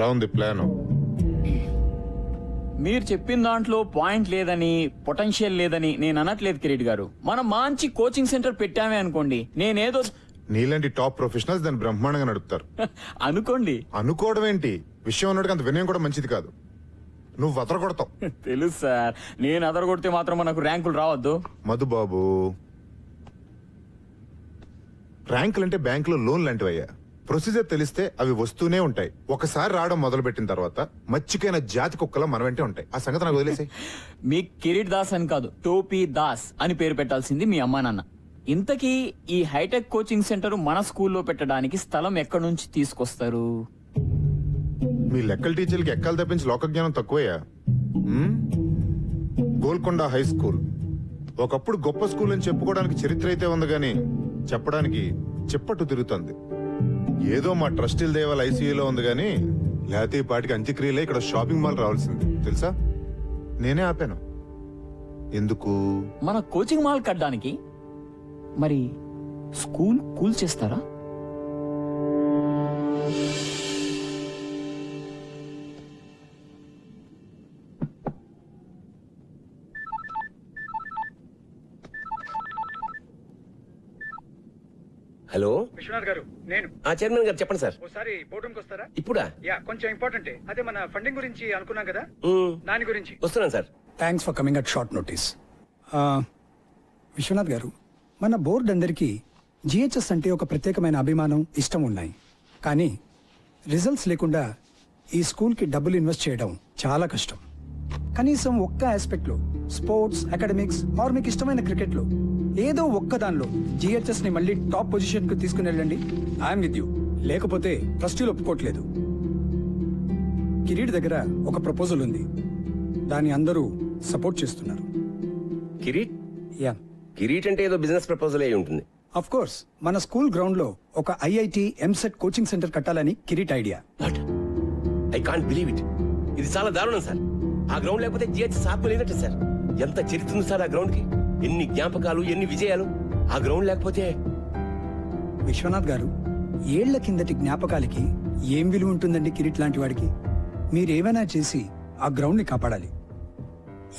ఎలా ఉంది ప్లాన్? మీరు చెప్పిన దాంట్లో పాయింట్ లేదని, పొటెన్షియల్ లేదని నేను అనట్లేదు కిరీట్ గారు. మనం మంచి కోచింగ్ సెంటర్ పెట్టామే అనుకోండి, నేనేదో నీలాంటి టాప్ ప్రొఫెషనల్స్ దాన్ని బ్రహ్మాండంగా నడుపుతారు. అనుకోండి. అనుకోవడం ఏంటి, విషయం ఉన్నట్టుగా అంత వినయం కూడా మంచిది కాదు. నువ్వు అదరగొడతావు. తెలుసు సార్, నేను అదరగొడితే మాత్రం మనకు ర్యాంకులు రావద్దు. మధుబాబు, ర్యాంకులు అంటే బ్యాంకులో లోన్ లాంటివయ్యా. ప్రొసీజర్ తెలిస్తే అవి వస్తూనే ఉంటాయి. ఒకసారి రావడం మొదలు పెట్టిన తర్వాత మచ్చికైన జాతి కుక్కలా మన వెంటే ఉంటాయి. ఆ సంగతి నాకు వదిలేసాయి. మీ కిరీట్ దాస్ అని కాదు, టోపీ దాస్ అని పేరు పెట్టాల్సింది మీ అమ్మా నాన్న. ఇంతకీ ఈ హైటెక్ కోచింగ్ సెంటర్ మన స్కూల్లో పెట్టడానికి స్థలం ఎక్కడి నుంచి తీసుకొస్తారు? మీ లెక్కల టీచర్లకి ఎక్కలు తప్పించి లోక జ్ఞానం తక్కువయ్యా. గోల్కొండ హై స్కూల్ ఒకప్పుడు గొప్ప స్కూల్ అని చెప్పుకోవడానికి చరిత్ర అయితే ఉంది గాని చెప్పడానికి చిప్పట్టు తిరుగుతుంది. ఏదో మా ట్రస్టీల దేవాల ఐసీయూలో ఉంది గాని లేకపోతే ఈ పాటికి అంత్యక్రియలే ఇక్కడ షాపింగ్ మాల్ రావాల్సింది తెలుసా. నేనే ఆపాను. ఎందుకు? మన కోచింగ్ మాల్ కట్టడానికి. మరి స్కూల్ కూల్ చేస్తారా? హలో విశ్వనాథ్ గారు, నేను చైర్మన్ గారు చెప్పండి సార్. ఒకసారి బోర్డు రూమ్కి వస్తారా? ఇప్పుడా? యా, కొంచెం ఇంపార్టెంట్. అదే మన ఫండింగ్ గురించి అనుకున్నాం కదా, దాని గురించి. వస్తున్నాను sir. Thanks for coming at short notice. Vishwanath garu, మన బోర్డు అందరికీ జిహెచ్ఎస్ అంటే ఒక ప్రత్యేకమైన అభిమానం, ఇష్టం ఉన్నాయి. కానీ రిజల్ట్స్ లేకుండా ఈ స్కూల్కి డబ్బులు ఇన్వెస్ట్ చేయడం చాలా కష్టం. కనీసం ఒక్క ఆస్పెక్ట్లో, స్పోర్ట్స్, అకాడమిక్స్ ఆర్ మీకు ఇష్టమైన క్రికెట్లో ఏదో ఒక్క దానిలో జిహెచ్ఎస్ ని మళ్ళీ టాప్ పొజిషన్ కు తీసుకుని వెళ్ళండి. I'm with you. లేకపోతే ట్రస్టీలు ఒప్పుకోవట్లేదు. కిరీట్ దగ్గర ఒక ప్రపోజల్ ఉంది, దాన్ని అందరూ సపోర్ట్ చేస్తున్నారు. కిరీట్? యా, కిరీట్ అంటే ఏదో బిజినెస్ ప్రపోజల్ అయి ఉంటుంది. Of course. మన స్కూల్ గ్రౌండ్ లో ఒక ఐఐటి ఎంసెట్ కోచింగ్ సెంటర్ కట్టాలని Kireet idea. What? I can't believe it. ఇది చాలా దారుణం సార్. ఆ గ్రౌండ్ లేకపోతే జిహెచ్ఎస్ ఆత్మ లేనట్టు సార్. ఎంత చరిత్ర ఉంది సార్ ఆ గ్రౌండ్ కి. ఎన్ని జ్ఞాపకాలు, ఎన్ని విజయాలు. ఆ గ్రౌండ్ లేకపోతే. విశ్వనాథ్ గారు, ఏళ్ల కిందటి జ్ఞాపకాలకి ఏం విలువ ఉంటుందండి కిరీట్ లాంటి వాడికి? మీరేమైనా చేసి ఆ గ్రౌండ్ ని కాపాడాలి.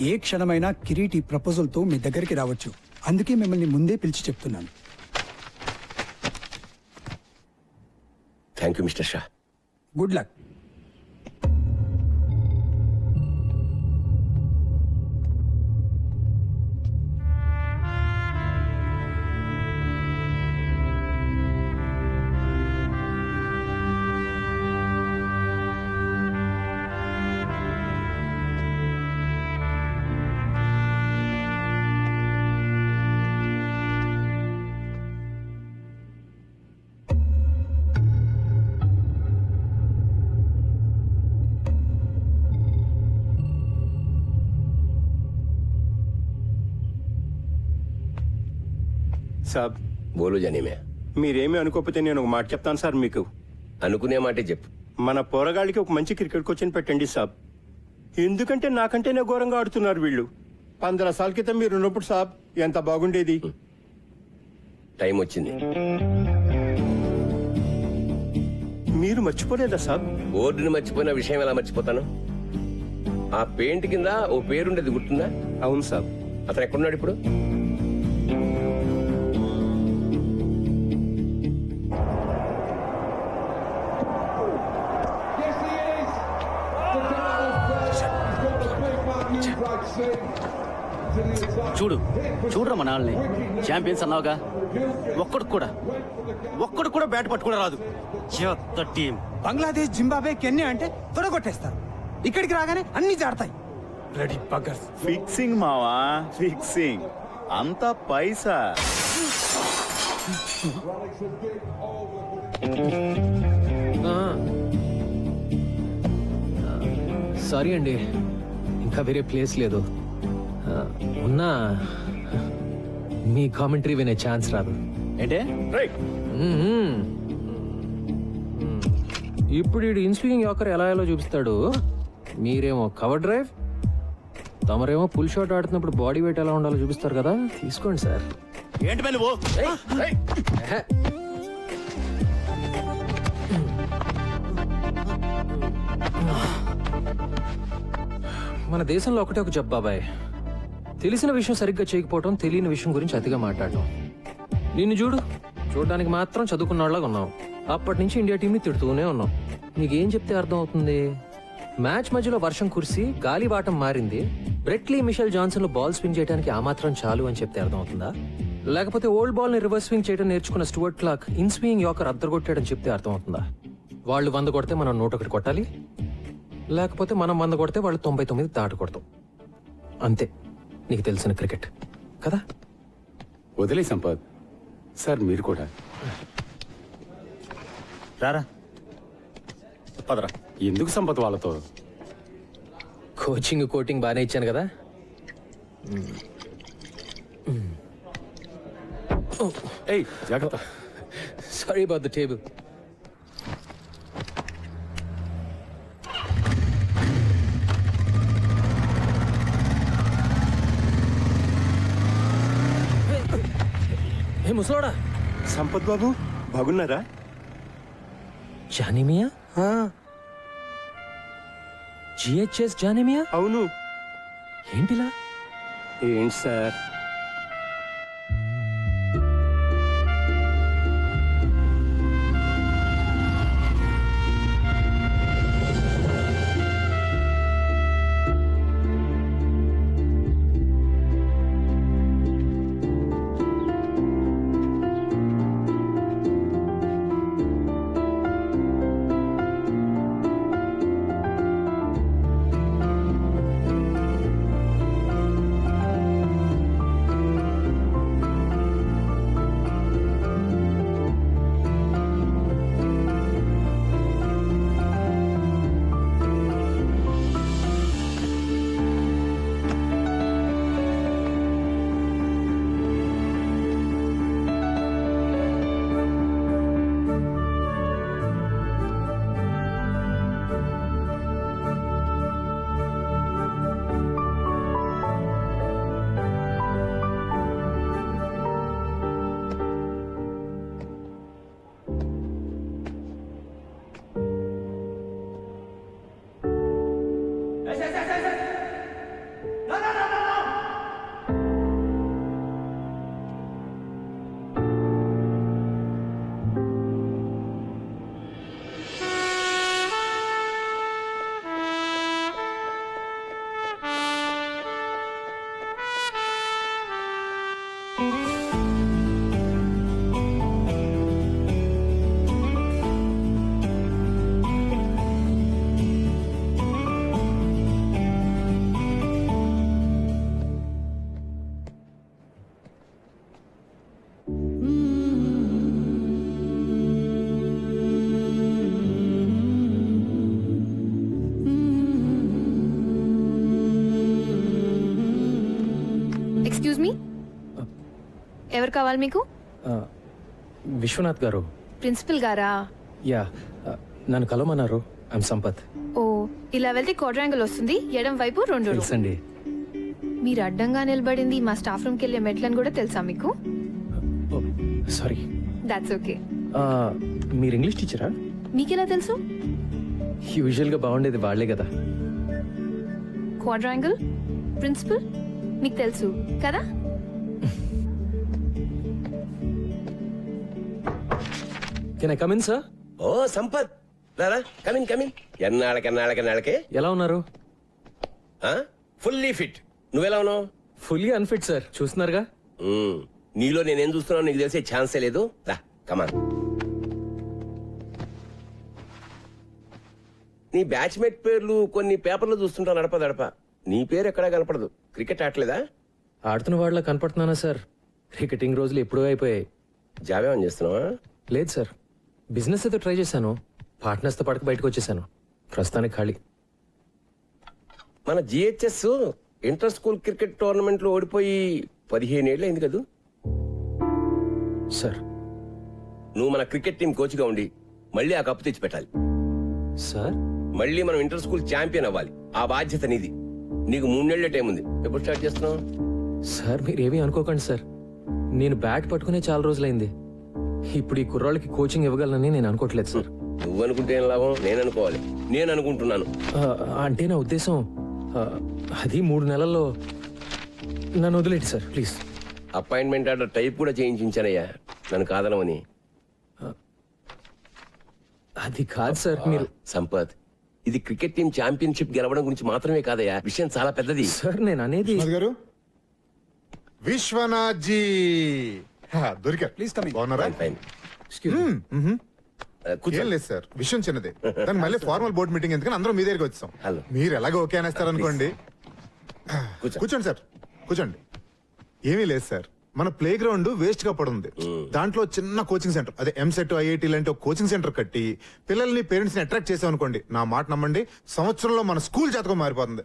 ఏ క్షణమైనా కిరీట్ ఈ ప్రపోజల్ తో మీ దగ్గరికి రావచ్చు. అందుకే మిమ్మల్ని ముందే పిలిచి చెప్తున్నాను. Thank you mister Shah. Good luck. సాబ్, బోలు జనీమే. మీరేమీ అనుకోకపోతే నేను ఒక మాట చెప్తాను సార్ మీకు. అనుకునే మాటే చెప్పు. మన పోరగాళ్ళకి ఒక మంచి క్రికెట్ కోచ్ని పెట్టండి సాబ్. ఎందుకంటే నాకంటేనే ఘోరంగా ఆడుతున్నారు వీళ్ళు. 15 సార్ల క్రితం మీరు ఉన్నప్పుడు సాబ్ ఎంత బాగుండేది. టైం వచ్చింది. మీరు మర్చిపోలేదా సాబ్? బోర్డుని మర్చిపోయిన విషయం ఎలా మర్చిపోతాను? ఆ పెయింట్ కింద ఓ పేరుండేది గుర్తుందా? అవును సాబ్. అతను ఎక్కడున్నాడు ఇప్పుడు? చూడరా మన వాళ్ళని. ఛాంపియన్స్ అన్నావుగా, ఒక్కడు కూడా బ్యాట్ పట్టుకుని రాదు. టీం బంగ్లాదేశ్, జింబాబే, కెన్యా అంటే తొడగొట్టేస్తారు. ఇక్కడికి రాగానే అన్ని జాడతాయి. ఫిక్సింగ్ మావా, ఫిక్సింగ్. అంతా పైసా. సారీ అండి, ఇంకా వేరే ప్లేస్ లేదు. ఉన్నా మీ కామెంటరీ వినే ఛాన్స్ రాదు. ఏంటే? ఇప్పుడు ఈ ఇన్స్వింగింగ్ యాకర్ ఎలా ఎలా చూపిస్తాడు. మీరేమో కవర్ డ్రైవ్, తమరేమో పుల్ షాట్ ఆడుతున్నప్పుడు బాడీ వెయిట్ ఎలా ఉండాలో చూపిస్తారు కదా. తీసుకోండి సార్. ఏంటి నువ్వు? మన దేశంలో ఒకటే ఒక జబ్బు బాబాయ్. తెలిసిన విషయం సరిగ్గా చేయకపోవటం, తెలియని విషయం గురించి అతిగా మాట్లాడటం. నిన్ను చూడడానికి మాత్రం చదువుకున్న వాళ్ళగా ఉన్నావు. అప్పటి నుంచి ఇండియా టీంని తిడుతూనే ఉన్నావు. నీకేం చెప్తే అర్థం అవుతుంది? మ్యాచ్ మధ్యలో వర్షం కురిసి గాలి వాటం మారింది, బ్రెట్లీ మిషెల్ జాన్సన్ లో బాల్ స్వింగ్ చేయడానికి ఆ మాత్రం చాలు అని చెప్తే అర్థం అవుతుందా? లేకపోతే ఓల్డ్ బాల్ ని రివర్స్ స్వింగ్ చేయడం నేర్చుకున్న Stuart Clark in swing yorker అద్దరగొట్టాడని చెప్తే అర్థం అవుతుందా? వాళ్ళు 100 కొడితే మనం 101 కొట్టాలి, లేకపోతే మనం 100 కొడితే వాళ్ళు 99 దాటి కొడతాం. అంతే నీకు తెలిసిన క్రికెట్ కదా. వదిలే సంపత్ సార్, మీరు కూడా రారా పదరా. ఎందుకు సంపత్ వాళ్ళతో? కోచింగ్ కోటింగ్ బాగానే ఇచ్చాను కదా. ఏయ్ జాగ్రత్త. Sorry about the table. ఏ ముసలోడా, సంపత్ బాబు బాగున్నారా? జానిమియా? జిహెచ్ఎస్ జానిమియా? అవును. ఏంటిలా? ఏంటి సార్? ఎక్స్క్యూజ్ మీ, ఎవరు కావాలి మీకు? విశ్వనాథ్ గారు. ప్రిన్సిపల్ గారా? యా, నన్ను కలవమన్నారు. ఐమ్ సంపత్. ఓ, ఇలా వెళ్తే క్వాడ్రాంగిల్ వస్తుంది, ఎడం వైపు 2 రూమ్. తెలుసండి. మీరు అడ్డంగా నిలబడింది మా స్టాఫ్ రూమ్కి వెళ్ళే మెట్లని కూడా తెలుసా మీకు? సారీ. That's okay. మీరు ఇంగ్లీష్ టీచరా? మీకెలా తెలుసు? యూజువల్గా బాగుండేది వాళ్ళే కదా. క్వాడ్రాంగిల్, ప్రిన్సిపల్ మీకు తెలుసు కదా? Can I come in sir? Oh Sampath, రారా, కమిన్ కమిన్. ఎన్నాళ్ళకే ఎలా ఉన్నారు? Fully fit. నువ్వెలా ఉన్నావు? ఫుల్లీ అన్ఫిట్ సార్, చూస్తున్నారుగా. నీలో నేనేం చూస్తున్నావు నీకు తెలిసే ఛాన్సే లేదు. రా కమాన్. నీ బ్యాచ్మేట్ పేర్లు కొన్ని పేపర్లు చూస్తుంటా నడప. నీ పేరు ఎక్కడా కనపడదు. క్రికెట్ ఆడలేదా? ఆడుతున్న వాళ్ళ కనపడుతున్నానా సార్? క్రికెటింగ్ రోజులు ఎప్పుడూ అయిపోయాయి. జాబ్ ఏమని చేస్తున్నావా? లేదు సార్, బిజినెస్ అయితే ట్రై చేశాను. పార్ట్నర్స్తో పడక బయటకు వచ్చేసాను. ప్రస్తుతానికి ఖాళీ. మన GHS inter school cricket tournament లో ఓడిపోయి 15 ఏళ్ళు అయింది కదా సార్. నువ్వు మన క్రికెట్ టీం కోచ్ గా ఉండి మళ్ళీ ఆ కప్పు తెచ్చి పెట్టాలి సార్. మళ్ళీ మనం ఇంటర్ స్కూల్ ఛాంపియన్ అవ్వాలి. ఆ బాధ్యత నీది. నీకు 3 నెలల టైం ఉంది. ఎప్పుడు స్టార్ట్ చేస్తున్నావు? సార్ మీరేమీ అనుకోకండి సార్, నేను బ్యాట్ పట్టుకునే చాలా రోజులైంది. ఇప్పుడు ఈ కుర్రాళ్ళకి కోచింగ్ ఇవ్వగలనని నేను అనుకోవట్లేదు సార్. నువ్వు అనుకుంటే ఏం లాభం? నేను అనుకోవాలి. నేను అనుకుంటున్నాను. అంటే నా ఉద్దేశం అది 3 నెలల్లో నన్ను వదిలేండి sir please. Appointment order type కూడా చేయించానయ్యా నన్ను కాదనమని. అది కాదు సార్, మీరు సంపత్, ఇది క్రికెట్ టీం ఛాంపియన్షిప్ గెలవడం గురించి మాత్రమే కాదయ్యా, విషయం చాలా పెద్దది. సార్ నేను అనేది విశ్వనాథ్ గారు, విశ్వనాథ్ జీ దొరికారు. Please come in. బాగున్నారా? ఫైన్. ఏం లేదు సార్, విషయం చిన్నదే. దానికి మళ్ళీ ఫార్మల్ బోర్డ్ మీటింగ్ ఎందుకని అందరం మీ దగ్గరికి వచ్చాం. హలో. మీరు ఎలాగో ఓకే అనేస్తారు అనుకోండి. కూర్చోండి సార్, కూర్చోండి. ఏమీ లేదు సార్, మన ప్లే గ్రౌండ్ వేస్ట్ గా పడుంది. దాంట్లో చిన్న కోచింగ్ సెంటర్, అదే ఎంసెట్ ఐఐటి లాంటి ఒక కోచింగ్ సెంటర్ కట్టి పిల్లల్ని పేరెంట్స్ ని అట్రాక్ట్ చేసాం అనుకోండి, నా మాట నమ్మండి, సంవత్సరంలో మన స్కూల్ జాతకం మారిపోతుంది.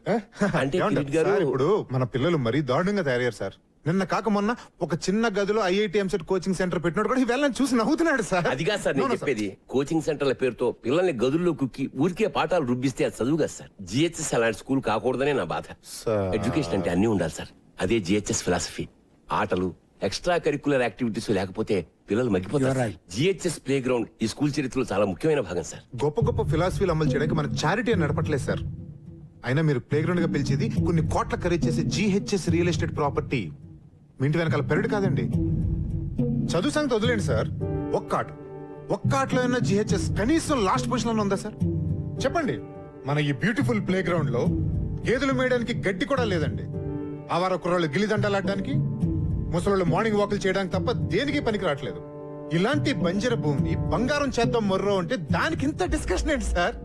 అంటే ఏమంటారు? కిరీట్ గారు- సార్, ఇప్పుడు మన పిల్లలు మరీ దారుణంగా తయారయ్యారు సార్. నిన్న కాక మొన్న ఒక చిన్న గదిలో ఐఐటి ఎంసెట్ కోచింగ్ సెంటర్ పెట్టినోడు కూడా వెళ్ళని చూసి నవ్వుతున్నాడు సార్. అదిగా సార్ నేను చెప్పేది, కోచింగ్ సెంటర్ల పేరుతో పిల్లల్ని గదుల్లో కుక్కి ఊరికే పాఠాలు రుబ్బిస్తే అది చదువు కదా సార్. జిహెచ్ఎస్ అలాంటి స్కూల్ కాకూడదనే నా బాధ. సార్. ఎడ్యుకేషన్ అంటే అన్ని ఉండాలి సార్, అదే జిహెచ్ఎస్ ఫిలాసఫీ. ఆటలు, ఎక్స్ట్రా కరికులర్ యాక్టివిటీస్ లేకపోతే పిల్లలు మగ్గిపోతారు. జిహెచ్ఎస్ ప్లే గ్రౌండ్ ఈ స్కూల్ చరిత్రలో చాలా ముఖ్యమైన భాగం సార్. గొప్ప గొప్ప ఫిలాసఫీలు అమలు చేయడానికి మన చారిటీ అని నడపట్లేదు సార్. అయినా మీరు ప్లే గ్రౌండ్ గా పిలిచేది కొన్ని కోట్ల ఖరీదు చేసే జిహెచ్ఎస్ రియల్ ఎస్టేట్ ప్రాపర్టీ. మీ ఇంటి వెనకాల పెరడు కాదండి. చదువు సంగతి వదిలేండి సార్, ఒక్క ఆటలో ఉన్న జిహెచ్ఎస్ కనీసం లాస్ట్ పొజిషన్ లో ఉందా సార్? చెప్పండి. మన ఈ బ్యూటిఫుల్ ప్లే గ్రౌండ్ లో గేదెలు మేయడానికి గడ్డి కూడా లేదండి. ఆవార కుర్రాళ్ళు గిల్లిదండలాడడానికి, ముసలోళ్ళు మార్నింగ్ వాకులు చేయడానికి తప్ప దేనికి పనికి రావట్లేదు. ఇలాంటి బంజర భూమి బంగారం చేద్దాం మొర్రో అంటే దానికి ఇంత డిస్కషన్ ఏంటి సార్?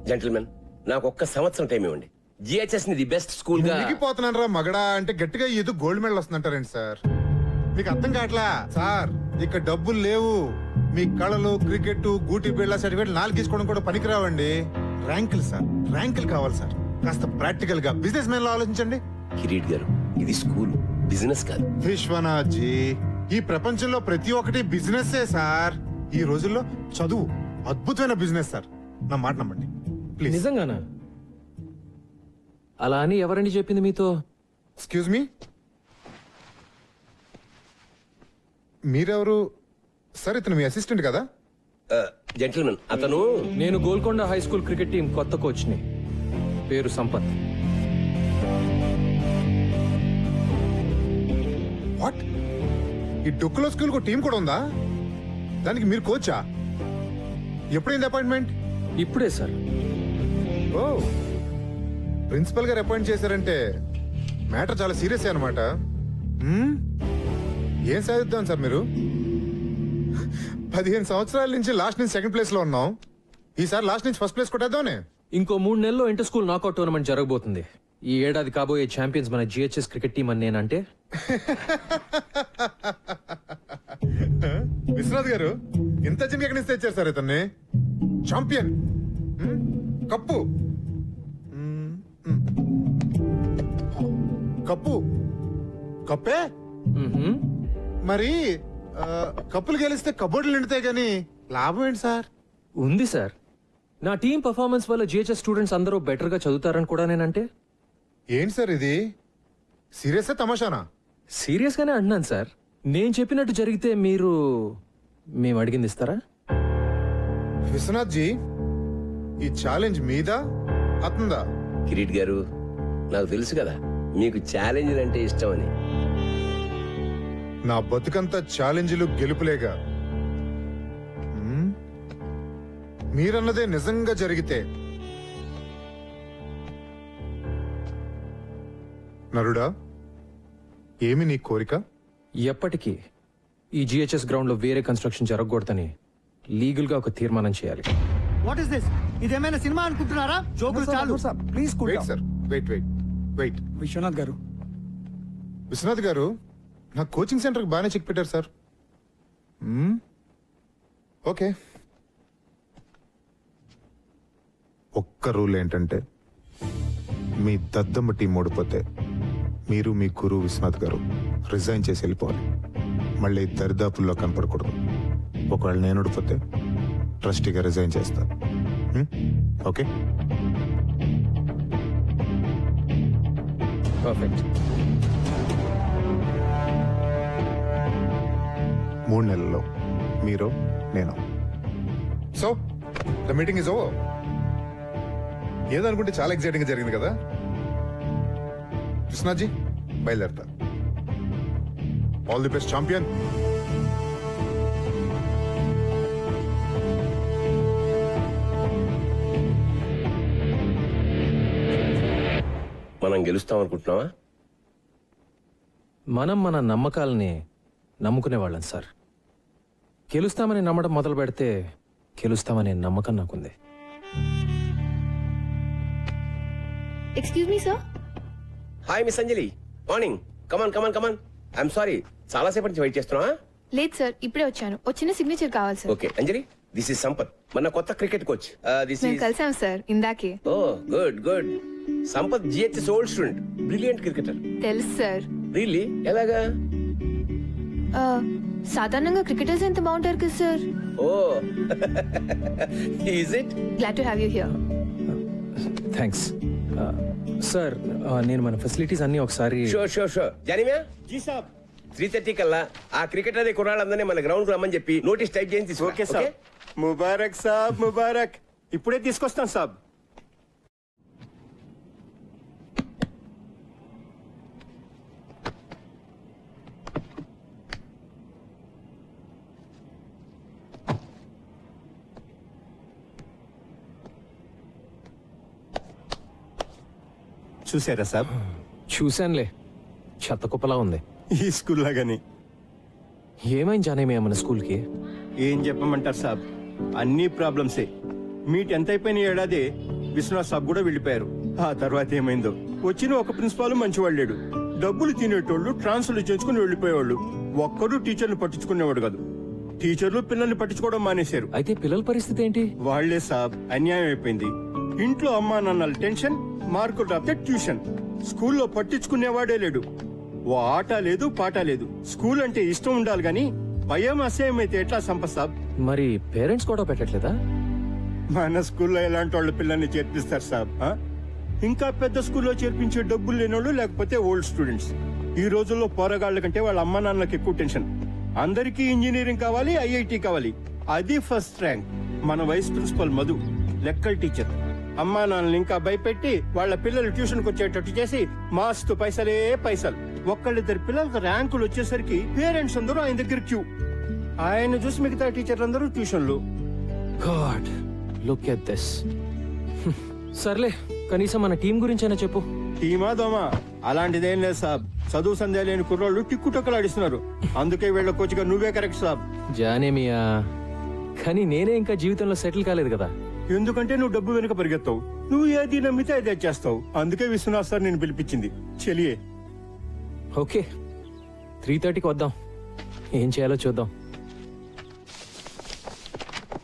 జెంటిల్మెన్, నాకు ఒక్క సంవత్సరం టైం ఇవ్వండి. జిహెచ్ఎస్ ని ది బెస్ట్ స్కూల్ గా మునిగిపోతున్నాను రా మగడా అంటే గట్టిగా ఏదో గోల్డ్ మెడల్ వస్తుందంటారండి సార్. మీకు అర్థం కావట్లా సార్, ఇక్కడ డబ్బులు లేవు. మీ కళలు, క్రికెట్, గూటి బిళ్ళ సర్టిఫికేట్ 4 తీసుకోవడం కూడా పనికిరావండి. ర్యాంకులు సార్, ర్యాంకులు కావాలి సార్. కాస్త ప్రాక్టికల్ గా బిజినెస్ మ్యాన్ లో ఆలోచించండి. కిరీట్ గారు, ఇది స్కూల్, బిజినెస్ కాదు. విశ్వనాథ్ జీ, ఈ ప్రపంచంలో ప్రతి ఒక్కటి బిజినెస్ సార్. ఈ రోజుల్లో చదువు అద్భుతమైన బిజినెస్ సార్, నా మాట నమ్మండి ప్లీజ్. నిజంగానా? అలా అని ఎవరండి చెప్పింది మీతో? ఎక్స్క్యూజ్ మీ, మీరెవరు సార్? ఇతను మీ అసిస్టెంట్ కదా? జెంటిల్మెన్, అతను నేను Golconda high school cricket team కొత్త కోచ్ని. పేరు సంపత్. వాట్? ఈ డొక్కులో స్కూల్ టీం కూడా ఉందా? దానికి మీరు కోచా? ఎప్పుడైంది అపాయింట్మెంట్? ఇప్పుడే సార్. ఓ, ప్రిన్సిపల్ గారు అపాయింట్ చేశారంటే మ్యాటర్ చాలా సీరియస్ అనమాట. ఏం సాధిద్దాం సార్ మీరు? 15 సంవత్సరాల నుంచి లాస్ట్ నుంచి సెకండ్ ప్లేస్ లో ఉన్నాం. ఈసారి లాస్ట్ నుంచి ఫస్ట్ ప్లేస్ కొట్టేద్దామనే. ఇంకో 3 నెలల్లో ఇంటర్ స్కూల్ నాకౌట్ టోర్నమెంట్ జరగబోతుంది. ఈ ఏడాది కాబోయే ఛాంపియన్స్ మన జిహెచ్ఎస్ క్రికెట్ టీం అని నేనంటే. విశ్వనాథ్ గారు, ఇంత చిన్న ఎక్కడి నుంచి తెచ్చారు సార్ ఇతన్ని? ఛాంపియన్, కప్పు, కప్పు, కప్పే మరి. కప్పులు గెలిస్తే కబోర్డులు నిండుతాయి గానీ లాభం ఏంటి సార్? ఉంది సార్. నా టీం పర్ఫార్మెన్స్ వల్ల జిహెచ్ఎస్ స్టూడెంట్స్ అందరూ బెటర్ గా చదువుతారని కూడా నేనంటే. ఏంటి సార్ ఇది? సీరియస్ తమాషానా? సీరియస్ గానే అంటున్నాను సార్. నేను చెప్పినట్టు జరిగితే మేము అడిగింది ఇస్తారా? విశ్వనాథ్ జీ, ఈ ఛాలెంజ్ మీదా అతందా? కిరీట్ గారు, నాకు తెలుసు కదా మీకు ఛాలెంజ్ అంటే ఇష్టం అని. నా బతుకంతా ఛాలెంజ్లు గెలుపులేగా. మీరన్నదే నిజంగా జరిగితే నరుడా, ఏమి నీ కోరిక? ఎప్పటికీ ఈ జిహెచ్ఎస్ గ్రౌండ్ లో వేరే కన్స్ట్రక్షన్ జరగకూడదని లీగల్ గా ఒక తీర్మానం చేయాలి. What is this? ఇదేమైనా సినిమా అనుకుంటున్నారా? జోకులు చాలు. Please wait sir, wait. Vishwanath garu, Vishwanath గారు, నా కోచింగ్ సెంటర్కి బాగానే చెక్ పెట్టారు సార్. ఓకే, ఒక్క రూల్ ఏంటంటే మీ దద్దమ్మ టీం ఓడిపోతే మీరు మీ గురువు విశ్వనాథ్ గారు రిజైన్ చేసి వెళ్ళిపోవాలి. మళ్ళీ దరిదాపుల్లో కనపడకూడదు. ఒకవేళ నేను ఓడిపోతే ట్రస్టీగా రిజైన్ చేస్తా. ఓకే? పర్ఫెక్ట్. 3 నెలల్లో మీరు, నేను. So the meeting is over. ఏదనుకుంటే చాలా ఎక్సైటింగ్ గా జరిగింది కదా? కృష్ణాజీ బయలుదేరతా. All the best champion. మనం గెలుస్తాం అనుకుంటున్నావా? మనం మన నమ్మకాలని నమ్ముకునేవాళ్ళం సార్. గెలుస్తామని నమ్మడం మొదలు పెడితే గెలుస్తామనే నమ్మకం నాకుంది. Excuse me sir. Hi miss Anjali, morning. Come on come on come on. I'm sorry, చాలా సేపటి నుంచి వెయిట్ చేస్తున్నా. లేదు సార్, ఇప్పుడే వచ్చాను. వచ్చిన సిగ్నేచర్ కావాలి sir. Okay Anjali, this is Sampath, మన కొత్త క్రికెట్ కోచ్. దిస్ మేము ఇస్ కలిసాం సార్ ఇందాకే. Oh good good. Sampath GHS old student, brilliant cricketer. తెలుసు సార్. రియల్లీ? ఎలాగా? సాధారణంగా క్రికెటర్స్ ఎంత బాగుంటారు కదా sir. Oh is it? Glad to have you here. Thanks sir. నేను మన ఫెసిలిటీస్ అన్ని ఒకసారి. Sure sure sure. Janima, ji సాబ్. 3:30 కల్లా ఆ క్రికెటర్ కుర్రాళ్ళందరినీ మన గ్రౌండ్ కు రమ్మని చెప్పి నోటీస్ టైప్ చేసి తీసుకో. ఓకే సాబ్. ముబారక్ సాబ్, ముబారక్. ఇప్పుడే తీసుకొస్తాను సాబ్. చూసారా సాబ్? చూశానులే, చెత్త కుప్పలా ఉంది. ఈ స్కూల్ లాగానే. ఏమైంది జానేమి మన స్కూల్కి? ఏం చెప్పమంటారు సాబ్, అన్ని ప్రాబ్లమ్సే. మీ 10th అయిపోయిన ఏడాది విశ్వనాథ్ సాబ్ కూడా వెళ్ళిపోయారు. ఆ తర్వాత ఏమైందో. వచ్చిన ఒక ప్రిన్సిపాల్ మంచివాడు లేడు. డబ్బులు తినేటోళ్ళు ట్రాన్స్ఫర్లు చేయించుకుని వెళ్ళిపోయేవాళ్ళు. ఒక్కడు టీచర్లు పట్టించుకునేవాడు కాదు. టీచర్లు పిల్లల్ని పట్టించుకోవడం మానేశారు. అయితే పిల్లల పరిస్థితి ఏంటి? వాళ్లే సాబ్, అన్యాయం అయిపోయింది. ఇంట్లో అమ్మా నాన్నల టెన్షన్, మార్కులు రాస్తే ట్యూషన్. స్కూల్లో పట్టించుకునేవాడే లేడు. ఓ ఆట లేదు, పాట లేదు. స్కూల్ అంటే ఇష్టం ఉండాలి గాని భయం అసహ్యం అయితే ఎట్లా సంపత్ సాబ్? మరి పేరెంట్స్ కూడా పెట్టట్లేదా? మన స్కూల్లో ఎలాంటి వాళ్ళ పిల్లల్ని చేర్పిస్తారు సాబ్? ఇంకా పెద్ద స్కూల్లో చేర్పించే డబ్బులు లేనోళ్ళు, లేకపోతే ఓల్డ్ స్టూడెంట్స్. ఈ రోజుల్లో పోరగాళ్ల కంటే వాళ్ళ అమ్మా నాన్నలకు ఎక్కువ టెన్షన్. అందరికీ ఇంజనీరింగ్ కావాలి, ఐఐటి కావాలి. అది ఫస్ట్ ర్యాంక్. మన వైస్ ప్రిన్సిపల్ మధు లెక్కల టీచర్. అమ్మా నాన్నలు ఇంకా భయపెట్టి వాళ్ళ పిల్లలు ట్యూషన్కి వచ్చేటట్టు చేసి మాస్తు పైసలే పైసలు. ఒక్కళ్ళిద్దరు పిల్లలకు ర్యాంకులు వచ్చేసరికి పేరెంట్స్ అందరూ ఆయన దగ్గర క్యూ. ఆయన చూసి మిగతా టీచర్లు అందరూ ట్యూషన్లు. God, look at this. సర్లే, కనీసం మన టీం గురించైనా చెప్పు. టీమా దోమా అలాంటిదేం లేదు సాబ్. చదువు సందేహం లేని కుర్రోళ్ళు టిక్కుటొక్కలాడిస్తున్నారు. అందుకే వీళ్ళ కోచ్గా నువ్వే కరెక్ట్ సాబ్. జానేమియా, కానీ నేనే ఇంకా జీవితంలో సెటిల్ కాలేదు కదా. ఎందుకంటే నువ్వు డబ్బు వెనుక పరిగెత్తావు. నువ్వు ఏది నమ్మితే అదే చేస్తావు. అందుకే విశ్వనాథ్ సార్ నేను పిలిపించింది. చెలియే. ఓకే, 3:30కి వద్దాం. ఏం చేయాలో చూద్దాం.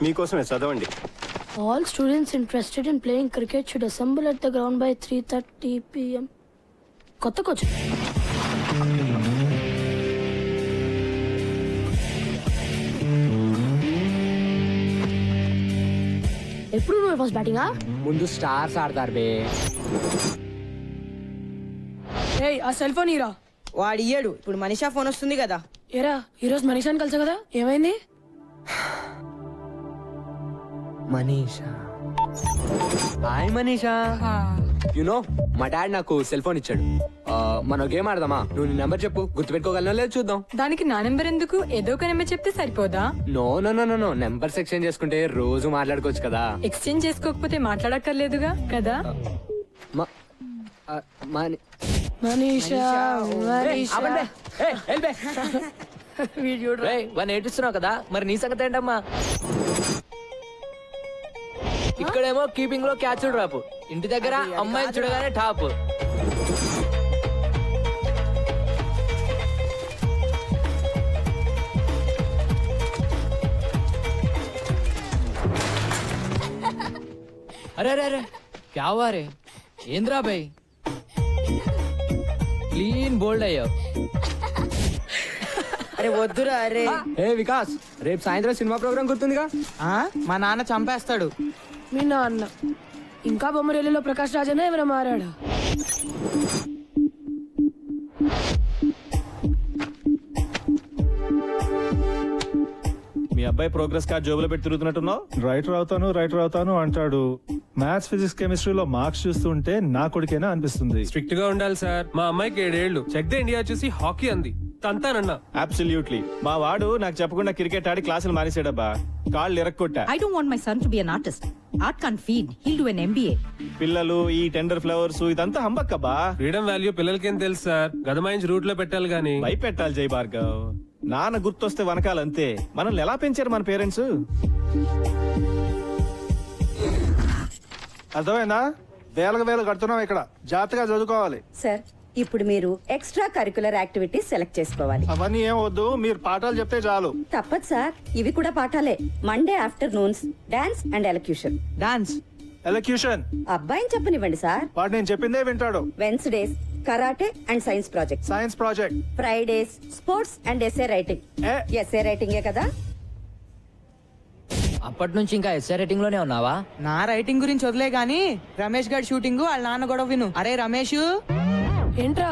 మీకోసమే, చదవండి. All students interested in playing cricket should assemble at the ground by 3:30 p.m. కొత్త కోచ్. ఎప్పుడు నువ్వు ఫస్ట్ బ్యాటింగా? ముందు స్టార్స్ ఆడతారు బే. ఏయ్, ఆ సెల్ ఫోన్ ఇరా. వాడు ఇయ్యాడు. ఇప్పుడు మనీషా ఫోన్ వస్తుంది కదా. ఏరా, ఈరోజు మనీషాని కలిసా కదా, ఏమైంది? మనీషా, హాయ్ మనీషా. యునో మా డాడ్ నాకు సెల్ ఫోన్ ఇచ్చాడు. మనం గేమ్ ఆడదామా? నువ్వు నీ నెంబర్ చెప్పు, గుర్తుపెట్టుకోగలనో లేదు చూద్దాం. దానికి నా నెంబర్ ఎందుకు? ఏదో ఒక నెంబర్ చెప్తే సరిపోదా? No no no no, numbers exchange చేసుకుంటే రోజు మాట్లాడుకోవచ్చు కదా. ఎక్స్చేంజ్ చేసుకోకపోతే మాట్లాడక్కర్లేదుగా కదా. మనీషా, ఏడుస్తున్నావు కదా, మరి నీ సంగతి ఏంటమ్మా? ఇక్కడేమో కీపింగ్ లో క్యాచ్ డ్రాప్, ఇంటి దగ్గర అమ్మాయిని చూడగానే టాప్. అరే అరే అరే, క్యా హువా రే? ఏంద్రా భాయ్, క్లీన్ బోల్డ్ అయ్యావు. అరే వద్దురా. అరే ఏ వికాస్, రేపు సాయంత్రం సినిమా ప్రోగ్రామ్ గుర్తుందిగా? మా నాన్న చంపేస్తాడు. మీ నాన్న ఇంకా బొమ్మరేలిలో ప్రకాష్ రాజనే ఎవరైనా మారాడా? మీ అబ్బాయి ప్రోగ్రెస్ కార్డ్ జోబులో పెట్టి తిరుగుతున్నట్టున్నావు. రైటర్ అవుతాను అంటాడు. మ్యాథ్స్ ఫిజిక్స్ కెమిస్ట్రీలో మార్క్స్ చూస్తుంటే నా కొడుకేనా అనిపిస్తుంది. స్ట్రిక్ట్ గా ఉండాలి సార్. మా అమ్మాయికి 7 ఏళ్ళు. చెక్ ద ఇండియా చూసి హాకీ అంది. తంతానన్నా. అబ్సల్యూట్లీ. మా వాడు నాకు చెప్పకుండా క్రికెట్ ఆడి క్లాసులు మానేసాడబ్బా. కాళ్ళు ఇరక్కొట్టా. I don't want my son to be an artist. Art can't feed. He'll do an MBA. పిల్లలు ఈ టెండర్ ఫ్లవర్స్ ఇదంతా హంబక్కబ్బా. ఫ్రీడమ్ వాల్యూ పిల్లలకేం తెలుసు సార్. గదమాయించి రూట్ లో పెట్టాలి గానీ. భయపెట్టాలి జై భార్గవ్. నాన్న గుర్తొస్తే వనకాలంతే. మనల్ని ఎలా పెంచారు మన పేరెంట్స్? అర్థమైందా? వేలకు కడుతున్నాం ఇక్కడ. జాగ్రత్తగా చదువుకోవాలి. సార్ ఇప్పుడు మీరు ఎక్స్ట్రా కరికులర్ యాక్టివిటీస్ సెలెక్ట్ చేసుకోవాలి. అవన్నీ ఏం వద్దు, మీరు పాఠాలు చెప్తే చాలు. తప్పదు సార్, ఇవి కూడా పాఠాలే. Monday afternoons dance and elocution. Dance, elocution అబ్బాయిని చెప్పనివ్వండి సార్. వాడు నేను చెప్పిందే వింటాడు. Wednesdays karate and science project. Science project. Fridays sports and SA writing. SA రైటింగే కదా? అప్పటి నుంచి ఇంకా ఎస్ఐ రేటింగ్ లోనే ఉన్నావా? నా రైటింగ్ గురించి వదిలే గాని రమేష్ గారి షూటింగ్ వాళ్ళ నాన్న గొడవ విను. అరే రమేష్, ఏంట్రా?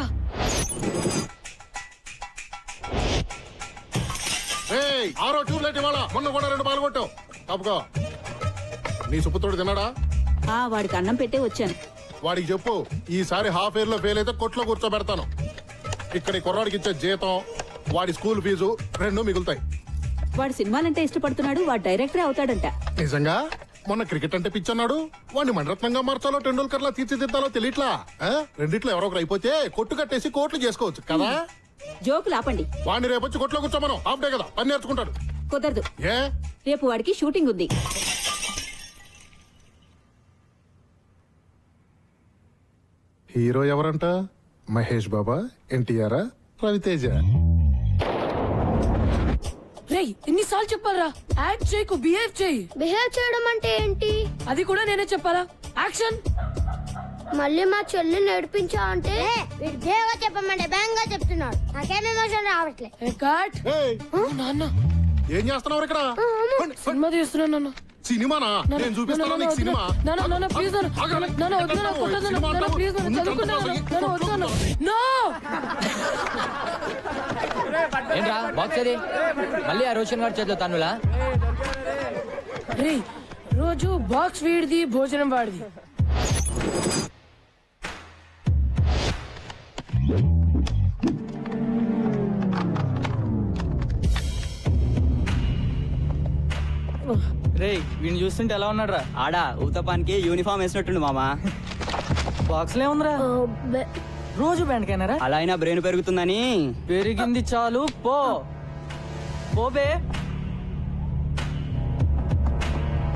ఆరో ట్యూబ్లైట్ ఇవాళ మొన్న కూడా 2 పాలు కొట్టావు. తప్పుకో. నీ సుపుత్రుడు తిన్నాడా? వాడికి అన్నం పెట్టే వచ్చాను. వాడికి చెప్పు, ఈసారి హాఫ్ ఇయర్ లో ఫెయిల్ అయితే కొట్లో కూర్చోబెడతాను. ఇక్కడ ఈ కుర్రాడికి ఇచ్చే జీతం, వాడి స్కూల్ ఫీజు 2 మిగులుతాయి. వాడు సినిమాలంటే ఇష్టపడుతున్నాడు. వాడు డైరెక్టర్ అవుతాడంట. నిజంగా? మొన్న క్రికెట్ అంటే పిచ్చన్నాడు. వాడిని మణరత్నంగా మార్చాలో టెండూల్కర్ లా తీర్చిదిద్దాలో తెలియట్లా. రెండిట్లో ఎవరో ఒకరు అయిపోతే కొట్టు కట్టేసి కోట్లు చేసుకోవచ్చు కదా. జోకులు ఆపండి. వాడిని రేపు వచ్చి కొట్లో కూర్చోమను. హాఫ్ డే కదా, పని నేర్చుకుంటాడు. కుదరదు. ఏ? రేపు వాడికి షూటింగ్ ఉంది. హీరో ఎవరంట? మహేష్ బాబా, ఎన్టీఆర్, రవితేజ. రేయ్, ఎన్నిసార్లు చెప్పాలరా? యాక్ట్ చేయకు, బిహేవ్ చేయి. బిహేవ్ చేయడం అంటే ఏంటి? అది కూడా నేనే చెప్పాలా? యాక్షన్. మళ్ళీ మా చెల్లి నడిపించా అంటే వీడు దేవా చెప్పమంటే బ్యాంగా చెప్తున్నాడు. నాకేం ఎమోషన్ రావట్లే. నాన్న ఏం చేస్తున్నావు ఇక్కడ? సినిమా తీస్తున్నాను నాన్న. సినిమానా? నేను చూపిస్తాను నీకు సినిమా. నాన్న ప్లీజ్ నాన్న వద్దు నాన్న, కొట్టొద్దు నాన్న, ప్లీజ్ నాన్న, చదువుకున్నాను నాన్న, వద్దు నాన్న. నో. ఏంట్రా బాక్స్ అది? మళ్ళీ ఆ రోషన్ గారి చేతిలో తన్నులా? రేయ్, రోజు బాక్స్ వీడిది, భోజనం వాడిది. రే వీడిని చూస్తుంటే ఎలా ఉన్నాడు రా? ఆడా ఊతపానికి యూనిఫామ్ వేసినట్టుండు మామా. బాక్స్ లే ఉందిరా. రోజు బ్యాండ్ కైనారా? అలా అయినా బ్రెయిన్ పెరుగుతుందని. పెరిగింది చాలు, పో పోబే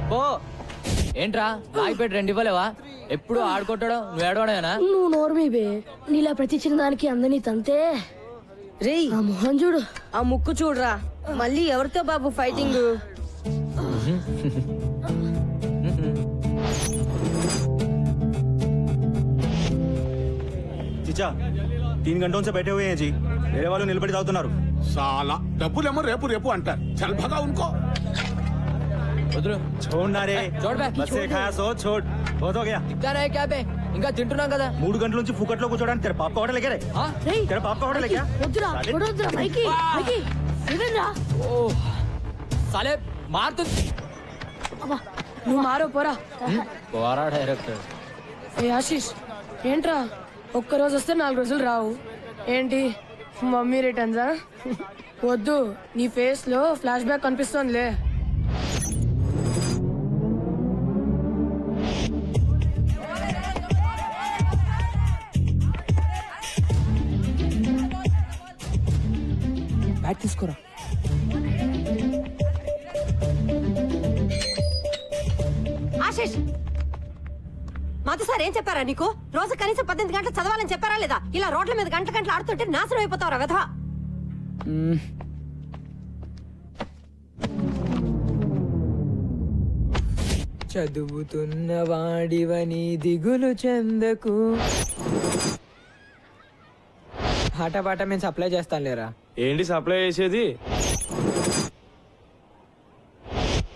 పో. ఏంట్రా రాయిపేట 2 ఇవ్వలేవా? ఎప్పుడు ఆడుకుంటాడు, నువ్వు ఏడవడమేనా? నువ్వు నోర్మీ బే. నీలా ప్రతి చిన్నదానికి అందని తంతే. రేయ్ ఆ మొహం చూడు, ఆ ముక్కు చూడరా. మళ్ళీ ఎవరితో బాబు ఫైటింగ్? చిచా 3 घंटों से बैठे हुए हैं जी. मेरे वालों నిలబడి తాగుతున్నారు. సాలా డబ్బులేమో రేపు రేపు అంటారు. చల్ భగా ఉన్కో. వదులు. छोड़ना रे. छोड़ बे. बस से खाया सो छोड़. बहुत हो गया. ఇద్దారా క్యా బే? ఇంకా తింటున్నాం కదా. 3 గంటల నుంచి ఫుకట్లో కూర్చోడానికి తెర పాప హోటల్ ఎక్కడే? తెర పాప హోటల్ ఎక్కా? వద్దురా వద్దురా మైకి మైకి ఇదేంరా? సాలే మారుతు. నువ్వు మారో పోరా. పోరా డైరెక్టర్. ఏ ఆశీష్, ఏంట్రా ఒక్కరోజు వస్తే 4 రోజులు రావు ఏంటి? మమ్మీ రిటర్న్సా? వద్దు, నీ ఫేస్ లో ఫ్లాష్ బ్యాక్ కనిపిస్తోందిలే. బ్యాట్ తీసుకోరా. ఆశీష్, మాతో సార్ ఏం చెప్పారా నీకు? రోజు కనీసం 18 గంటలు చదవాలని చెప్పారా లేదా? ఇలా రోడ్ల మీద గంటలు ఆడుతుంటే నాశనం అయిపోతావురా వెధవా. చదువుతున్న వాడివని దిగులు చెందకు. పాట మేము సప్లై చేస్తాం లేరా? ఏంటి సప్లై చేసేది?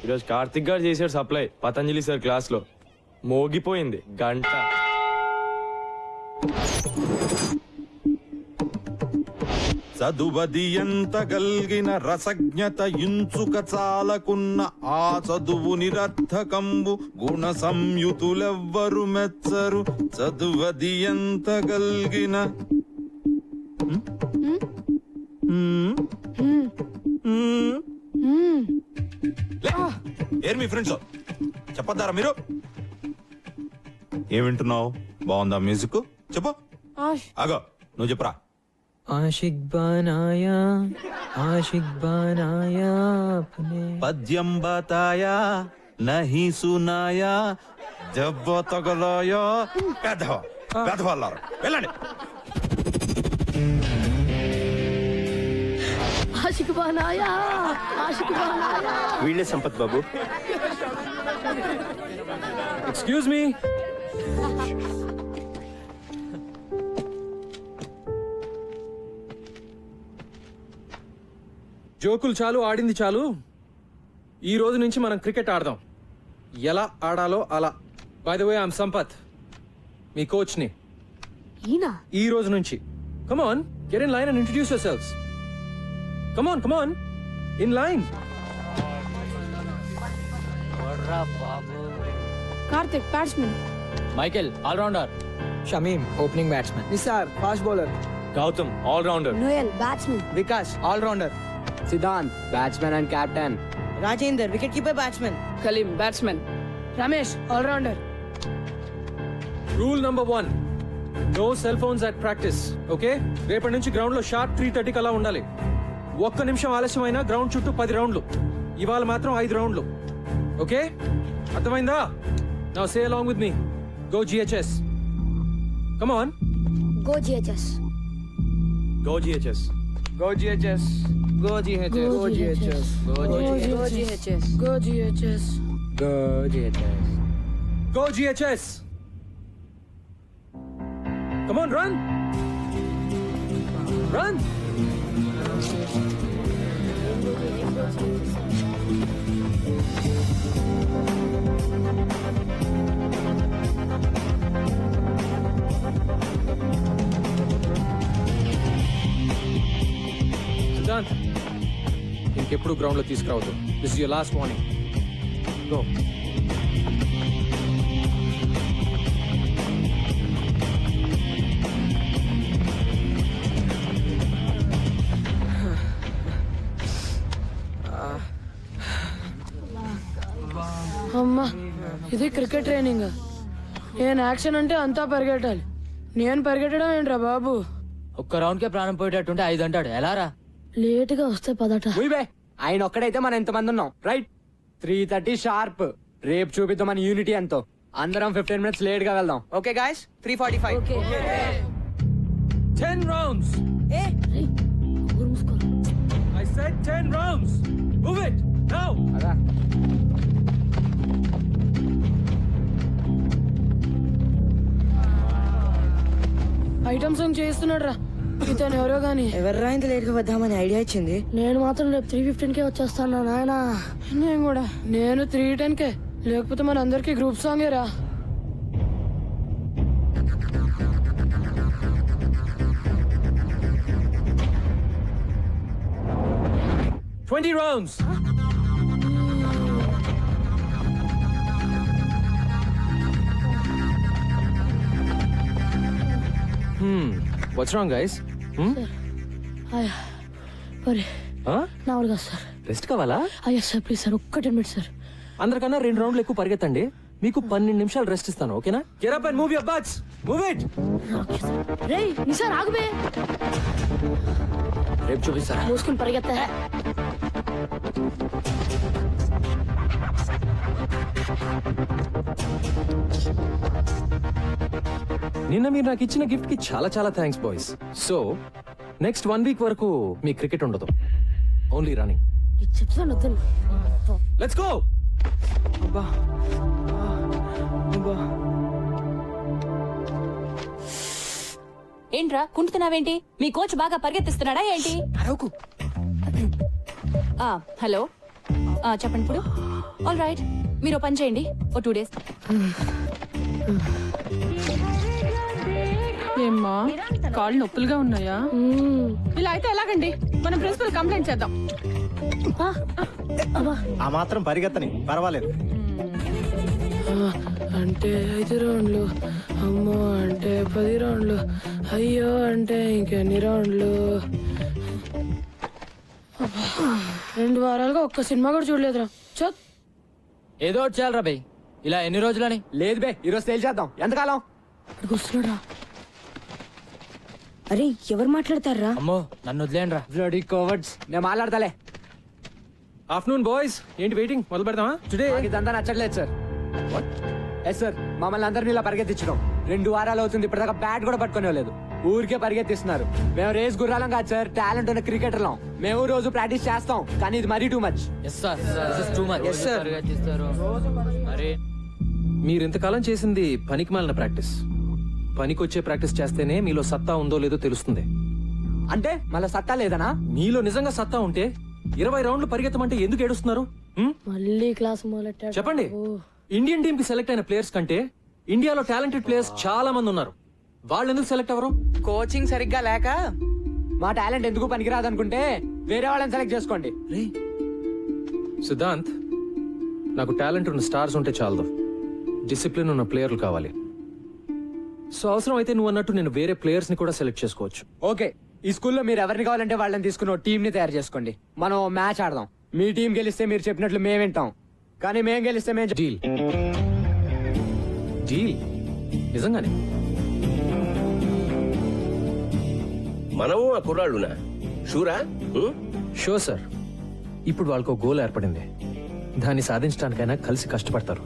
ఈరోజు కార్తిక్ గారు చేశాడు సప్లై పతంజలి సార్ క్లాస్ లో. మోగిపోయింది గంట. చదువది ఎంత గల్గిన రసజ్ఞత ఇంచుక చాలకున్న ఆ చదువు నిరర్థకంబు గుణ సంయుతులెవ్వరు మెచ్చరు చదువది ఎంత గల్గిన ఏరు మీ ఫ్రెండ్స్ చెప్పొద్దారా మీరు? ఏం వింటున్నావు? బాగుందా మ్యూజిక్? చెప్పు. ఆగో నువ్వు చెప్పురా. आशिक बनाया अपने పద్యం బతాయా నహి సునాయా దెబ్బ తగలాయా పెద్దవాళ్ళారు. వెళ్ళండి. आशिक बनाया आशिक बनाया వీళ్ళే సంపత్ బాబు. Excuse me. జోకులు చాలు, ఆడింది చాలు. ఈ రోజు నుంచి మనం క్రికెట్ ఆడదాం. ఎలా ఆడాలో అలా. By the way I'm Sampath, మీ కోచ్ ని. ఈ రోజు నుంచి come on, get in line and introduce yourselves. Come on in line. Karthik batsmen, Michael all rounder, Shameem opening batsmen, Nisar fast bowler, Gautam all rounder, Noel batsmen, Vikas all rounder, Siddhant batsmen and captain, Rajender wicket keeper batsmen, Kaleem batsmen, Ramesh all rounder. Rule number 1, no cell phones at practice. Okay, రేపటి నుంచి ground లో sharp 3:30 అలా ఉండాలి. ఒక్క నిమిషం ఆలస్యమైనా ground చుట్టూ 10 రౌండ్లు. ఇవాళ మాత్రం 5 రౌండ్లు. ఓకే, అర్థమైందా? Now say along with me. Go GHS. Come on. go GHS, go GHS. Go GHS, go GHS, Go GHS, Go GHS. go GHS. Go GHS. Come on, run. Run. Siddhant, ఇంకెప్పుడు ground లో తీసుకురావద్దు. This is your last warning. Go. అమ్మా, ఇది cricket training. నేను action అంటే అంతా పరిగెట్టాలి. నేను పరిగెట్టడం ఏంట్రా బాబు? ఒక్క రౌండ్ కే ప్రాణం పోయేటట్టుంటే 5 అంటాడు. ఎలా రా? లేట్ గా వస్తే పదట. ఉయ్ ఆయన ఒక్కడైతే మనం ఎంతమంది ఉన్నాం, రైట్? 3:30 షార్ప్. రేపు చూపిద్దాం మన యూనిటీ ఎంతో. అందరం 15 minutes లేట్ గా వెళ్దాం. Okay guys, 3:45. 10 rounds. ఊరు మూసుకోరా. I said 10 rounds. Move it now. Item song చేస్తున్నాడు రా ఇతను. ఎవరో గాని ఎవర్రా ఇంత లేట్ గా వద్దామని ఐడియా ఇచ్చింది? నేను మాత్రం రేపు 3:15కే వచ్చేస్తాను నాయనా. నేను కూడా. నేను 3:10కే. లేకపోతే మన అందరికి గ్రూప్ సాంగే రా. Twenty rounds. What's wrong, guys? మరి నా వల్ల కాదు సార్. రెస్ట్ కావాలా? అయ్యా సార్, ప్లీజ్ సార్, ఒక్క 10 minutes సార్. అందరికన్నా 2 రౌండ్లు ఎక్కువ పరిగెత్తండి. మీకు 12 నిమిషాలు రెస్ట్ ఇస్తాను, ఓకేనా? Get up and move your butts. Move it. రేయ్ నిసార్ ఆగుబే. రేపు చూపిస్తారా? మూసుకుని పరిగెత్తా. నిన్న మీరు నాకు ఇచ్చిన గిఫ్ట్ కి చాలా చాలా thanks boys. So next 1 week వరకు మీ క్రికెట్ ఉండదు, ఓన్లీ రన్నింగ్. చెప్తాను వద్దని. Let's go. ఏంట్రా కుంటున్నావేంటి? మీ కోచ్ బాగా పరిగెత్తిస్తున్నాడా ఏంటి? హలో, చెప్పండి ఇప్పుడు. ఆల్ రైట్, మీరు పని చేయండి, ఓ 2 days. ఏమ్మా కాళ్ళు నొప్పులుగా ఉన్నాయా? ఇలా అయితే ఎలాగండి? మనం ప్రిన్సిపల్ కంప్లైంట్ చేద్దాం. ఆ మాత్రం పరిగెత్తని పర్వాలేదు. అంటే 5 రౌండ్లు, అమ్మో అంటే 10 రౌండ్లు, అయ్యో అంటే ఇంకెన్ని రౌండ్లు. 2 వారాలుగా ఒక్క సినిమా కూడా చూడలేదురా. చత్ ఏదో ఒకటి చేయాలరా బై. ఇలా ఎన్ని రోజులని? లేదు బే, ఈరోజు తేల్చేద్దాం. ఎంతకాలం? వస్తున్నాడా? అరే ఎవరు మాట్లాడతారా? అమ్మో నన్ను వదిలేండి రా. Bloody cowards. నేను మాట్లాడతాలే. ఆఫ్టర్నూన్ బాయ్స్, ఏంటి వెయిటింగ్? మొదలు పెడదామా? టుడే ఇదంతా నచ్చట్లేదు సార్. ఎస్ సార్, మమ్మల్ని అందరినీ ఇలా పరిగెత్తించడం 2 వారాలు అవుతుంది. ఇప్పటిదాకా బ్యాట్ కూడా పట్టుకునేలేదు. ఊరికే పరిగెత్తిస్తున్నారు. మేము రేస్ గుర్రాలం కాదు సార్, టాలెంట్ ఉన్న క్రికెటర్లం. మేము రోజు ప్రాక్టీస్ చేస్తాం, కానీ ఇది మరీ too much. Yes sir, this is too much. Yes, sir. మరి మీరు ఇంతకాలం చేసింది పనికి మాలిన ప్రాక్టీస్. పనికొచ్చే ప్రాక్టీస్ చేస్తేనే మీలో సత్తా ఉందో లేదో తెలుస్తుంది. అంటే మళ్ళీ సత్తా లేదనా? మీలో నిజంగా సత్తా ఉంటే 20 రౌండ్లు పరిగెత్తమంటే ఎందుకు ఏడుస్తున్నారు? మళ్ళీ క్లాస్ మొదలెట్టాడు. చెప్పండి. ఇండియన్ టీమ్ కి సెలెక్ట్ అయిన ప్లేయర్స్ కంటే ఇండియాలో టాలెంటెడ్ ప్లేయర్స్ చాలా మంది ఉన్నారు. వాళ్ళు ఎందుకు సెలెక్ట్ అవ్వరు? కోచింగ్ సరిగ్గా లేక. మా టాలెంట్ ఎందుకు పనికిరాదు అనుకుంటే వేరే వాళ్ళని సెలెక్ట్ చేసుకోండి. సిద్ధాంత్, నాకు టాలెంట్ ఉన్న స్టార్స్ ఉంటే చాలదు, డిసిప్లిన్ ఉన్న ప్లేయర్లు కావాలి. సో అవసరం అయితే నువ్వు అన్నట్టు నేను వేరే ప్లేయర్స్ ని కూడా సెలెక్ట్ చేసుకోవచ్చు. ఓకే, ఈ స్కూల్లో మీరు ఎవరిని కావాలంటే వాళ్ళని తీసుకుని టీం ని తయారు చేసుకోండి. మనం మ్యాచ్ ఆడదాం. మీ టీం గెలిస్తే మీరు చెప్పినట్లు మేము వింటాం, కానీ మేము గెలిస్తే మేము డీల్. డీల్ నిజంగానే? మనము ఆ కుర్రాళ్ళునా? షూరా? Sure sir. ఇప్పుడు వాళ్ళకు గోల్ ఏర్పడింది. దాన్ని సాధించడానికైనా కలిసి కష్టపడతారు.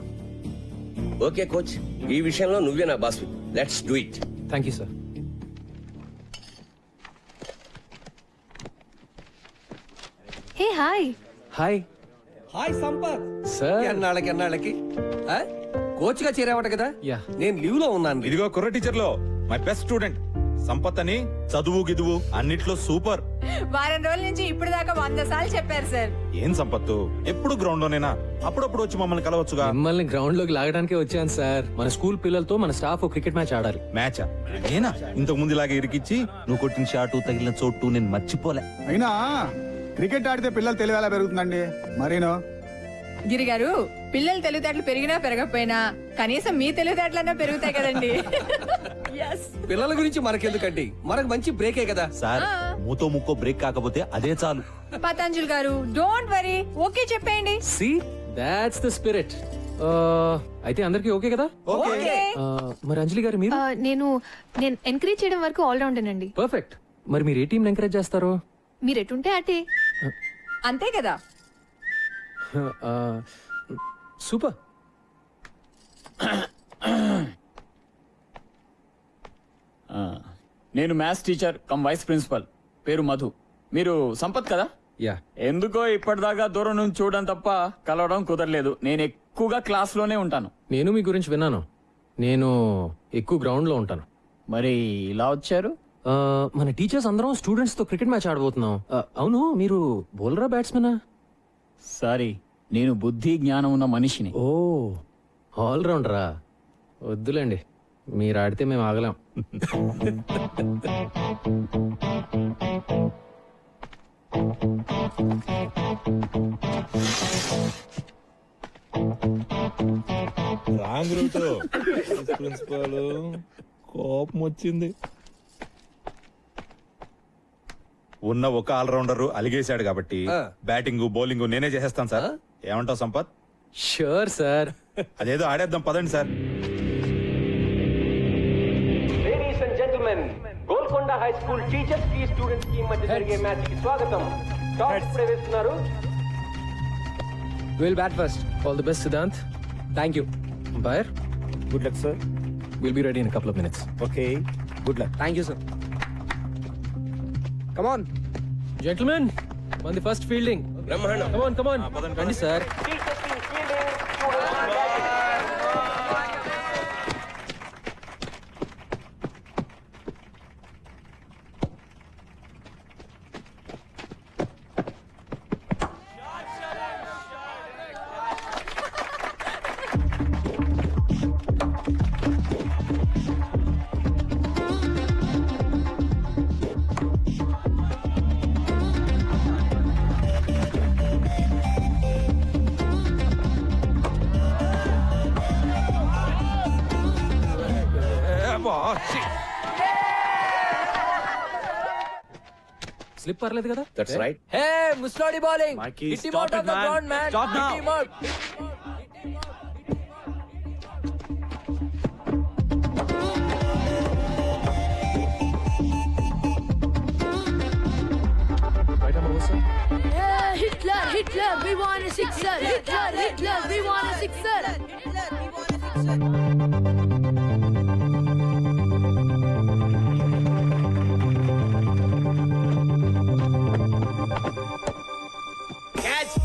ఓకే కోచ్, ఈ విషయంలో నువ్వే నా boss. Let's do it. Thank you sir. Hey hi. Hi. Hi Sampath. Sir ఎన్నాళ్ళకి కోచ్ గా చేరావట కదా? యా. నేను లీవ్ లో ఉన్నాను. ఇదిగో కుర్ర టీచర్ లో మై బెస్ట్ స్టూడెంట్ సంపత్ అని. చదువు గిదువు అన్నిట్లో సూపర్. వారం రోజుల నుంచి ఇప్పుడు దాకా 100 సార్లు చెప్పారు సార్. ఏం సంపత్తు, ఎప్పుడు గ్రౌండ్ లోనేనా? అప్పుడప్పుడు వచ్చి మమ్మల్ని కలవచ్చుగా. మిమ్మల్ని గ్రౌండ్ లోకి లాగడానికే వచ్చాను సార్. మన స్కూల్ పిల్లలతో మన స్టాఫ్ క్రికెట్ మ్యాచ్ ఆడాలి. మ్యాచా? నేనా? ఇంతకు ముందు ఇలాగే ఇరికిచ్చి నువ్వు కొట్టిన షాటు తగిలిన చోటు నేను మర్చిపోలే. అయినా క్రికెట్ ఆడితే పిల్లలు తెలివి ఎలా పెరుగుతుందండి? మరేనో గిరి గారు, పిల్లలు తెలివితేటలు పెరిగినా పెరగకపోయినా కనీసం మీ తెలివితేటలన్నా పెరుగుతాయి కదండి. పిల్లల గురించి మనకెందుకండి, మనకు మంచి బ్రేకే కదా సార్. మూతో ముక్కో బ్రేక్ కాకపోతే అదే చాలు. పతంజలి గారు, డోంట్ వరీ, ఓకే చెప్పేయండి. See, that's the spirit. అయితే అందరికి ఓకే కదా? ఓకే. మరి అంజలి గారు మీరు? నేను ఎంకరేజ్ చేయడం వరకు ఆల్ రౌండ్ అండి. పర్ఫెక్ట్. మరి మీరు ఏ టీం ఎంకరేజ్ చేస్తారు? మీరు ఎటుంటే అటే. అంతే కదా. సూపర్. నేను maths teacher cum vice principal, పేరు మధు. మీరు సంపత్ కదా? యా. ఎందుకో ఇప్పటిదాకా దూరం నుంచి చూడడం తప్ప కలవడం కుదరలేదు. నేను ఎక్కువగా క్లాస్ లోనే ఉంటాను. నేను మీ గురించి విన్నాను. నేను ఎక్కువ గ్రౌండ్ లో ఉంటాను. మరి ఇలా వచ్చారు? మన టీచర్స్ అందరం స్టూడెంట్స్ తో క్రికెట్ మ్యాచ్ ఆడబోతున్నాం. అవును, మీరు బౌలరా బ్యాట్స్మెనా? సారీ, నేను బుద్ధి జ్ఞానం ఉన్న మనిషిని. ఓ, ఆల్ రౌండరా? వద్దులేండి, మీరు ఆడితే మేము ఆగలేం. Wrong route. ప్రిన్సిపల్ కోపం వచ్చింది. ఉన్న ఒక ఆల్రౌండర్ అలిగేశాడు కాబట్టి బ్యాటింగ్ బౌలింగ్ నేనే చేసేస్తాను సార్. ఏమంటావు సంపత్? Sure sir. అదేదో ఆడేద్దాం పదండి sir. Ladies and gentlemen, Golconda high school teachers కి స్టూడెంట్స్ కి మధ్య జరిగే మ్యాచ్ కి స్వాగతం. టాస్ ప్రవేశిస్తున్నారు. Will bat first. All the best Siddhant. Thank you. Umpire, good luck sir. we'll be ready in a couple of minutes. Okay, good luck. Thank you sir. Come on. Gentlemen, on the first fielding. బ్రహ్మాండం. Come on. రండి sir. Slip పర్లేదు కదా? That's right. Hey ముస్లోడి bowling Mikey, hit him stop out it, off the man. Ground man Stop now. Hit him out Yeah, Hitler, Hitler, we want a sixer. Hitler, Hitler, we want a sixer. Catch.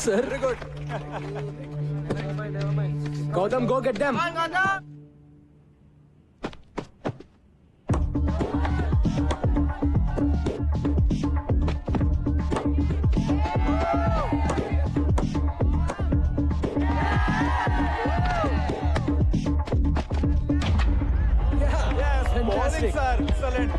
Sir Gautam go get them Bowling, sir. Excellent.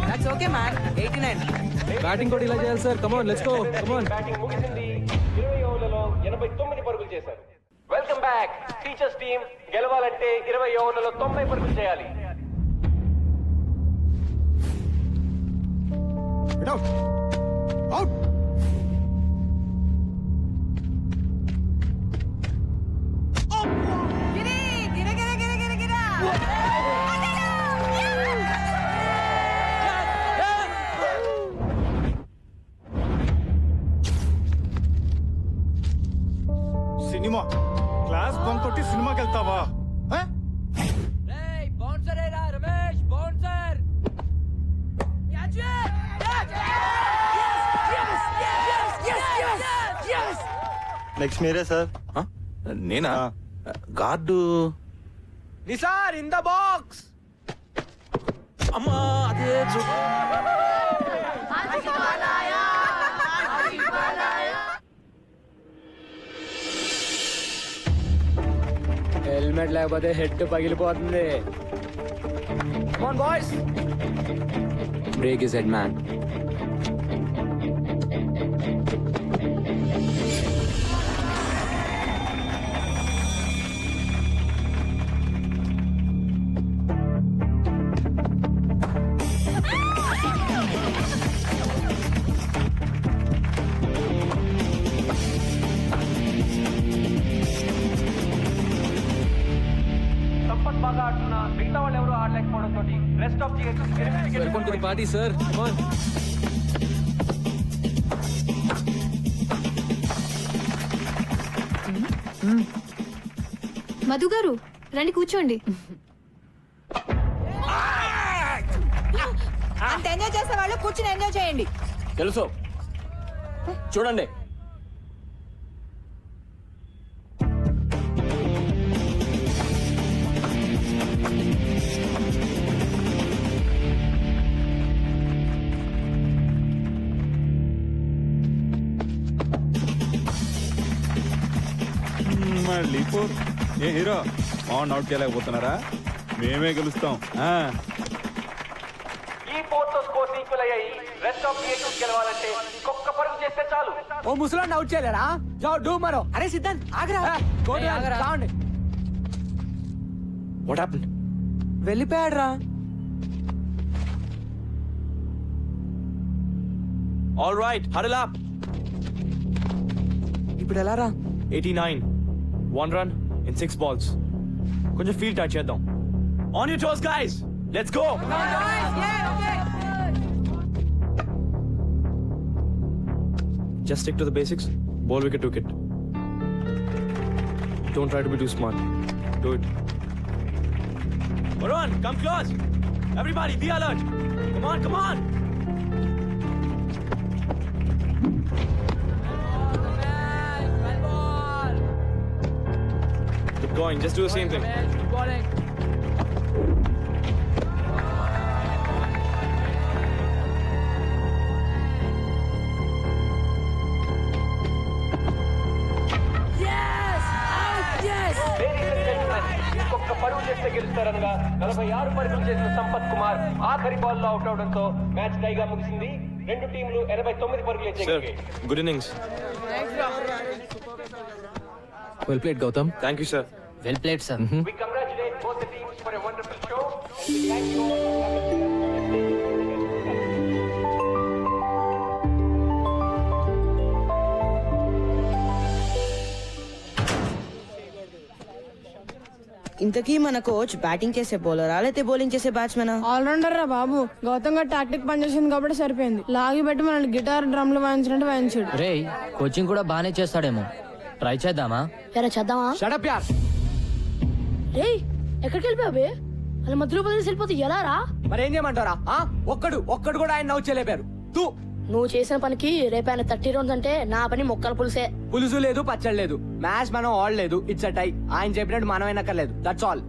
That's okay, man. 89. Batting కూడా ఇలా చేయాలి sir. Come on let's go. Come on. Batting ముగిసింది. 20 ఓవర్లలో 89 పరుగులు చేశారు. Welcome back. Teachers team గెలవాలంటే 20 ఓవర్లలో 90 పరుగులు చేయాలి. Out out cinema class bunk కొట్టి సినిమాకి వెళ్తావా? ఆ? బౌన్సర్ ఏరా రమేష్ బౌన్సర్ నెక్స్ట్ మీరే సార్. నేనా? Guard Nisar in the box అమ్మా అదే హెల్మెట్ లేకపోతే హెడ్ పగిలిపోతుంది. Come on, boys. Break his head, man. Sampath బాగా ఆడుతున్నా మిగతా వాళ్ళు ఎవరు ఆడలేకపోవడంతో rest of welcome to the party sir. Come on. Madhu గారు రండి కూర్చోండి. అంత ఎంజాయ్ చేసే వాళ్ళు కూర్చుని ఎంజాయ్ చేయండి. తెలుసు చూడండి. మళ్ళీ ఫోర్. ఏ హీరో ఆన్ అవుట్ చేయలేకపోతున్నారా? మేమే గెలుస్తాం. ఈ పోర్తో స్కోర్స్ ఈక్వల్ అయ్యాయి. రెస్ట్ ఆఫ్ థియేటర్స్ గెలవాలంటే ఇంకొక పరుగు చేస్తే చాలు. ఓ ముసలాన్ని అవుట్ చేయలేరా? జావ్ డూ మరో. అరే సిద్ధాంత్ ఆగరా. చావండి. What happened? వెళ్ళిపోయాడు రా. All right, huddle up. ఇప్పుడు ఎలా రా? 89 1 run in 6 balls. కొంచెం ఫీల్ టచ్ చేద్దాం. On your toes guys, let's go. Just stick to the basics. Ball wicket to wicket. Don't try to be too smart. Do it. Varun, come close. Everybody, be alert. Come come on. Keep going, just do the same thing. ఇంకొక పరుగు చేస్తే గెలుస్తారనగా 46 పరుగులు చేసిన సంపత్ కుమార్ ఆఖరి ball లో out అవడంతో match టైగా ముగిసింది. రెండు టీంలు 89 పరుగులు చేయగలిగాయి. Good innings. Well played Gautam. Thank you, sir. Well played sir. We congratulate both the teams for a wonderful show. We thank you. ఇంతకీ మన కోచ్ బ్యాటింగ్ చేసే బౌలరా లేకపోతే బౌలింగ్ చేసే బ్యాట్స్మెన్? ఆల్రౌండర్ రా బాబు. గౌతమ్ గారు టాక్టిక్ పనిచేసింది కాబట్టి సరిపోయింది. లాగి పెట్టి మనల్ని గిటార్ డ్రమ్లు వాయించినట్టు వాయించాడు. రే కోచింగ్ కూడా బానే చేస్తాడేమో. ట్రై చేద్దామా? ఎరా చేద్దామా? షడప్ యార్. రేయ్ ఎక్కడికి వెళ్ళిపోయావే? అలా మధ్యలో వదిలేసి వెళ్ళిపోతే ఎలా రా? మరేం చేయమంటారా? ఒక్కడు కూడా ఆయన నవ్వు చేయలేపారు. తూ నువ్వు చేసిన పనికి రేపైన 30 రౌండ్స్ అంటే నా పని మొక్కల పులుసే. పులుసు లేదు, పచ్చడి లేదు. మ్యాచ్ మనం ఆడలేదు. It's a tie. ఆయన చెప్పినట్టు మనం అయినక్కర్లేదు. That's all.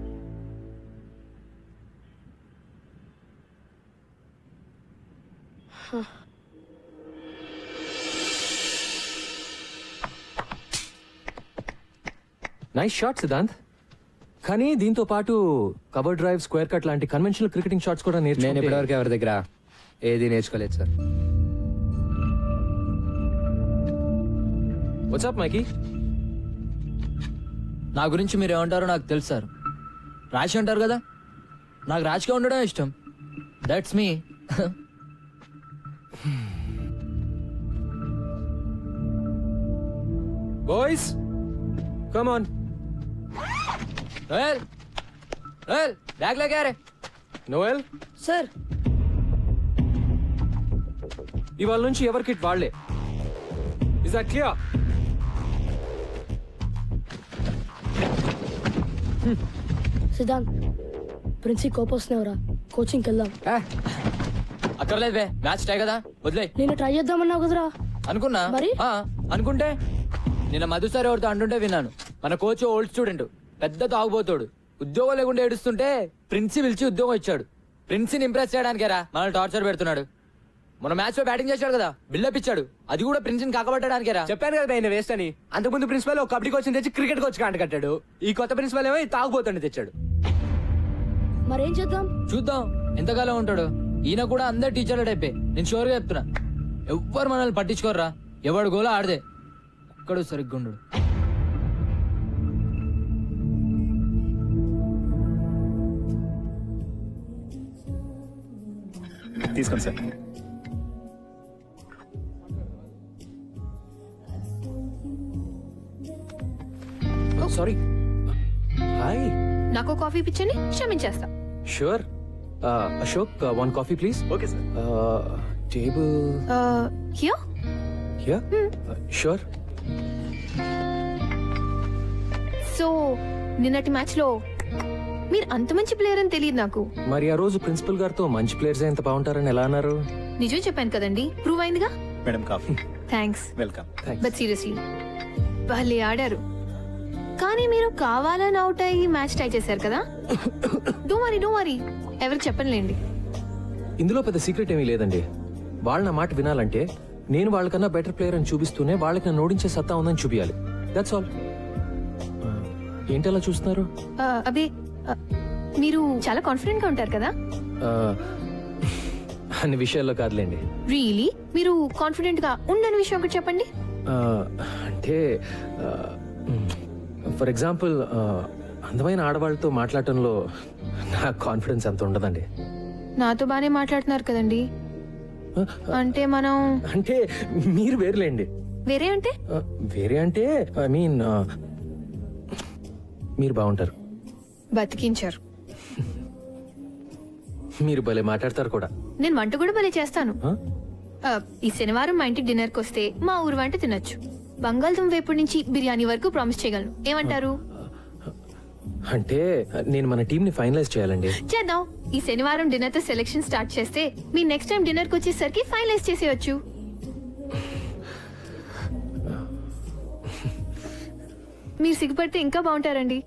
Nice shot Siddhant. కానీ దీంతో పాటు కవర్ డ్రైవ్, స్క్వేర్ కట్ లాంటి కన్వెన్షనల్ క్రికెటింగ్ షాట్స్ కూడా నేను నేర్చుకుంటే ఇప్పటివరకు ఎవరి దగ్గర ఏది నేర్చుకోలేదు సార్. వాట్సాప్ మైకీ? నా గురించి మీరు ఏమంటారో నాకు తెలుసు సార్. రాశి అంటారు కదా, నాకు రాశిగా ఉండడం ఇష్టం. That's me. Boys come on. Noel Noel bag లేకే రే. నోయల్ సార్ ఇవాళ నుంచి ఎవరి కిట్ వాళ్లే. Is that clear? Siddhant princi కోపం వస్తున్నావురా, కోచింగ్కి వెళ్దాం. అక్కర్లేదు బే, మ్యాచ్ టై కదా, వదిలే. నేను ట్రై చేద్దామన్నావు కదరా. అనుకున్నా మరి? అనుకుంటే నిన్న మధు సార్ ఎవరితో అంటుంటే విన్నాను. మన కోచ్ ఓల్డ్ స్టూడెంట్, పెద్ద తాగుబోతాడు. ఉద్యోగం లేకుండా ఏడుస్తుంటే ప్రిన్సి పిలిచి ఉద్యోగం ఇచ్చాడు. ప్రిన్సిని ఇంప్రెస్ చేయడానికేరా మనల్ని టార్చర్ పెడుతున్నాడు. మన మ్యాచ్ లో బ్యాటింగ్ చేశాడు కదా, బిల్డప్ ఇచ్చాడు. అది కూడా ప్రిన్సిని కాకబట్టడానికేరా. చెప్పాను కదా ఆయన వేస్ట్ అని. అంతకుముందు ప్రిన్సిపల్ ఒక కబడ్డీ కోచ్ తెచ్చి క్రికెట్ కోచ్ కాంట కట్టాడు. ఈ కొత్త ప్రిన్సిపల్ ఏమో తాగుబోతుండే తెచ్చాడు. మరేం చేద్దాం? చూద్దాం ఎంతకాలం ఉంటాడు. ఈయన కూడా అందరు టీచర్ల టైపే. నేను షూర్ గా చెప్తున్నా, ఎవ్వరు మనల్ని పట్టించుకోర్రా. ఎవడు గోలా ఆడదే, ఒక్కడు సరిగ్గా ఉండడు. తీసుకోండి సార్. సారీ. హాయ్. నాకు కాఫీ పిచ్చని క్షమించేస్తా. Sure. Ashok, one coffee please. Okay sir. Table here. Here. Sure. So నిన్నటి మ్యాచ్ లో మీరు అంత మంచి ప్లేయర్ అని తెలియదు నాకు. మరి ఆ రోజు ప్రిన్సిపల్ గారితో మంచి ప్లేయర్స్ ఎంత బాగుంటారని ఎలా అన్నారు? నిజం చెప్పాను కదండి, ప్రూవ్ అయిందిగా. Madam coffee. Thanks. Welcome. But seriously వాళ్ళే ఆడారు. కానీ మీరు కావాలని అవుట్ అయ్యి మ్యాచ్ టై చేశారు కదా. డో వరీ ఎవరికి చెప్పనులేండి. ఇందులో పెద్ద సీక్రెట్ ఏమీ లేదండి. వాళ్ళ నా మాట వినాలంటే నేను వాళ్ళకన్నా బెటర్ ప్లేయర్ అని చూపిస్తూనే వాళ్ళకి నన్ను ఓడించే సత్తా ఉందని చూపించాలి. That's all. ఏంటి అలా చూస్తున్నారు? అబే మీరు చాలా కాన్ఫిడెంట్ గా ఉంటారు కదా. అన్ని విషయాల్లో కాదులేండి. రియలీ మీరు కాన్ఫిడెంట్ గా ఉండని విషయం ఒకటి చెప్పండి. అంటే ఫర్ ఎగ్జాంపుల్ అందమైన ఆడవాళ్ళతో మాట్లాడటంలో నా కాన్ఫిడెన్స్ అంత ఉండదండి. నాతో బానే మాట్లాడుతున్నారు కదండి. అంటే మనం అంటే మీరు వేరులేండి. వేరే అంటే వేరే అంటే ఐ మీన్ మీరు బాగుంటారు. బతికించారు. మీరు భలే మాట్లాడతారు కూడా. నేను వంట కూడా భలే చేస్తాను. ఈ శనివారం మా ఇంటికి డిన్నర్ కి వస్తే మా ఊరు వంట తినొచ్చు. బంగాళదుంప వేపుడు నుంచి బిర్యానీ వరకు ప్రామిస్ చేయగలను. ఏమంటారు? అంటే నేను మన టీం ని ఫైనలైజ్ చేయాలండి. చేద్దాం. ఈ శనివారం డిన్నర్ తో సెలెక్షన్ స్టార్ట్ చేస్తే మీ నెక్స్ట్ టైం డిన్నర్ కి వచ్చేసరికి ఫైనలైజ్ చేసేయచ్చు. మీరు సిగ్గుపడితే ఇంకా బాగుంటారండి.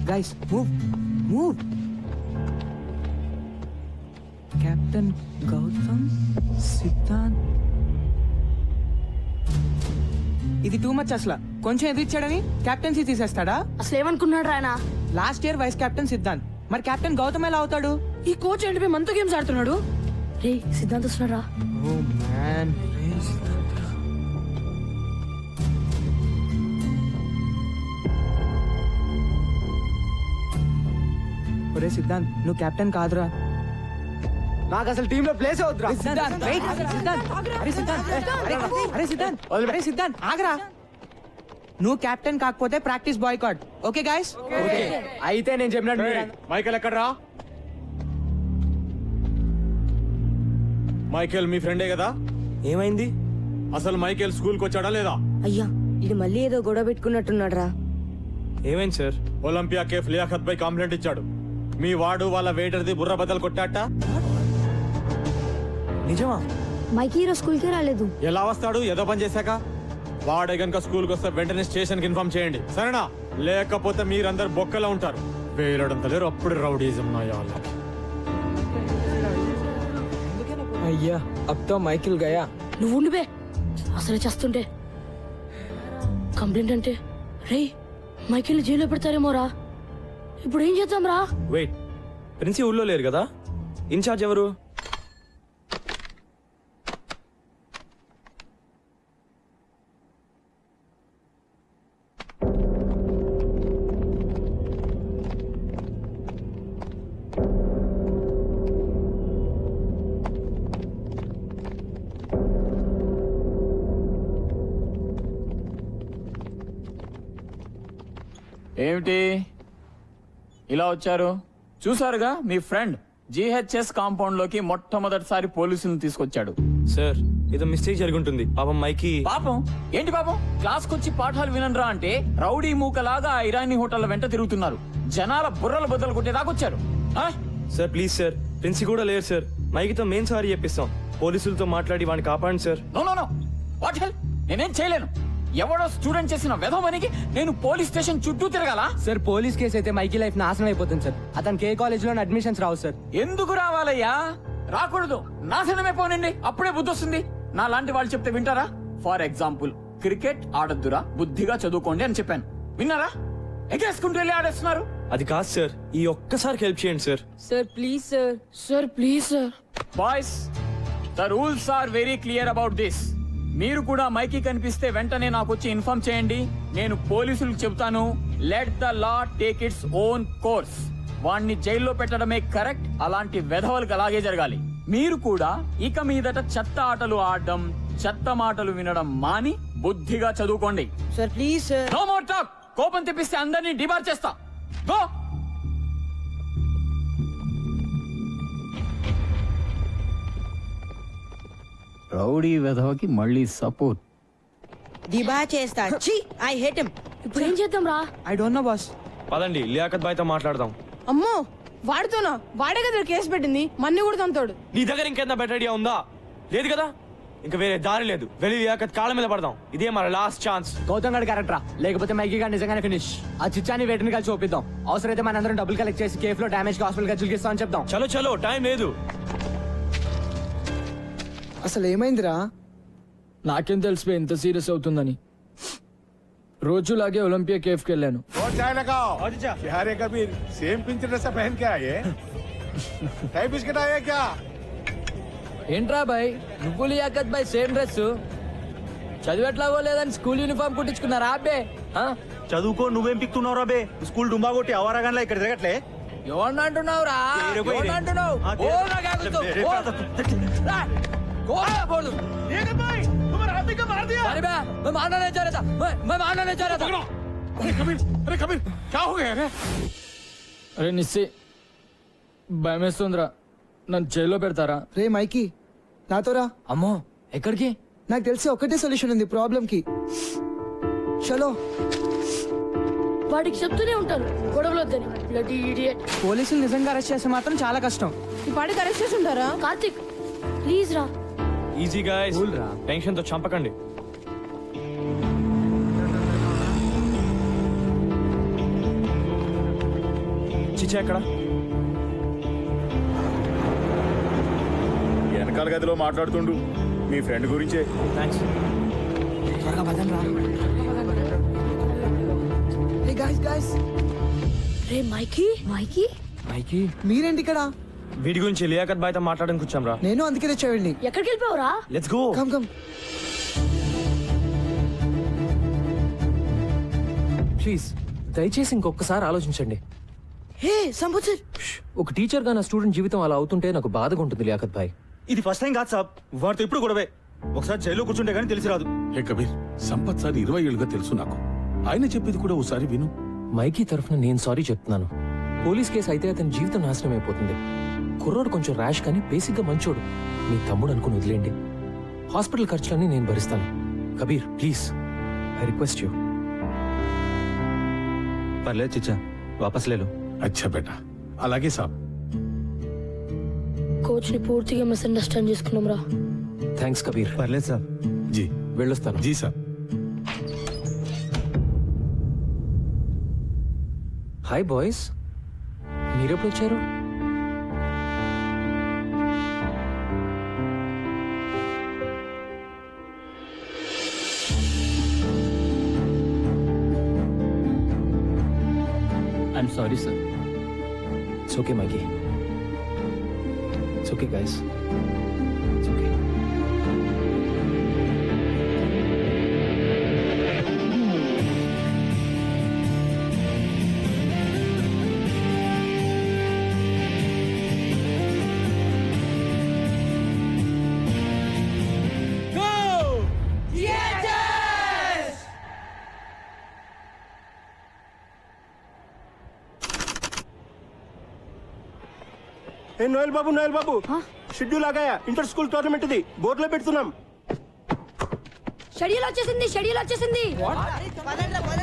Guys, move. Captain Gautam Siddhant. ఇది టూ మచ్ అసలు. కొంచెం ఎదిరిచ్చాడని కెప్టెన్సీ తీసేస్తాడా? అసలు ఏమనుకున్నాడు ఆయన? Last year vice captain Siddhant, మరి కెప్టెన్ గౌతమ్ ఎలా అవుతాడు? ఈ కోచ్ ఏంటి మనతో గేమ్స్ ఆడుతున్నాడు? రే సిద్ధాంత్ వస్తున్నారా? Oh man. ఒరే సిద్ధాంత్, నువ్వు కెప్టెన్ కాదురా. నాకు అసలు టీమ్ లో ప్లేస్ అవుతురా. అరే సిద్ధాంత్ ఆగరా. నువ్వు కెప్టెన్ కాకపోతే ప్రాక్టీస్ బాయ్కాట్. Okay guys? అయితే నేను చెప్పినట్టు మైకేల్ ఎక్కడ్రా? మైకేల్ మీ ఫ్రెండే కదా? ఏమైంది? అసలు మైకేల్ స్కూల్ కి వచ్చాడా లేదా? అయ్యా ఇది మళ్ళీ ఏదో గొడవ పెట్టుకున్నట్టున్నాడు రా. ఏమైంది సార్? ఒలింపియా కేఫ్ లియాఖత్ పై కంప్లైంట్ ఇచ్చాడు. మీ వాడు వాళ్ళ వెయిటర్ది బుర్ర బద్దలు కొట్టాట. నిజమా? మైకి ఈరోజు స్కూల్కి రాలేదు. ఎలా వస్తాడు? ఏదో పని చేశాక. వాడే గనుక స్కూల్ కి వస్తే వెంటనే స్టేషన్ కి ఇన్ఫార్మ్ చేయండి, సరేనా? లేకపోతే మీరందరు బొక్కలో ఉంటారు. వేలడంత లేరు, అప్పుడు రౌడీజం నా వాళ్ళకి. అయ్యా అబ్ తో మైకిల్ గయా. నువ్వు ఉండిపే, అసలే చేస్తుంటే కంప్లైంట్ అంటే రే మైకిల్ జైల్లో పెడతారేమోరా. ఇప్పుడు ఏం చేద్దాం రా? వెయిట్, ప్రిన్సి ఊళ్ళో లేరు కదా? ఇన్ఛార్జ్ ఎవరు? ఏమిటి ఇలా వచ్చారు? చూసారుగా మీ ఫ్రెండ్ జిహెచ్ఎస్ కాంపౌండ్ లోకి మొట్టమొదటిసారి పోలీసులను తీసుకొచ్చాడు. సార్ ఏదో మిస్టేక్ జరుగుంటుంది. పాపం మైకి. పాపం ఏంటి పాపం? క్లాస్ కొచ్చి పాఠాలు వినరా అంటే రౌడీ మూకలాగా ఇరానీ హోటల్ వెంట తిరుగుతున్నారు. జనాల బుర్రలు బద్దలు కొట్టేదాకొచ్చారు. సార్ ప్లీజ్ సార్, ప్రిన్సి కూడా లేరు సార్. మైకితో మెయిన్ సారీ చెప్పిస్తాం. పోలీసులతో మాట్లాడి వాడిని కాపాడండి సార్. నో వాట్ హెల్, నేనేం చేయలేను. ఎవడో స్టూడెంట్ చేసిన వెధవనికి నేను పోలీస్ స్టేషన్ చుట్టూ తిరగాల? సార్ పోలీస్ కేసు అయితే మైకి లైఫ్ నాశనం అయిపోతుంది సార్. అతనికి ఏ కాలేజ్ లో అడ్మిషన్స్ రావు సార్. ఎందుకు రావాలయ్యా? రాకూడదు, నాశనమే పోనండి. అప్పుడే బుద్ధి వస్తుంది. నా లాంటి వాళ్ళు చెప్తే వింటారా? ఫర్ ఎగ్జాంపుల్, క్రికెట్ ఆడొద్దురా, బుద్ధిగా చదువుకోండి అని చెప్పాను. విన్నారా? ఎగేసుకుంటూ వెళ్ళి ఆడేస్తున్నారు. అది కాదు సార్, ఈ ఒక్కసారి హెల్ప్ చేయండి sir. Sir please sir. Sir please sir. Boys, the rules are very clear about this. మీరు కూడా మైకి కనిపిస్తే వెంటనే నాకు వచ్చి ఇన్ఫార్మ్ చేయండి. నేను పోలీసులకు చెబుతాను. Let the law take its own course. వాణ్ణి జైల్లో పెట్టడమే కరెక్ట్. అలాంటి వెధవలకు అలాగే జరగాలి. మీరు కూడా ఇక మీదట చెత్త ఆటలు ఆడడం, చెత్త మాటలు వినడం మాని బుద్ధిగా చదువుకోండి. Sir please sir. No more talk. కోపం తెప్పిస్తే అందరినీ డిబార్ చేస్తా. గో. రౌడీ వెధవకి మళ్ళీ సపోర్ట్. దిబా చేస్తా. ఛీ, ఐ హేట్ హిమ్. ఇప్పుడు ఏం చేద్దాం రా? I don't know boss. పదండి లియాఖత్ బాయ్ తో మాట్లాడదాం. అమ్మో వాడితోనా? వాడే కదా కేసు పెట్టింది, మన్ని కూడా తంతాడు. నీ దగ్గర ఇంకేంత బెటర్ ఐడియా ఉందా? లేదు కదా? ఇంకా వేరే దారి లేదు. వెళ్ళి లియాఖత్ కాళ్ళ మీద పడదాం. ఇదే మన లాస్ట్ ఛాన్స్. గౌతమ్ గడ్ క్యారెక్టరా, లేకపోతే మైకి గారు నిజంగానే ఫినిష్. ఆ చిచ్చాని వేటిని కలిసి చూపిద్దాం. అవసరమైతే మనందరం డబ్బులు కలెక్ట్ చేసి కేఫ్ లో డామేజ్ హాస్పిటల్ ఖర్చులు ఇస్తామని చెప్దాం. చలో చలో, టైం లేదు. అసలు ఏమైందిరా? నాకేం తెలిసిపోయి ఎంత సీరియస్ అవుతుందని. రోజులాగే ఒలింపియా కేఫ్ కి వెళ్ళాను. సేమ్ పింక్ డ్రెస్ పहन के आए टाइप बिस्किट आया क्या? ఏంట్రా బాయ్, నువ్వు లియాఖత్ బాయ్ సేమ్ డ్రెస్? చదివేట్లాగో లేదని స్కూల్ యూనిఫామ్ కుట్టించుకున్నారా అబ్బే? చదువుకో, నువ్వేం పిక్తున్నావు రాబే? స్కూల్ డుంబా కొట్టి అవరాగంలా ఇక్కడ తిరగట్లే. ఎవరిని అంటున్నావు రా? ఎవరిని అంటున్నావు? बोल दूं। अरे मैं मारना नहीं चाह रहा था, मैं मारना नहीं चाह रहा था। अरे कबीर क्या हो गया रे? అరే నిస్సి భయమేస్తుందిరా, నన్ను జైల్లో పెడతారా? రే మైకి నాతో రా. అమ్మో ఎక్కడికి? నాకు తెలిసి ఒకటే సొల్యూషన్ ఉంది ప్రాబ్లం కి. చలో. వాడికి చెప్తూనే ఉంటాను గొడవలు వద్దని. Bloody idiot. పోలీసులు నిజంగా అరెస్ట్ చేస్తే మాత్రం చాలా కష్టం. ఈ పాటికి అరెస్ట్ చేసి ఉంటారా? కార్తిక్ ప్లీజ్ రా. ఈజీ గాయ్స్, టెన్షన్ తో చంపకండి. చిచ్చా ఎక్కడ? వెనకాల గదిలో మాట్లాడుతుండు మీ ఫ్రెండ్ గురించే. థ్యాంక్స్. త్వరగా పదండి రా. రే గాయ్స్ గాయ్స్. రే మైకి మైకి మైకి మీరేంటి ఇక్కడ? వీడి గురించి లియాకత్ బాయ్తో మాట్లాడడానికి వచ్చాం రా. నేను అందుకే తెచ్చావండి. ఎక్కడికి వెళ్ళిపోవరా? Let's go. Come come. Please దయచేసి ఇంకొకసారి ఆలోచించండి. హే సంబుచర్, ఒక టీచర్ గా నా స్టూడెంట్ జీవితం అలా అవుతుంటే నాకు బాధగా ఉంటుంది లియాకత్ భాయ్. ఇది ఫస్ట్ టైం కాదు సాబ్, వాడితో ఇప్పుడు గొడవే. ఒకసారి జైల్లో కూర్చుంటే గానీ తెలిసి రాదు. హే కబీర్, సంపత్ సార్ 20 ఏళ్ళుగా తెలుసు నాకు. ఆయన చెప్పేది కూడా ఒకసారి విను. మైకీ తరఫున నేను సారీ చెప్తున్నాను. పోలీస్ కేసు అయితే అతని జీవితం నాశనం అయిపోతుంది. కుర్రోడు కొంచెం ర్యాష్ కానీ బేసిక్ గా మంచోడు. మీ తమ్ముడు అనుకుని వదిలేండి. హాస్పిటల్ ఖర్చులన్నీ నేను భరిస్తాను. Kabir please, I request you. పర్లేదు చిచ్చా, వాపస్ లేలో. అచ్చా బేటా, అలాగే సాబ్. కోచ్ ని పూర్తిగా మిస్అండర్స్టాండ్ చేసుకున్నాం రా. థ్యాంక్స్ కబీర్. పర్లేదు సాబ్. జీ వెళ్ళొస్తాను. జీ సాబ్. హాయ్ బాయ్స్, మీరెప్పుడు వచ్చారు? I'm sorry sir. It's okay, Mikey. It's okay, guys. It's okay. ఏ నోయల్ బాబు షెడ్యూల్ ఆగాయా? ఇంటర్ స్కూల్ టోర్నమెంట్ ఇది బోర్డులో పెడుతున్నాం. షెడ్యూల్ వచ్చేసింది.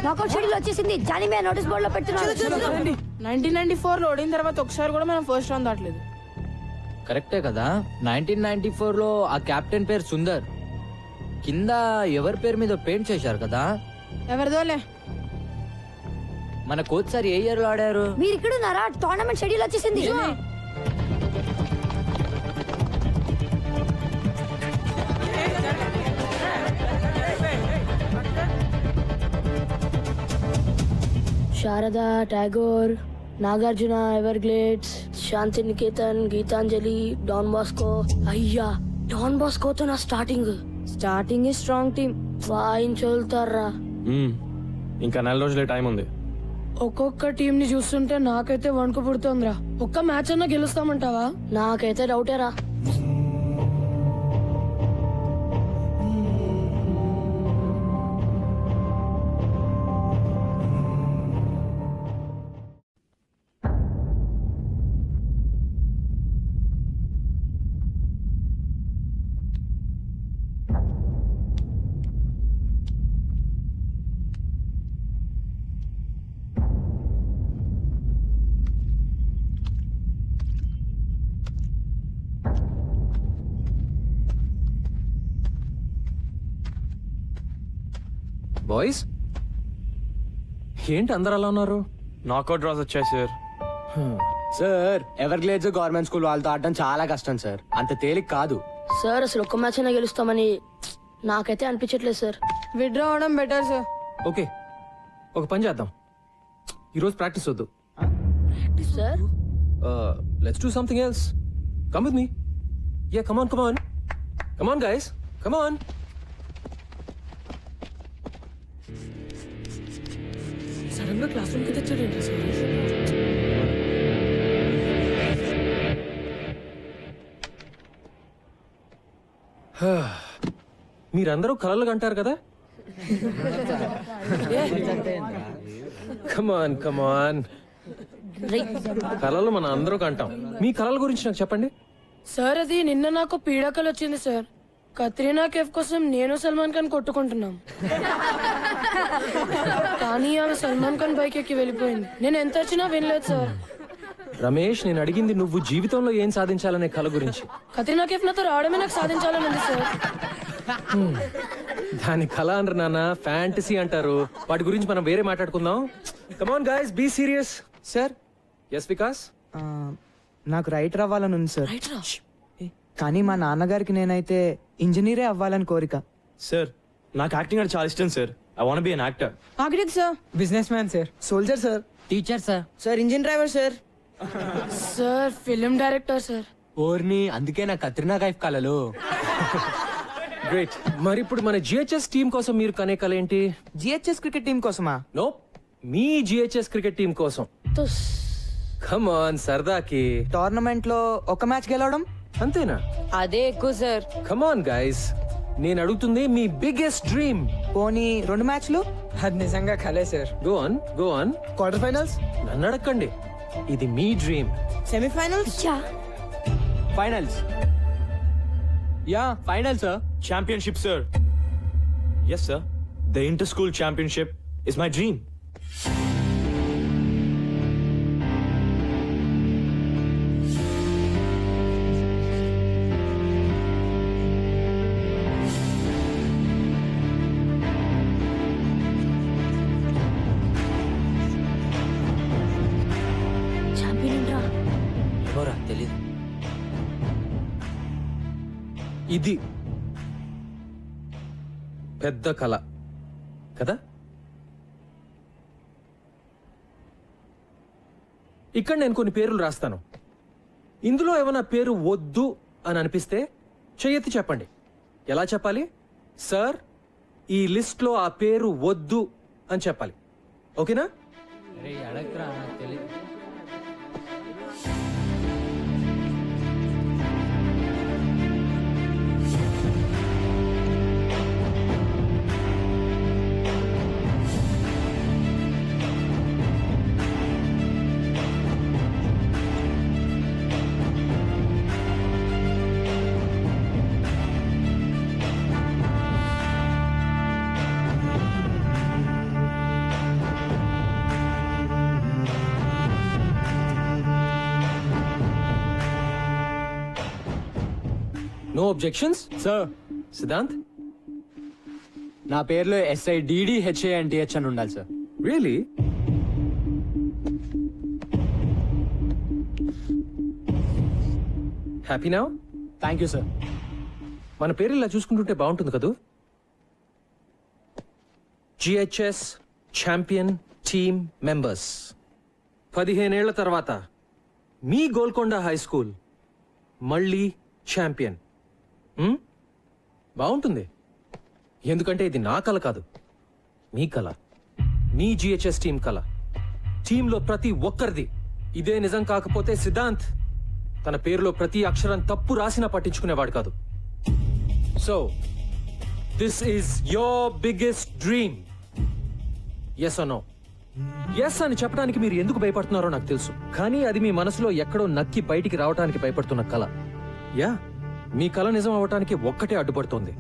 నాకౌట్ షెడ్యూల్ వచ్చేసింది. జానీ మే నోటీస్ బోర్డులో పెడుతున్నాను. 1994 లో ఓడిన తర్వాత ఒకసారి కూడా మనం ఫస్ట్ రౌండ్ దాటలేదు. కరెక్టే కదా. 1994 లో ఆ కెప్టెన్ పేరు సుందర్. కింద ఎవరి పేరు మీద పెయింట్ చేశారు కదా. ఎవరిదోలే. మన కోచ్ సార్ ఏ ఇయర్ లో ఆడారు? మీరు ఇక్కడ ఉన్నారా? టోర్నమెంట్ షెడ్యూల్ వచ్చేసింది. శారదా, టాగోర్, నాగార్జున, ఎవర్గ్లేడ్స్, శాంతి నికేతన్, గీతాంజలి, డాన్ బాస్కో. అయ్యా, డాన్ బాస్కోతో నా స్టార్టింగ్ స్ట్రాంగ్ టీమ్. వాయించోల్తారా. ఇంకా 4 రోజులే టైం ఉంది. ఒక్కొక్క టీం ని చూస్తుంటే నాకైతే వణుకు పుడుతోందిరా. ఒక్క మ్యాచ్ అన్నా గెలుస్తామంటావా? నాకైతే డౌటేరా. బాయ్స్ ఏంటి అందరు అలా ఉన్నారు? నాకౌట్ డ్రాస్ వచ్చాయి sir. Sir Everglades government school వాళ్ళతో ఆడడం చాలా కష్టం సార్. అంత తేలిక కాదు సార్. అసలు ఒక్క మ్యాచ్ అయినా గెలుస్తామని నాకైతే అనిపించట్లేదు సార్. విత్డ్రా అవడం బెటర్ సార్. ఓకే, ఒక పని చేద్దాం. ఈరోజు ప్రాక్టీస్ వద్దు. Sir let's do something else. Come with me. Yeah, come on guys, come on. Sudden గా క్లాస్ రూమ్ కి తెచ్చాడు సార్. మీరందరూ కలలు కంటారు కదా? కమాన్ కమాన్, కలలు మన అందరూ కంటాం. మీ కలల గురించి నాకు చెప్పండి. సార్ అది నిన్న నాకు పీడకలు వచ్చింది సార్. కత్రీనా కేఫ్ కోసం నేను సల్మాన్ ఖాన్ కొట్టుకుంటున్నాం. కానీ ఆమె సల్మాన్ ఖాన్ బైక్ ఎక్కి వెళ్ళిపోయింది. నేను ఎంత వచ్చినా వినలేదు సార్. రమేష్, నేను అడిగింది నువ్వు జీవితంలో ఏం సాధించాలనే కల గురించి. కత్రీనా కేఫ్ నాతో రావడమే నాకు సాధించాలని ఉంది సార్. దాని కళ అనరు నాన్న, ఫ్యాంటసీ అంటారు. వాటి గురించి మనం వేరే మాట్లాడుకుందాం. Come on guys, be serious. Sir. Yes Vikas. నాకు రైటర్ అవ్వాలని ఉంది సార్. కానీ మా నాన్నగారికి నేనైతే ఇంజనీరే అవ్వాలని కోరిక. సార్, నాకు యాక్టింగ్ అంటే చాలా ఇష్టం sir. I want be an actor. Architect sir. Business man sir. Soldier sir. Teacher sir. Sir engine driver sir. Sir film director sir. ఓర్ని, అందుకే నా కత్రినా కైఫ్ కలలు. గ్రేట్. మరి ఇప్పుడు మన జిహెచ్ఎస్ టీం కోసం మీరు కనే కల ఏంటి? జిహెచ్ఎస్ క్రికెట్ టీం కోసమా? నో, మీ జిహెచ్ఎస్ క్రికెట్ టీం కోసం. కమ్ ఆన్, సరదాకి. టోర్నమెంట్ లో ఒక మ్యాచ్ గెలవడం అంతేనా? అదే ఎక్కువ సార్. కమ్ ఆన్ గైస్, నేను అడుగుతుంది మీ బిగ్గెస్ట్ డ్రీమ్. పోనీ 2 మ్యాచ్లు? అది నిజంగా కలే సార్. Go on, go on. Quarter finals? నన్ను అడగండి, ఇది మీ dream. Semifinals? Finals. Yeah final sir. Championship, sir. Yes, sir. The inter-school championship is my dream. ఎవరా తెలీదు. ఇది పెద్ద కళ కదా? ఇక్కడ నేను కొన్ని పేర్లు రాస్తాను. ఇందులో ఏమైనా పేరు వద్దు అని అనిపిస్తే చెయ్యెత్తి చెప్పండి. ఎలా చెప్పాలి? సార్, ఈ లిస్ట్ లో ఆ పేరు వద్దు అని చెప్పాలి. ఓకేనా? No objections sir. సిద్ధాంత్, నా పేరులో SIDDHANTH అని ఉండాలి sir. Really? Happy now? Thank you sir. మన పేరు ఇలా చూసుకుంటుంటే బాగుంటుంది కదూ? GHS champion team members. 15 ఏళ్ల తర్వాత మీ గోల్కొండ హై స్కూల్ మళ్ళీ ఛాంపియన్. బాగుంటుంది, ఎందుకంటే ఇది నా కల కాదు, మీ కల, మీ జిహెచ్ఎస్ టీం కల. టీంలో ప్రతి ఒక్కరిది. ఇదే నిజం కాకపోతే సిద్ధాంత్ తన పేరులో ప్రతి అక్షరం తప్పు రాసినా పట్టించుకునేవాడు కాదు. So this is your biggest dream. Yes or no? Yes అని చెప్పడానికి మీరు ఎందుకు భయపడుతున్నారో నాకు తెలుసు, కానీ అది మీ మనసులో ఎక్కడో నక్కి బయటికి రావడానికి భయపడుతున్న కల. యా, మీ కల నిజం అవ్వటానికి ఒక్కటే అడ్డుపడుతోంది,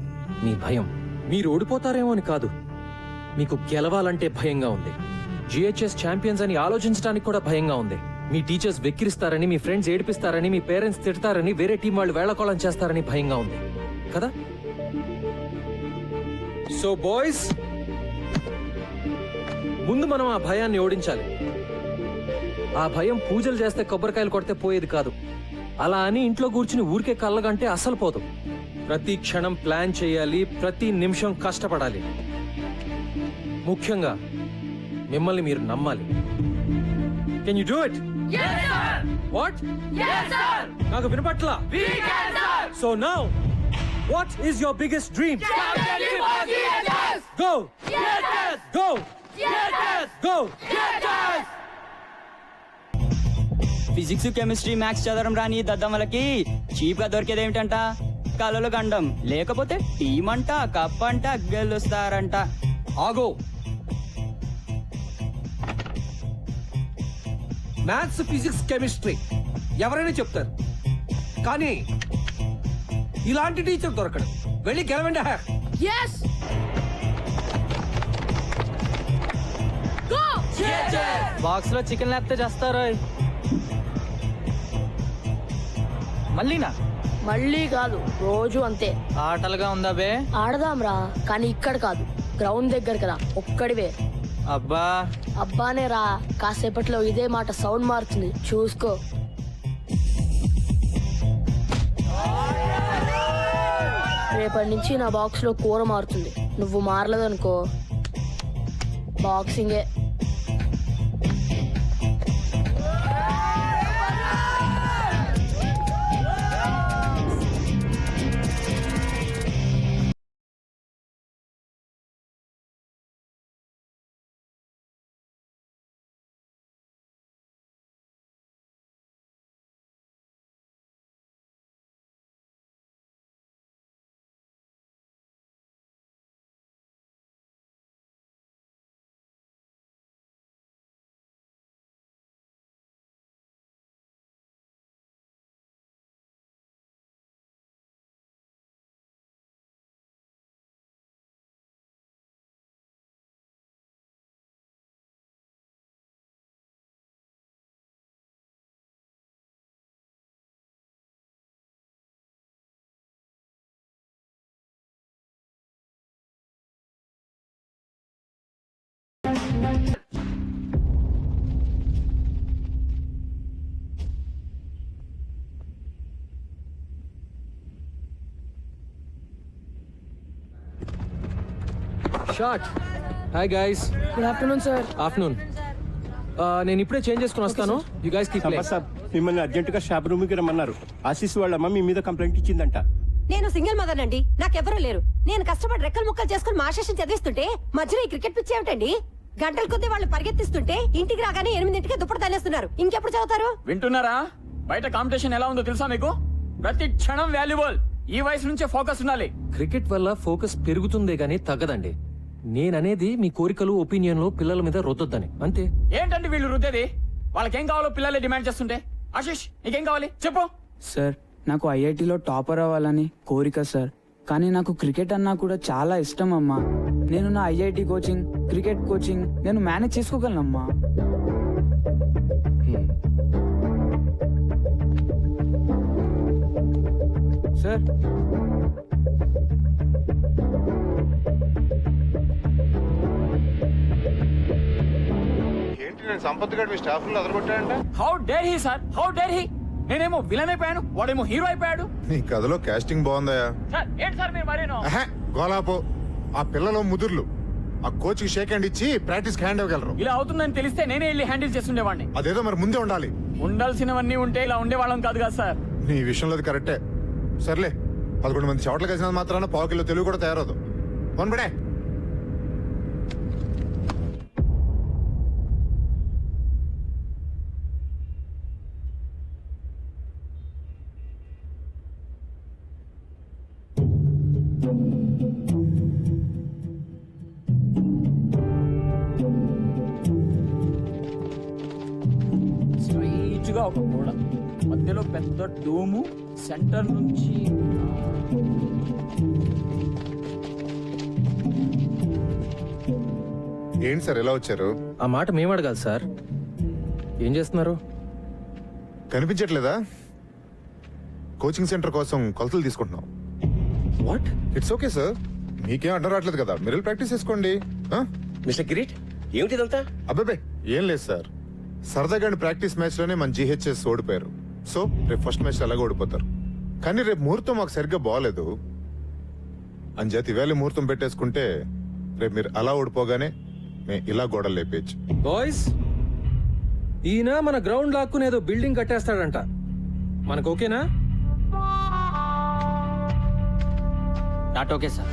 మీ భయం. మీరు ఓడిపోతారేమో అని కాదు, మీకు గెలవాలంటే భయంగా ఉంది. జిహెచ్ఎస్ ఛాంపియన్స్ అని ఆలోచించడానికి కూడా భయంగా ఉంది. మీ టీచర్స్ వెక్కిరిస్తారని, మీ ఫ్రెండ్స్ ఏడిపిస్తారని, మీ పేరెంట్స్ తిడతారని, వేరే టీం వాళ్ళు వేళకోళం చేస్తారని భయంగా ఉంది కదా? సో బాయ్స్, ముందు మనం ఆ భయాన్ని ఓడించాలి. ఆ భయం పూజలు చేస్తే కొబ్బరికాయలు కొడితే పోయేది కాదు. అలా అని ఇంట్లో కూర్చుని ఊరికే కళ్ళగంటే అస్సలు పోదు. ప్రతి క్షణం ప్లాన్ చేయాలి, ప్రతి నిమిషం కష్టపడాలి. ముఖ్యంగా మిమ్మల్ని మీరు నమ్మాలి. Can you do it? What? నాకు వినపట్లా. So now, what is your biggest dream? Go go go. Physics chemistry maths చదవడం రాని దద్దమ్మలకి చీప్ గా దొరికేది ఏమిటంట? కలలు గండం లేకపోతే టీం అంట కప్ అంట గెలుస్తారంట. ఆగో. మ్యాథ్స్, ఫిజిక్స్, కెమిస్ట్రీ ఎవరైనా చెప్తారు, కానీ ఇలాంటి టీచర్ దొరకడు. వెళ్ళి గెలవండి. బాక్స్ లో చికెన్ లేకపోతే చేస్తారు. మళ్ళీనా? మళ్ళీ కాదు, రోజు అంతే. ఆటలుగా ఉందా బే? ఆడదాంరా, కానీ ఇక్కడ కాదు, గ్రౌండ్ దగ్గర కదా, ఒక్కడివే. అబ్బా అబ్బానే రా, కాసేపట్లో ఇదే మాట సౌండ్ మారుతుంది, చూసుకో. రేపటి నుంచి నా బాక్స్ లో కూర మారుతుంది, నువ్వు మారలేదనుకో బాక్సింగే. Shot. Hi guys. Good afternoon sir. Afternoon. నేను ఇప్పుడే చేంజ్ చేసుకుని వస్తాను. You guys keep playing. Sir మిమ్మల్ని అర్జెంట్ గా షాప్ రూమ్ కి రమ్మన్నారు. ఆశీస్ వాళ్ళ అమ్మ మీ మీద కంప్లైంట్ ఇచ్చిందంట. నేను సింగిల్ మదర్ అండి, నాకెవరూ లేరు. నేను కష్టపడి రెక్కలు ముక్కలు చేసుకుని మా శేషం చదివిస్తుంటే మధ్యలో ఈ క్రికెట్ పిచ్చి ఏమిటండి? గంటల కొద్దీ వాళ్ళు పరిగెత్తిస్తుంటే ఇంటికి రాగానే 8ంటికే దుప్పటి తనేస్తున్నారు. ఇంకెప్పుడు చదువుతారు? వింటున్నారా? బయట కాంపిటీషన్ ఎలా ఉందో తెలుసా మీకు? ప్రతి క్షణం వాల్యుబుల్. ఈ వయసు నుంచే ఫోకస్ ఉండాలి. క్రికెట్ వల్ల ఫోకస్ పెరుగుతుందే గానీ తగ్గదండి. నేననేది మీ కోరికలు, ఒపీనియన్లు పిల్లల మీద రుద్దొద్దని, అంతే. ఏంటంటే వీళ్ళు రుద్దేది? వాళ్ళకేం కావాలో పిల్లలే డిమాండ్ చేస్తుంటే. ఆశీష్, నీకేం కావాలి చెప్పు. సార్, నాకు ఐఐటిలో టాపర్ అవ్వాలని కోరిక సార్, కానీ నాకు క్రికెట్ అన్నా కూడా చాలా ఇష్టం అమ్మా. నేను నా ఐఐటి కోచింగ్, క్రికెట్ కోచింగ్ నేను మేనేజ్ చేసుకోగలనమ్మా. సార్, ఏంటి నేను సంపత్ గడ్ మీ స్టాఫ్ లో అదరగొట్టాడంట? How dare he sir, how dare he. నేనేమో విలన్ అయిపోయాను, వాడేమో హీరో అయిపోయాడు. నీ కథలో కాస్టింగ్ బాగుందయా? సార్ ఏంటి సార్ మీరు మరేనో? గోలాపో. ఆ పిల్లలు ముదుర్లు ఆ కోచ్ కి షేక్ హ్యాండ్ ఇచ్చి ప్రాక్టీస్ హ్యాండ్ ఇవ్వగలరు. ఇలా అవుతుందని తెలిస్తే నేనే వెళ్ళి హ్యాండిల్ చేస్తుండేవాడిని. అదేదో మరి ముందే ఉండాలి. ఉండాల్సినవన్నీ ఉంటే ఇలా ఉండేవాళ్ళం కాదు కదా సార్. నీ విషయంలో అది కరెక్టే. సర్లే, 11 మంది చోట్ల కలిసినంత మాత్రాన పావు కిలో తెలుగు కూడా తయారవుదు. వన్బడే. స్ట్రైట్ గా ఒక గోడ, మధ్యలో పెద్ద డోము, సెంటర్ నుంచి ఏంటి సార్ ఎలా వచ్చారు? ఆ మాట మేము అడగాలి సార్. ఏం చేస్తున్నారు? కనిపించట్లేదా? కోచింగ్ సెంటర్ కోసం కొలతలు తీసుకుంటున్నాం. వాట్? ఇట్స్ ఓకే సార్, మీకేం అడ్డం రావట్లేదు కదా, మీరు ప్రాక్టీస్ చేసుకోండి. మిస్టర్ కిరీట్, ఏమిటిదంతా? అబ్బాబే ఏం లేదు సార్, సరదాగా ప్రాక్టీస్ మ్యాచ్ లోనే మన జీహెచ్ఎస్ ఓడిపోయారు. సో రేపు ఫస్ట్ మ్యాచ్ అలాగే ఓడిపోతారు. కానీ రేపు ముహూర్తం మాకు సరిగ్గా బాగలేదు. అంచేత ఇవాళ ముహూర్తం పెట్టేసుకుంటే రేపు మీరు అలా ఓడిపోగానే మేము ఇలా గోడలు లేపేయచ్చు. బాయ్స్, ఈయన మన గ్రౌండ్ లాక్కుని ఏదో బిల్డింగ్ కట్టేస్తాడంట. మనకు ఓకేనా? Not okay sir.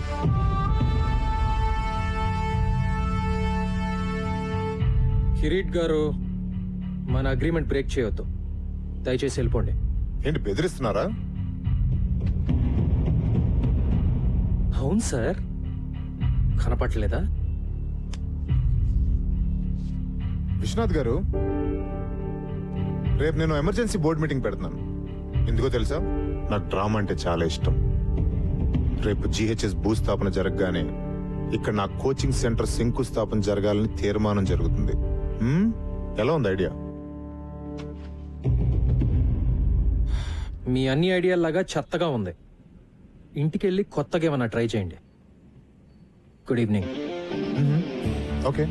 కిరీట్ గారు, మన అగ్రిమెంట్ బ్రేక్ చేయొద్దు. దయచేసి వెళ్ళిపోండి. ఏంటి బెదిరిస్తున్నారా? అవును సార్, కనపట్లేదా? విశ్వనాథ్ గారు, రేపు నేను ఎమర్జెన్సీ బోర్డు మీటింగ్ పెడుతున్నాను. ఎందుకో తెలుసా? నాకు డ్రామా అంటే చాలా ఇష్టం. రేపు GHS భూస్థాపన జరగగానే ఇక్కడ నా కోచింగ్ సెంటర్ శంకుస్థాపన జరగాలని తీర్మానం జరుగుతుంది. ఎలా ఉంది ఐడియా? మీ అన్ని ఐడియాలాగా చెత్తగా ఉంది. ఇంటికెళ్ళి కొత్తగా ఏమన్నా ట్రై చేయండి. Good evening. ఓకే,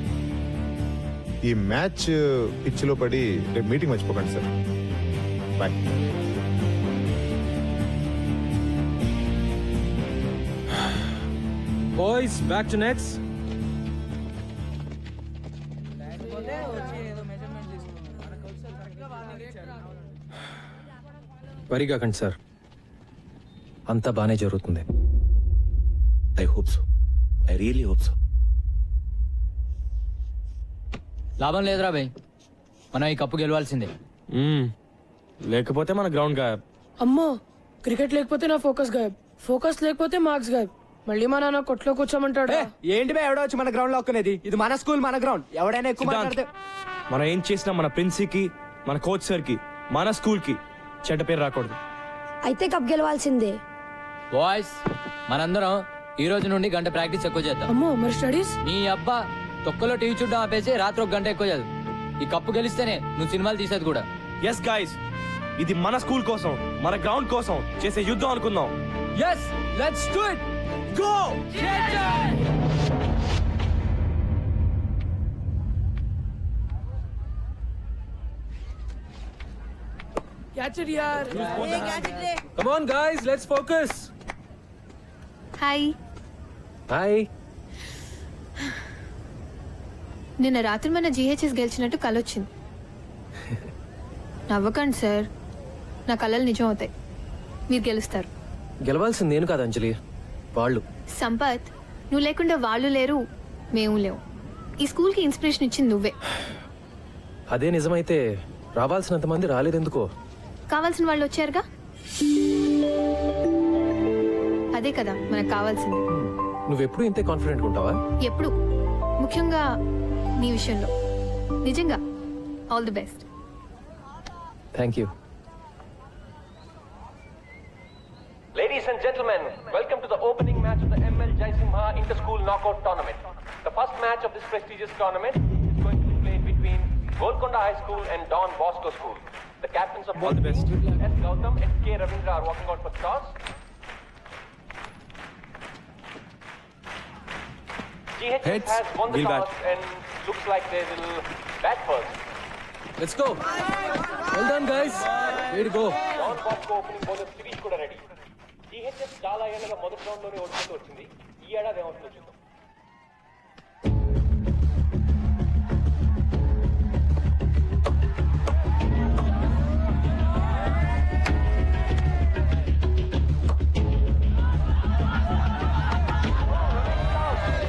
ఈ మ్యాచ్ పిచ్లో పడి రేపు మీటింగ్ మర్చిపోకండి sir. Bye. Boys, back to nets. వరిగాకండి సార్, అంతా బానే జరుగుతుంది. I hope so, I really hope so. లాభం లేదురా భయ్, మనం ఈ కప్పు గెలవాల్సిందే. లేకపోతే మన గ్రౌండ్ గాయబ్. అమ్మో, క్రికెట్ లేకపోతే నా ఫోకస్ గాయబ్, ఫోకస్ లేకపోతే మార్క్స్ గాయబ్. మళ్ళీ మా నాన్న కొట్లో కూర్చోమంటాడు. ఏంటి బే ఎవడో వచ్చి మన గ్రౌండ్ లో ఒక్కనేది? ఇది మన స్కూల్, మన గ్రౌండ్. ఎవడైనా ఎక్కువ మాట్లాడితే మనం ఏం చేసినా మన ప్రిన్సికి, మన కోచ్ సార్ కి, మన స్కూల్ కి చెడ్డ పేరు రాకూడదు. అయితే కప్ గెలవాల్సిందే. బాయ్స్, మనందరం ఈ రోజు నుండి గంట ప్రాక్టీస్ ఎక్కువ చేద్దాం. అమ్మో, మరి స్టడీస్? నీ అబ్బా, తొక్కలో టీవీ చూడడం ఆపేసి రాత్రి 1 గంట ఎక్కువ చదువు. ఈ కప్పు గెలిస్తేనే నువ్వు సినిమాలు తీసేది కూడా. ఎస్ గైస్, ఇది మన స్కూల్ కోసం, మన గ్రౌండ్ కోసం చేసే యుద్ధం అనుకుందాం. Yes, let's do it. Go! Catch it యార్. Come on guys, let's focus. Hi. Hi. నిన్న రాత్రి మన GHS గెలిచినట్టు కలొచ్చింది. నవ్వకండి సార్, నా కళలు నిజం అవుతాయి. మీరు గెలుస్తారు. గెలవాల్సింది నేను కాదు అంజలి, వాళ్ళు. సంపత్, నువ్వు లేకుండా వాళ్ళు లేరు, మేము లేవు. ఈ స్కూల్కి ఇన్స్పిరేషన్ ఇచ్చింది నువ్వే. అదే నిజమైతే రావాల్సినంత మంది రాలేదెందుకో? కావాల్సిన వాళ్ళు వచ్చారుగా, అదే కదా మనకు కావాల్సింది. నువ్వెప్పుడు ఇంతే కాన్ఫిడెంట్ ఉంటావా? ఎప్పుడు, ముఖ్యంగా నీ విషయంలో. నిజంగా all the best. Thank you. Ladies and gentlemen, welcome to the opening match of the ML Jaisimha Inter-School Knockout Tournament. The first match of this prestigious tournament is going to be played between Golconda High School and Don Bosco School. The captains of both teams, S. Gautam and K. Ravindra, are walking out for the toss. GHS has won the toss and looks like they will bat first. Let's go. Well done guys. Way to go. Don Bosco opening bowler Sirish kuda ready. GHS చాలా ఏళ్ళగా మొదటి round లోనే ఓడిపోతూ వచ్చింది. ఈ ఏడాది ఏమవుతుందో చూద్దాం.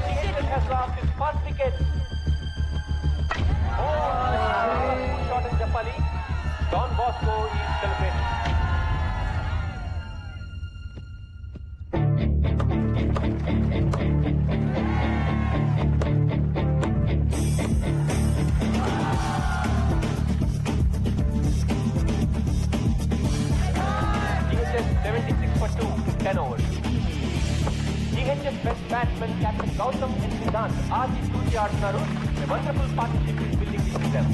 GHS has lost his first wicket. Shot అని చెప్పాలి. Don Bosco is celebrating. GHS 76 for 2, 10 overs. GHS best batsman Captain Gautam and Siddhant ఆచి చూసి ఆడుతున్నారు. A wonderful partnership is building between them.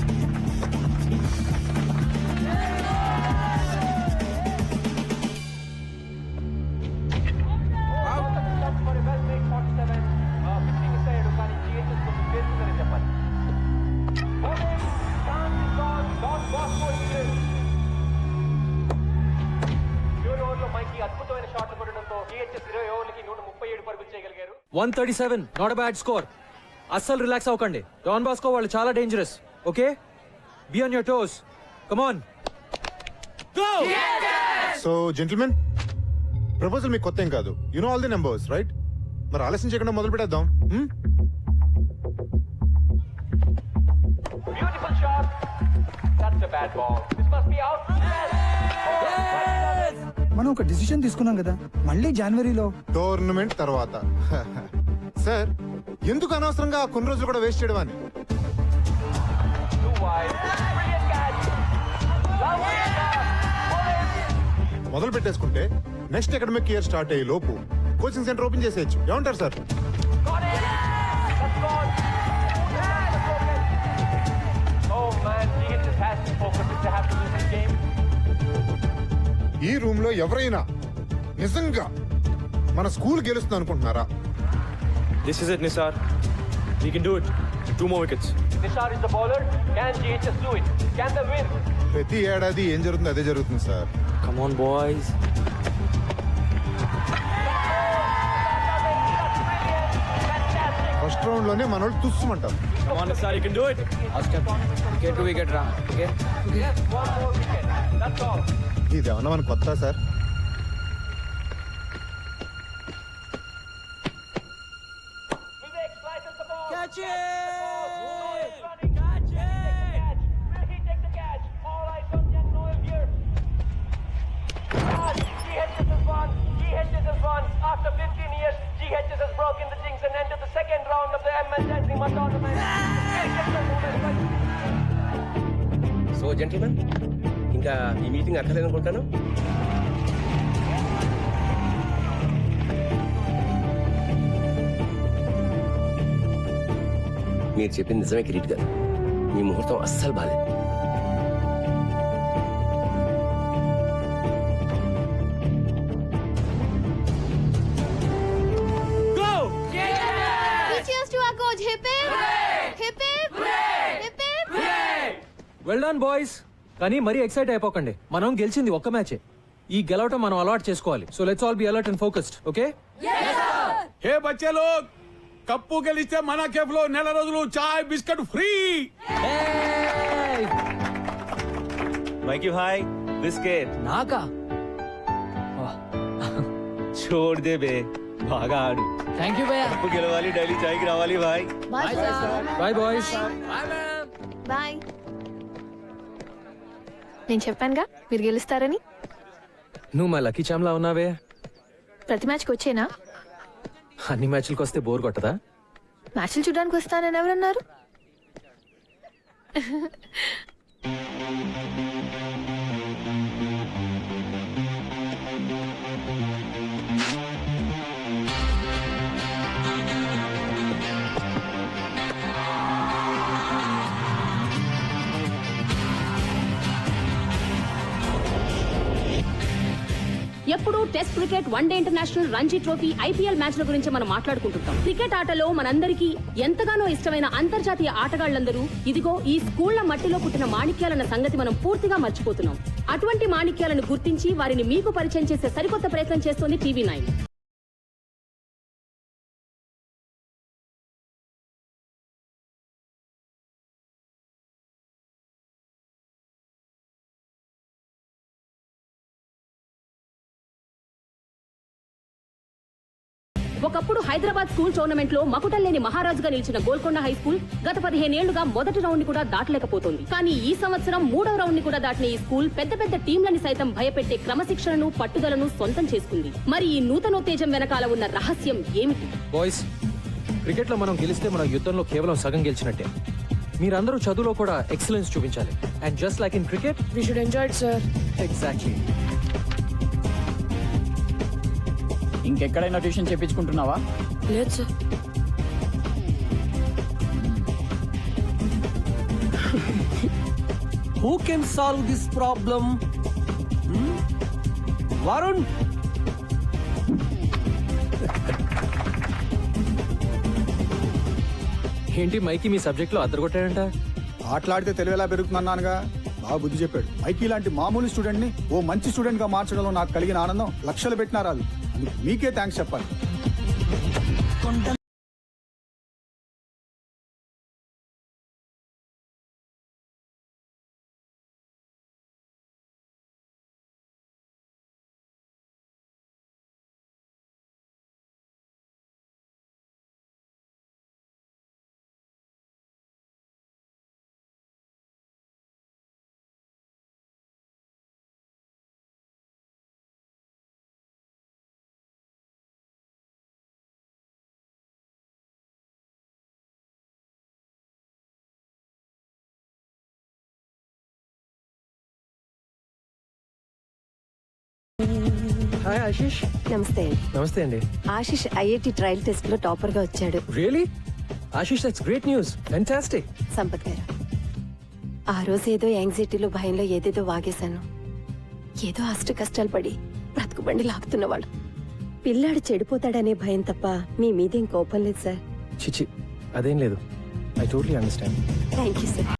For a well-made 47, pitching aside, కానీ GHS కొంచెం చేస్తుందని చెప్పాలి. Chance is gone. Don Bosco is in. చివరి ఓవర్లో మైకి అద్భుతమైన షాట్లు కొట్టడంతో GHS 20 ఓవర్లకి 137 పరుగులు చేయగలిగారు. 137, నాట్ అ బ్యాడ్ స్కోర్. అస్సలు రిలాక్స్ అవ్వకండి. డాన్ బాస్కో వాళ్ళు చాలా dangerous. Okay, be on your toes. Come on, go! So gentlemen, proposal మీకు కొత్త ఏం కాదు. You know all the numbers right? మరి ఆలస్యం చేయకుండా మొదలు పెట్టేద్దాం. Beautiful shot. That's a bad ball. This must be out. Yes. మనం ఒక డిసిషన్ తీసుకున్నాం కదా, మళ్ళీ జనవరిలో టోర్నమెంట్ తర్వాత సార్ ఎందుకు అనవసరంగా ఆ కొన్ని రోజులు కూడా వేస్ట్ చేయడం అని మొదలు పెట్టేసుకుంటే నెక్స్ట్ అకాడమిక్ ఇయర్ స్టార్ట్ అయ్యే లోపు కోచింగ్ సెంటర్ ఓపెన్ చేసేయచ్చు. ఏమంటారు సార్? ఈ రూమ్ లో ఎవరైనా నిజంగా మన స్కూల్ గెలుస్తుంది అనుకుంటున్నారా? This is it, Nisar. We can do it. 2 more wickets. Nishar is the bowler. Can GHS do it? Can they win? ప్రతి ఏడాది ఏం జరుగుతుంది అదే జరుగుతుంది sir. Come on, boys. First round లోనే మన వాళ్ళు తుస్సుమంటారు. Come on, Nisar, you can do it. Wicket wicket రా. Yes, one more wicket. That's all. ఇది ఏమన్నా మన కొత్త sir? Catch it! Will he take the catch? All eyes on Jack Noel here. GHS has won. GHS has won. After 15 years, GHS has broken the jinx and entered the second round of the ML Jaisinghma tournament. So gentlemen, ఇంకా ఈ meeting అక్కర్లేదనుకుంటాను. మీరు చెప్పింది నిజమే కిరీట్ గారు. మీ ముహూర్తం అస్సలు బాలేదు. Cheers to our coach. Hip hip. Hip hip. Hip hip. Well done boys. కానీ మరీ ఎక్సైట్ అయిపోకండి. మనం గెలిచింది ఒక్క మ్యాచే. ఈ గెలవటం మనం అలవాటు చేసుకోవాలి. So let's all be alert and focused. Okay? Hey బచ్చే లోగ్, కప్పు గెలిస్తే మన కేఫ్ లో నెల రోజులు చాయ్ biscuit free. Mikey bhai, biscuit. నాకా? छोड़ दे बे, బాగా ఆడు. థ్యాంక్ యూ భయ్యా. కప్పు గెలవాలి, డైలీ చాయ్ కి రావాలి భాయ్. Bye, sir. Bye boys. Bye. నేను చెప్పానుగా మీరు గెలుస్తారని. నువ్వు మా లక్కీ చామ్లా ఉన్నావే. ప్రతి మ్యాచ్కి వచ్చేనా? అన్ని మ్యాచ్లకు వస్తే బోర్ కొట్టదా? మ్యాచ్లు చూడడానికి వస్తానని ఎవరన్నారు? ఎప్పుడు test cricket, one day international, Ranji trophy, IPL మ్యాచ్ల గురించి మనం మాట్లాడుకుంటుంటాం. క్రికెట్ ఆటలో మనందరికీ ఎంతగానో ఇష్టమైన అంతర్జాతీయ ఆటగాళ్లందరూ ఇదిగో ఈ స్కూళ్ల మట్టిలో పుట్టిన మాణిక్యాలన్న సంగతి మనం పూర్తిగా మర్చిపోతున్నాం. అటువంటి మాణిక్యాలను గుర్తించి వారిని మీకు పరిచయం చేసే సరికొత్త ప్రయత్నం చేస్తోంది TV9. ఒకప్పుడు హైదరాబాద్ స్కూల్ టోర్నమెంట్ లో మకుటల్లేని మహారాజుగా నిలిచిన గోల్కొండ హై స్కూల్ గత 15 ఏళ్లుగా మొదటి రౌండ్ ని కూడా దాటలేకపోతుంది. కానీ ఈ సంవత్సరం 3వ రౌండ్ ని కూడా దాటిన ఈ స్కూల్ పెద్ద పెద్ద టీంలని సైతం భయపెట్టే క్రమశిక్షణను, పట్టుదలను సొంతం చేసుకుంది. మరి ఈ నూతనోత్తేజం వెనకాల ఉన్న రహస్యం ఏమిటి? బాయ్స్, క్రికెట్ లో మనం గెలిస్తే మన యుద్ధంలో కేవలం సగం గెలిచినట్టే. మీరందరూ చదువులో కూడా ఎక్సలెన్స్ చూపించాలి. And just like in cricket, we should enjoy it sir. Exactly. ఇంకెక్కడైనా ట్యూషన్ చెప్పించుకుంటున్నావా? లేదు సార్. Who can solve this problem? Varun? ఏంటి మైకి మీ సబ్జెక్ట్ లో అద్దరుకొట్టాడంట? ఆటలాడితే తెలివి ఎలా పెరుగుతుందన్నానుగా, బాగా బుద్ధి చెప్పాడు. మైకీ లాంటి మామూలు స్టూడెంట్ ని ఓ మంచి స్టూడెంట్ గా మార్చడంలో నాకు కలిగిన ఆనందం లక్షలు పెట్టినా రాదు. మీకే థ్యాంక్స్ చెప్పాలి. హాయ్ ఆశీష్. నమస్తే అండి. నమస్తే అండి. ఆశిష్ ఐఐటి ట్రయల్ టెస్ట్ లో టాపర్ గా వచ్చాడు. Really? Ashish, that's great news. Fantastic. Sampath గారు, ఆ రోజు ఏదో యాంగ్జైటీలో భయంలో ఏదేదో వాగేశాను. ఏదో అష్ట కష్టాలు పడి బ్రతుకుబండి లాగుతున్నవాడు. పిల్లాడు చెడిపోతాడనే భయం తప్ప మీ మీదేం కోపం లేదు సార్. చిచి, అదేం లేదు. I totally understand. Thank you sir.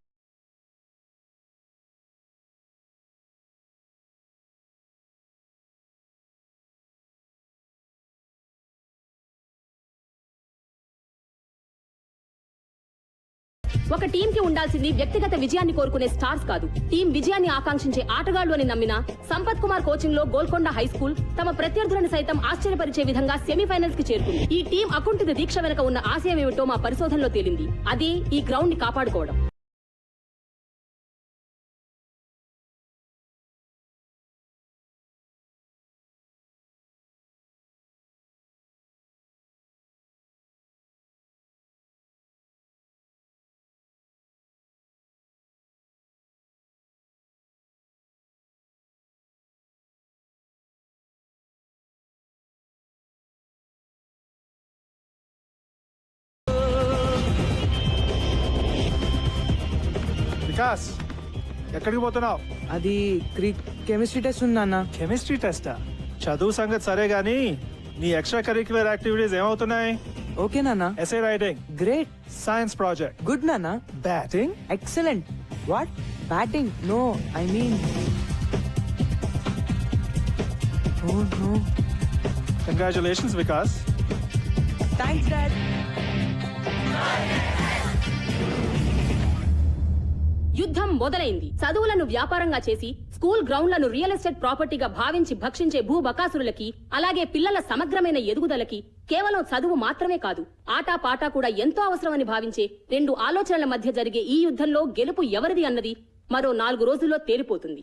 ఒక టీం కి ఉండాల్సింది వ్యక్తిగత విజయాన్ని కోరుకునే స్టార్స్ కాదు, టీం విజయాన్ని ఆకాంక్షించే ఆటగాళ్లు అని నమ్మిన సంపత్ కుమార్ కోచింగ్ లో గోల్కొండ హై స్కూల్ తమ ప్రత్యర్థులను సైతం ఆశ్చర్యపరిచే విధంగా సెమీఫైనల్స్ కి చేరుకుంది. ఈ టీం అకుంఠిత దీక్ష వెనుక ఉన్న ఆశయం ఏమిటో మా పరిశోధనలో తేలింది. అదే ఈ గ్రౌండ్ ని కాపాడుకోవడం. వికాస్, ఎక్కడికి పోతున్నావు? అది కెమిస్ట్రీ టెస్ట్ ఉంది నాన్న. కెమిస్ట్రీ టెస్టా? చదువు సంగతి సరే గానీ నీ ఎక్స్ట్రా కరిక్యులర్ యాక్టివిటీస్ ఏమవుతున్నాయి? ఓకే నాన్న. SA writing great. Science project good నాన్న. Batting excellent. What? Batting? No, I mean oh no. Congratulations Vikas. Thanks dad. యుద్ధం మొదలైంది. చదువులను వ్యాపారంగా చేసి స్కూల్ గ్రౌండ్లను రియల్ ఎస్టేట్ ప్రాపర్టీగా భావించి భక్షించే భూబకాసురులకి, అలాగే పిల్లల సమగ్రమైన ఎదుగుదలకి కేవలం చదువు మాత్రమే కాదు, ఆటా పాటా కూడా ఎంతో అవసరమని భావించే రెండు ఆలోచనల మధ్య జరిగే ఈ యుద్ధంలో గెలుపు ఎవరిది అన్నది మరో 4 రోజుల్లో తేలిపోతుంది.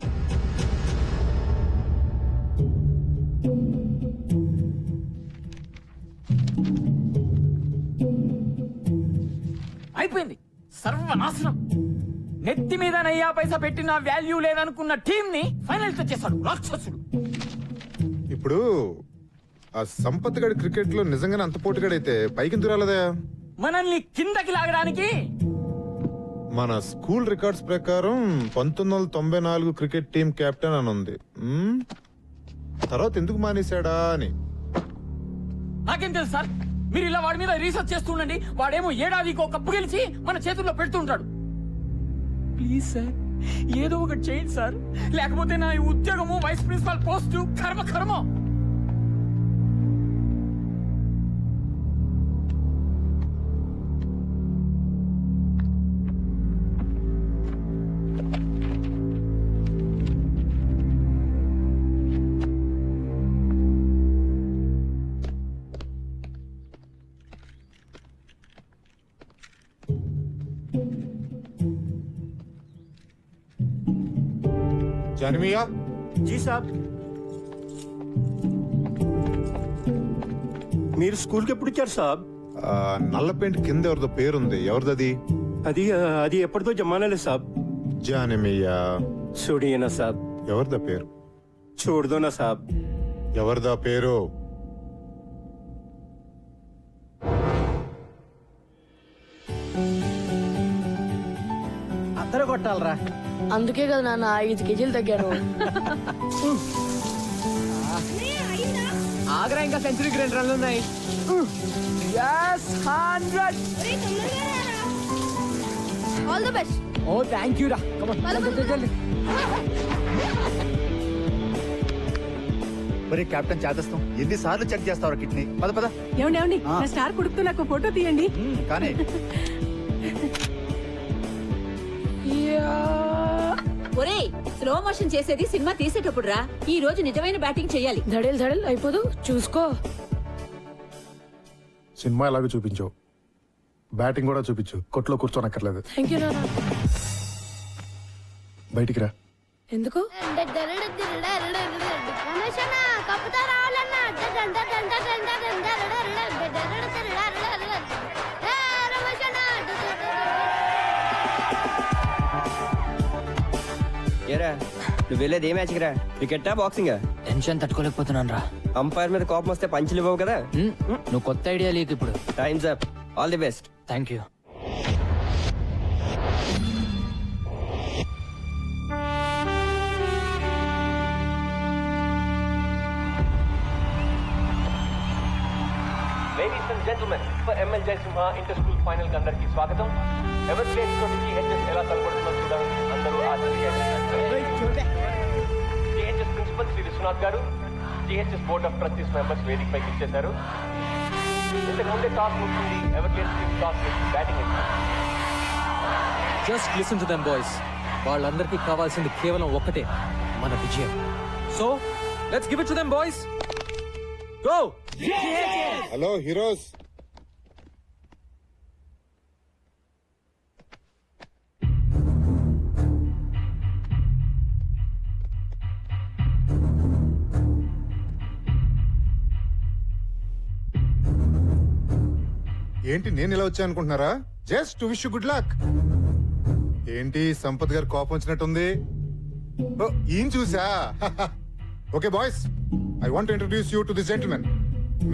అయిపోయింది, సర్వనాశనం. నెత్తి మీద నయ్యా పైసా పెట్టిన వాల్యూ లేదనుకున్న టీం ని ఫైనల్ తెచ్చేశాడు రాక్షసుడు. ఇప్పుడు ఆ సంపత్ గడి క్రికెట్ లో నిజంగానే అంత పోటీగాడైతే పైకి రాలేదా? మనల్ని కిందకి లాగడానికి మన స్కూల్ రికార్డ్స్ ప్రకారం 1994 క్రికెట్ టీం కెప్టెన్ అని ఉంది. తర్వాత ఎందుకు మానేశాడా అని. నాకేం తెలుసు సార్, మీరు ఇలా వాడి మీద రీసెర్చ్ చేస్తుండండి. వాడేమో ఏడాదికి కప్పు గెలిచి మన చేతుల్లో పెడుతుంటాడు. ప్లీజ్ సార్, ఏదో ఒకటి చేయండి సార్, లేకపోతే నా ఈ ఉద్యోగము వైస్ ప్రిన్సిపాల్ పోస్టు కర్మ కర్మ. జానమియా? జీ సాబ్. మీరు స్కూల్కి ఎప్పుడు వచ్చారు సాబ్? నల్ల పెయింట్ కింద ఎవరిదో పేరుంది, ఎవరిదది? అది ఎప్పటిదో జమానాలే సాబ్. జానమియా? చూడియనా సాబ్. ఎవరిదా పేరు? చూడదోనా సాబ్. ఎవరిదా పేరు? అందరూ కొట్టాలరా. అందుకే కదా నాన్న 5 కేజీలు తగ్గాను. ఆగ్రా ఇంకా సెంచరీకి 2 రన్లు ఉన్నాయి. yes 100. All the best. Oh thank you రా. కమ్ ఆన్ జల్ది. మరి కెప్టెన్ చేదస్తాం ఎన్నిసార్లు చెక్ చేస్తావు కిడ్నీ? పద పద. ఏమండి నా స్టార్ కొడుకుతో నాకు ఫోటో తీయండి. కానీ ఒరే, స్లో మోషన్ చేసేది సినిమా తీసేటప్పుడు రా. ఈ రోజు నిజమైన బ్యాటింగ్ చెయ్యాలి. ధడేల్ ధడేల్ అయిపోదు, చూసుకో. సినిమా ఎలాగో చూపించావు, బ్యాటింగ్ కూడా చూపించు. కొట్లో కూర్చోనక్కర్లేదు. థ్యాంక్ యూ నాన్న. బయటికి రా. ఎందుకు? ఏరా, నువ్వు వెళ్ళేది ఏ మ్యాచ్కి రా? క్రికెటా బాక్సింగా? టెన్షన్ తట్టుకోలేకపోతున్నాను రా. అంపైర్ మీద కోపం వస్తే పంచులు ఇవ్వవు కదా. నువ్వు కొత్త ఐడియా లేకు ఇప్పుడు. Times up. All the best. Thank you. Ladies and gentlemen, for ML Jaisimha inter-school final కి అందరికీ స్వాగతం. ఎవర్ ప్లేస్ తోటి GHS ఎలా తలపడుతుందో చూడండి. అందరూ GHS ప్రిన్సిపల్ శ్రీ విశ్వనాథ్ గారు, GHS board of trustees members వేదిక పైకి ఇచ్చేశారు. ఇంతకు ముందే టాస్ ముగిసింది. ఎవర్ ప్లేస్ టీమ్ టాస్ చేసి బ్యాటింగ్ ఇచ్చారు. Just listen to them boys. వాళ్ళందరికీ కావాల్సింది కేవలం ఒక్కటే, మన విజయం. So let's give it to them boys. Go! Hello heroes. ఏంటి నేను ఇలా వచ్చా అనుకుంటున్నారా? Just to wish you good luck. ఏంటి సంపత్ గారు కోపం వచ్చినట్టుంది? ఓ, ఈయన చూసా. Okay boys, I want introduce you to this gentlemen,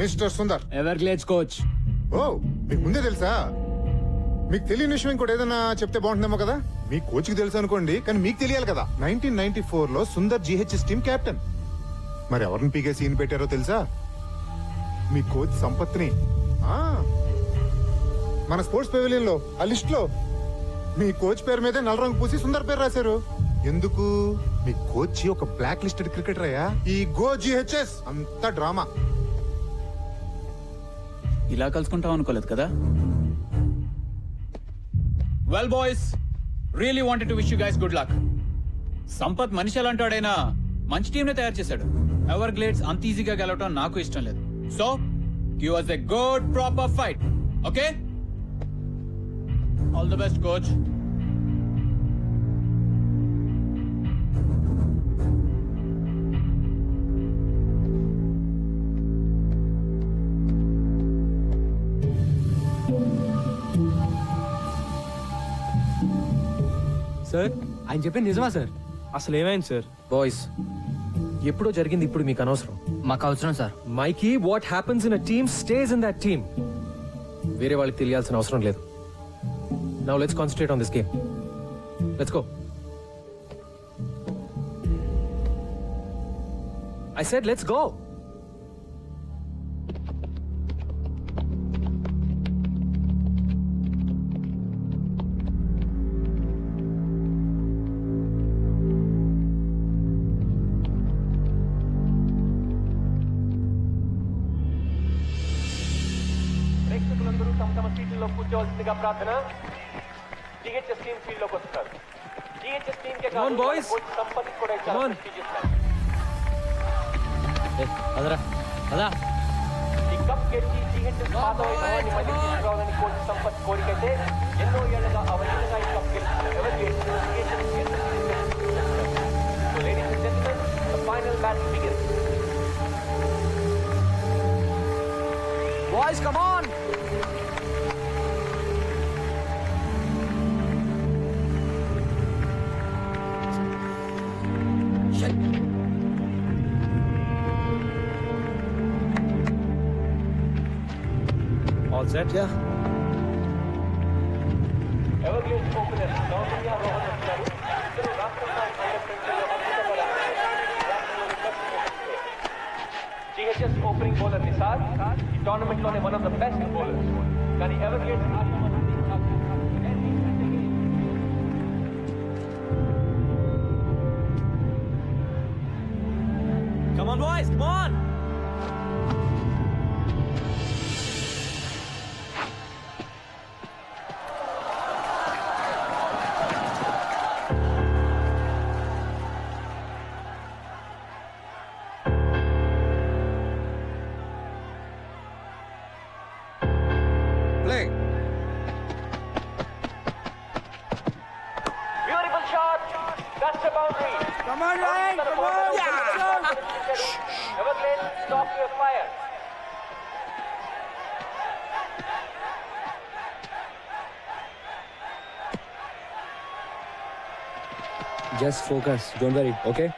mister Sundar. Everglades coach. Oh, మీకు ముందే తెలుసా? మీకు తెలియని విషయం ఇంకోటి ఏదైనా చెప్తే బాగుంటుందేమో కదా. మీ కోచ్ కి తెలుసు అనుకోండి, కానీ మీకు తెలియాలి కదా. 1994 లో సుందర్ GHS టీమ్ కెప్టెన్. మరి ఎవరిని పీకే సీన్ పెట్టారో తెలుసా? మీ కోచ్ సంపత్ని. మన స్పోర్ట్స్ పెవిలియన్ లో ఆ లిస్ట్ లో మీ కోచ్ పేరు మీదే నల్ల రంగు పూసి సుందర్ పేరు రాశారు. ఎందుకు? మీ కోచ్ ఒక బ్లాక్ లిస్టెడ్ క్రికెటర్ అయ్యా. ఈ గో GHS అంత డ్రామా. ఇలా కలుసుకుంటాం అనుకోలేదు కదా. Well boys, really wanted to wish you guys good luck. Sampath మనిషి ఎలాంటాడైనా మంచి టీం ని తయారు చేశాడు. ఎవర్ గ్లేడ్స్ అంత ఈజీగా గెలవటం నాకు ఇష్టం లేదు. So give us a good proper fight. Okay? All the best, coach. Sir, ఆయన చెప్పింది నిజమా సార్? అసలు ఏమైంది సార్? బాయ్స్, ఎప్పుడో జరిగింది ఇప్పుడు మీకు అనవసరం. మాకు అవసరం సార్. Mikey, what happens in a team stays in that team. వేరే వాళ్ళకి తెలియాల్సిన అవసరం లేదు. Now let's concentrate on this game. Let's go. I said let's go. ప్రేక్షకులందరూ తమ తమ సీట్లలో కూర్చోవలసిందిగా ప్రార్థన. GHS టీం ఫీల్డ్ లోకి వస్తున్నారు. GHS team K Come on, boys. Coach Sampath కూడా Come on. అదరా అదా. ఈ కప్ గెలిచి GHS పాతవైన మళ్ళీ తీసుకురావాలని కోచ్ సంపత్ కోరికైతే ఎన్నో ఏళ్లుగా అవలీలగా ఈ కప్ గెలిచిన ever గ్లేడ్స్ So ladies and gentlemen, the final battle begins. Boys, come on! All set? Yeah. Everglades openers Navamya Rohan వచ్చారు. ఇద్దరు రాష్ట్ర స్థాయి అండర్ 20లో అద్భుతమైన GHS ఓపెనింగ్ బౌలర్ నిసార్ ఈ టోర్నమెంట్ లోనే one of the best bowlers. కానీ Everglades Come on, boys, come on! Play. Beautiful shot. That's a boundary. Come on, Ryan. Come on. Everglades, stop your fire. Just focus. Don't worry, okay?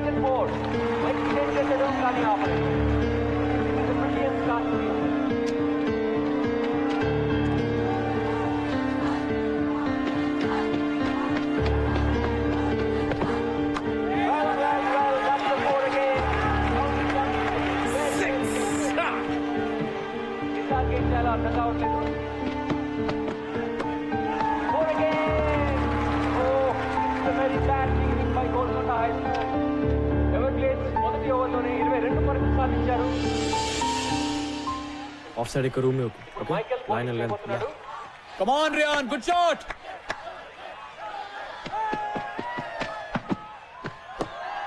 Imagine board. Like change చేసేదో కానీ ఆపలేదు. It's a brilliant start to the year. Well, that's the board again. ఈసారి ఏం చేయాలో అర్థం కావట్లేదు. Board again. Oh, it's a very bad beginning by Golconda High School. Everglades మొదటి ఓవర్లోనే 22 పరుగులు సాధించారు. ऑफ साइड एक रूम में okay line and length Come on, Ryan, good shot.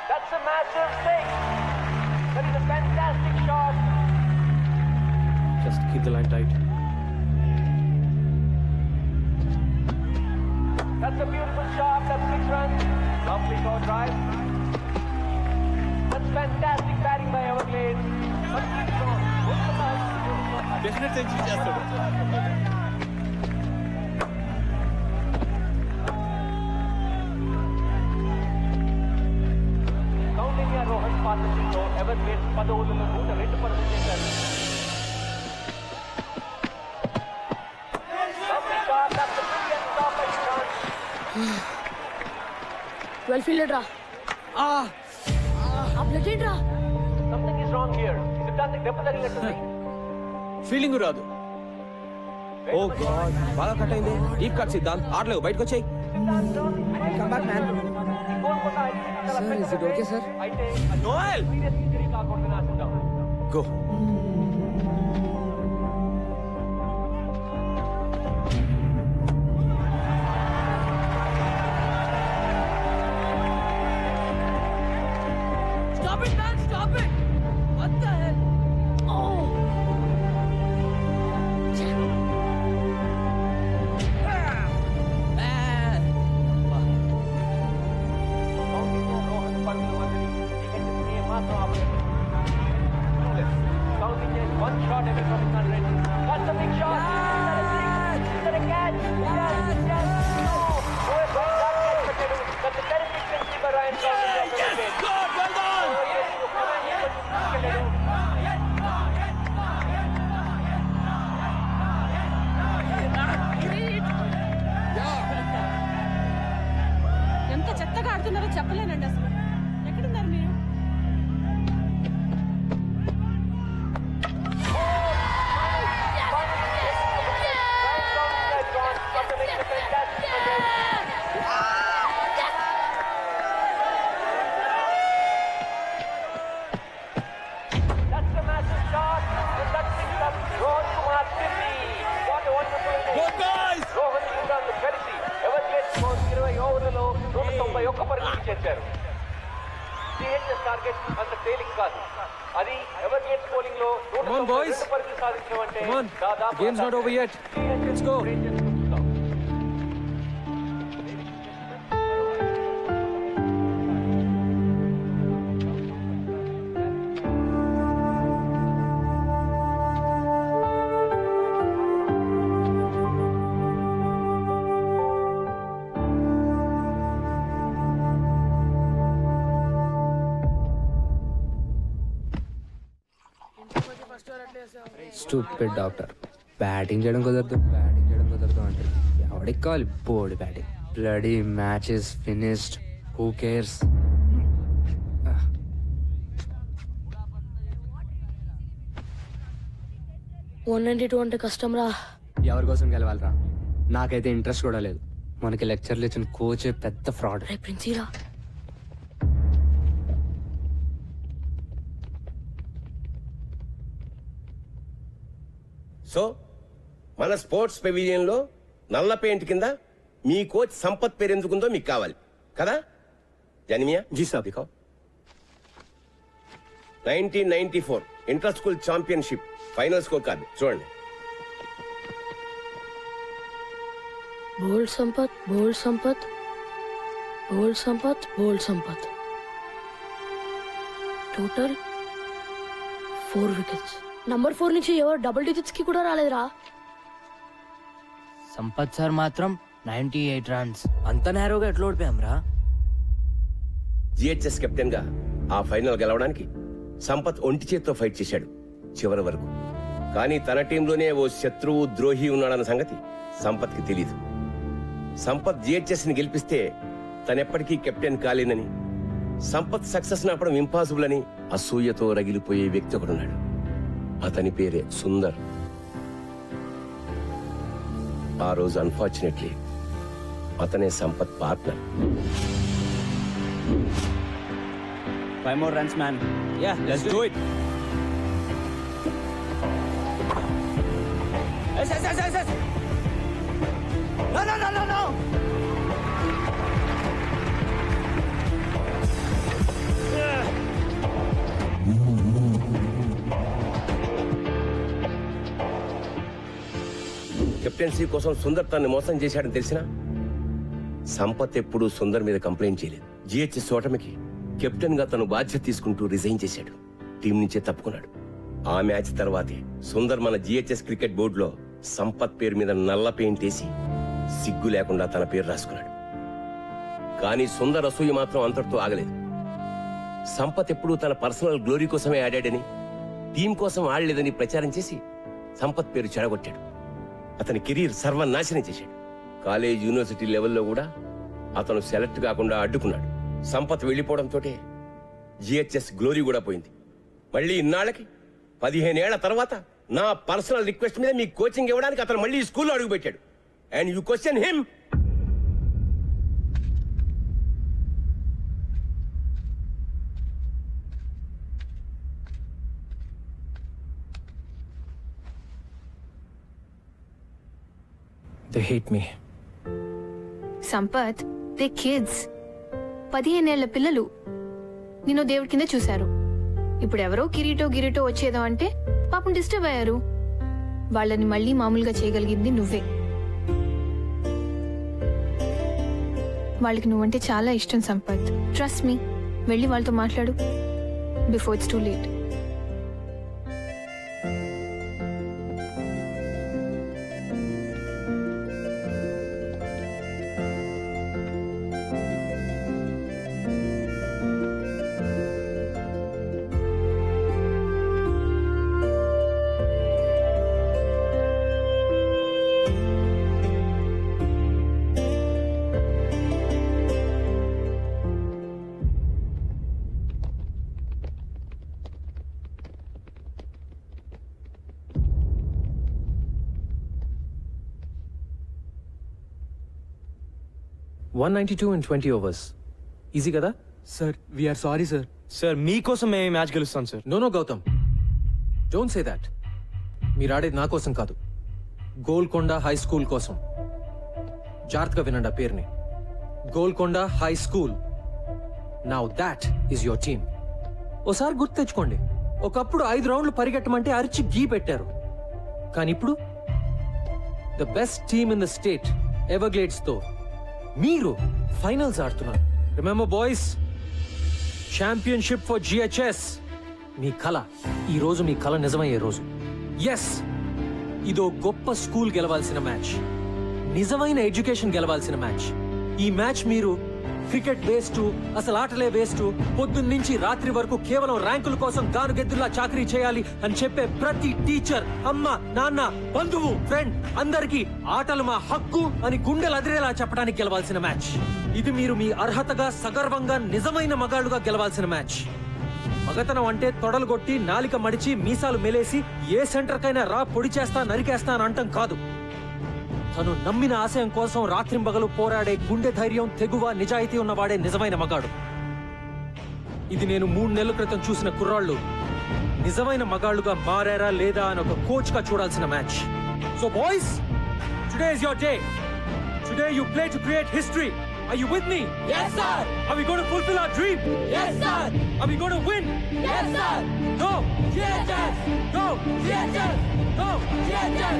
That's a massive six. That is a fantastic shot. Just keep the line tight That's a beautiful shot. That's 6 runs. Lovely short drive. That's fantastic batting by Everglades. Definite century చేస్తాడు. Kaundinya Rohan పార్ట్నర్షిప్లో Everglades 10 ఓవర్లలో 102 పరుగులు చేశారు. Lovely shot. That's a brilliant stop by Sean. Well fielded రా ఆ plate ఏంట్రా Something is wrong here. Is it done? దెబ్బ తగిలినట్టుంది. Feeling రాదు. ఓ God బాగా కట్ అయింది. డీప్ కట్ సిద్ధాంత్ ఆడలేవు బయటకు వచ్చాయి. Come back man sir is it okay sir అయితే నోయల్ సీరియస్ ఇంజరీ కాకుండా చూద్దాం. Go Stop it, man! Stop it! What the hell? Oh! Kaundinya Rohan పరుగుల మధ్యని వికెట్ మాత్రం ఆపలేదు. Koundinya is one shot away from his 100. That's a big shot. Is that a catch? Yes, yes. No. Oh, a very hard catch పెట్టాడు. That's a terrific century by Ryan Koundinya. Yes, good, well done. ఎంత చెత్తగా ఆడుతున్నారో చెప్పలేనండి అసలు. ఎక్కడున్నారు మీరు? That's a massive shot. And that picks up Rohan Kumar Tiffy. What a wonderful inning. Good guys. Rohan Kumar కలిసి Everglades score 20 ఓవర్లలో 191 పరుగులు చేశారు. CHS target అంత తేలిక కాదు. అది Everglades బౌలింగ్ లో 192 పరుగులు సాధించడం అంటే దాదాపు games not over yet. Let's go. Stupid doctor batting చేయడం కుదరదు అంటే ఎవడికి కావాలి board batting bloody matches finished who cares 192 అంటే కష్టం రా. ఎవరి కోసం గెలవాలరా? నాకైతే ఇంట్రెస్ట్ కూడా లేదు. మనకి లెక్చర్లు ఇచ్చిన కోచ్ పెద్ద ఫ్రాడ్. రే ప్రిన్సీరా సో మన స్పోర్ట్స్ పెవిలియన్ లో నల్ల పెయింట్ కింద మీ కోచ్ సంపత్ పేరు ఎందుకుందో మీకు కావాలి కదా జానిమియా? జీ సాబ్. 1994 inter school championship final score card చూడండి. బోల్డ్ సంపత్ బోల్డ్ సంపత్ బోల్డ్ సంపత్ బోల్డ్ సంపత్ టోటల్ 4 వికెట్స్. నంబర్ 4 నుంచి ఎవరు డబుల్ డిజిట్స్ కి కూడా రాలేదురా. సంపత్ సార్ మాత్రం 98 రన్స్. అంత నేరోగా ఎట్లా ఓడిపోయాం రా? జిహెచ్ఎస్ కెప్టెన్ గా ఆ ఫైనల్ గెలవడానికి సంపత్ ఒంటి చేత్తో ఫైట్ చేశాడు చివరి వరకు. కానీ తన టీంలోనే ఓ శత్రువు ద్రోహి ఉన్నాడన్న సంగతి సంపత్కి తెలీదు. సంపత్ జిహెచ్ఎస్ ని గెలిపిస్తే తనెప్పటికీ కెప్టెన్ కాలేనని, సంపత్ సక్సెస్ నాపడం ఇంపాసిబుల్ అని అసూయతో రగిలిపోయే వ్యక్తి ఒకడున్నాడు. అతని పేరే సుందర్. ఆ రోజు అన్ఫార్చునేట్లీ అతనే Sampath partner. 5 more runs, man. Yeah, let's do it. Yes. No. Captaincy కోసం సుందర్ తనని మోసం చేశాడని తెలిసినా సంపత్ ఎప్పుడూ సుందర్ మీద కంప్లైంట్ చేయలేదు. జిహెచ్ఎస్ ఓటమికి కెప్టెన్ గా తను బాధ్యత తీసుకుంటూ రిజైన్ చేశాడు. టీం నుంచే తప్పుకున్నాడు. ఆ మ్యాచ్ తర్వాతే సుందర్ మన జిహెచ్ఎస్ క్రికెట్ బోర్డులో సంపత్ పేరు మీద నల్ల పెయింట్ వేసి సిగ్గు లేకుండా తన పేరు రాసుకున్నాడు. కానీ సుందర్ అసూయ మాత్రం అంతటితో ఆగలేదు. సంపత్ ఎప్పుడూ తన పర్సనల్ గ్లోరీ కోసమే ఆడాడని, టీం కోసం ఆడలేదని ప్రచారం చేసి సంపత్ పేరు చెడగొట్టాడు. అతని కెరీర్ సర్వనాశనం చేశాడు. కాలేజ్, యూనివర్సిటీ లెవెల్లో కూడా అతను సెలెక్ట్ కాకుండా అడ్డుకున్నాడు. సంపత్ వెళ్లిపోవడంతో జిహెచ్ఎస్ గ్లోరీ కూడా పోయింది. మళ్ళీ ఇన్నాళ్ళకి 15 ఏళ్ల తర్వాత నా పర్సనల్ రిక్వెస్ట్ మీద మీ కోచింగ్ ఇవ్వడానికి అతను మళ్ళీ స్కూల్లో అడుగుపెట్టాడు. And you question him. They hate me. Sampath, they kids. 15 ఏళ్ల పిల్లలు నిన్ను దేవుడి కింద చూశారు. ఇప్పుడు ఎవరో కిరీటో వచ్చేదో అంటే పాపం డిస్టర్బ్ అయ్యారు. వాళ్ళని మళ్ళీ మామూలుగా చేయగలిగింది నువ్వే. వాళ్ళకి నువ్వంటే చాలా ఇష్టం సంపత్. Trust me. వెళ్ళి వాళ్ళతో మాట్లాడు before it's too late. $192 in 20 overs. Easy కదా? Sir we're sorry sir. Sir మీకోసం మేము మ్యాచ్ గెలుస్తాం sir. No Gautam, don't say that. మీరు ఆడేది నా కోసం కాదు, గోల్కొండ హై స్కూల్ కోసం. జాగ్రత్తగా వినండి ఆ పేరుని, Golconda high school. Now that is your team. ఓసారి గుర్తు తెచ్చుకోండి, ఒకప్పుడు 5 రౌండ్లు పరిగెట్టమంటే అరిచి గీ పెట్టారు. కానీ ఇప్పుడు the best team in the state Everglades తో మీరు ఫైనల్స్ ఆడుతున్నారు. Remember boys, championship for GHS. మీ కళ, ఈ రోజు మీ కళ నిజమయ్యే రోజు. ఎస్, ఇదో గొప్ప స్కూల్ గెలవాల్సిన మ్యాచ్, నిజమైన ఎడ్యుకేషన్ గెలవాల్సిన మ్యాచ్. ఈ మ్యాచ్ మీరు క్రికెట్ వేస్ట్, అసలు ఆటలే వేస్ట్, పొద్దున్న నుంచి రాత్రి వరకు కేవలం ర్యాంకుల కోసం గానుగెద్దులా చాకరీ చేయాలి అని చెప్పే ప్రతి టీచర్, అమ్మ, నాన్న, బంధువు, ఫ్రెండ్ అందరికీ ఆటలు మా హక్కు అని గుండెలు అదిరేలా చెప్పడానికి గెలవాల్సిన మ్యాచ్. ఇది మీరు మీ అర్హతగా, సగర్వంగా, నిజమైన మగాళ్ళుగా గెలవాల్సిన మ్యాచ్. మగతనం అంటే తొడలు కొట్టి, నాలిక మడిచి, మీసాలు మెలేసి ఏ సెంటర్కైనా రా పొడి చేస్తా, నరికేస్తా అని అంటం కాదు. తను నమ్మిన ఆశయం కోసం రాత్రింబగలు పోరాడే గుండె ధైర్యం, తెగువ, నిజాయితీ ఉన్నవాడే నిజమైన మగాడు. ఇది నేను 3 నెలల క్రితం చూసిన కుర్రాళ్ళు నిజమైన మగాళ్ళుగా మారారా లేదా అని ఒక కోచ్ గా చూడాల్సిన match. So boys, today is your day. Today you play to create history. Are you with me? Yes, sir. Are we going to fulfill our dream? Yes, sir. Are we going to win? Yes, sir. Go! GHS. Go! GHS. Go! GHS.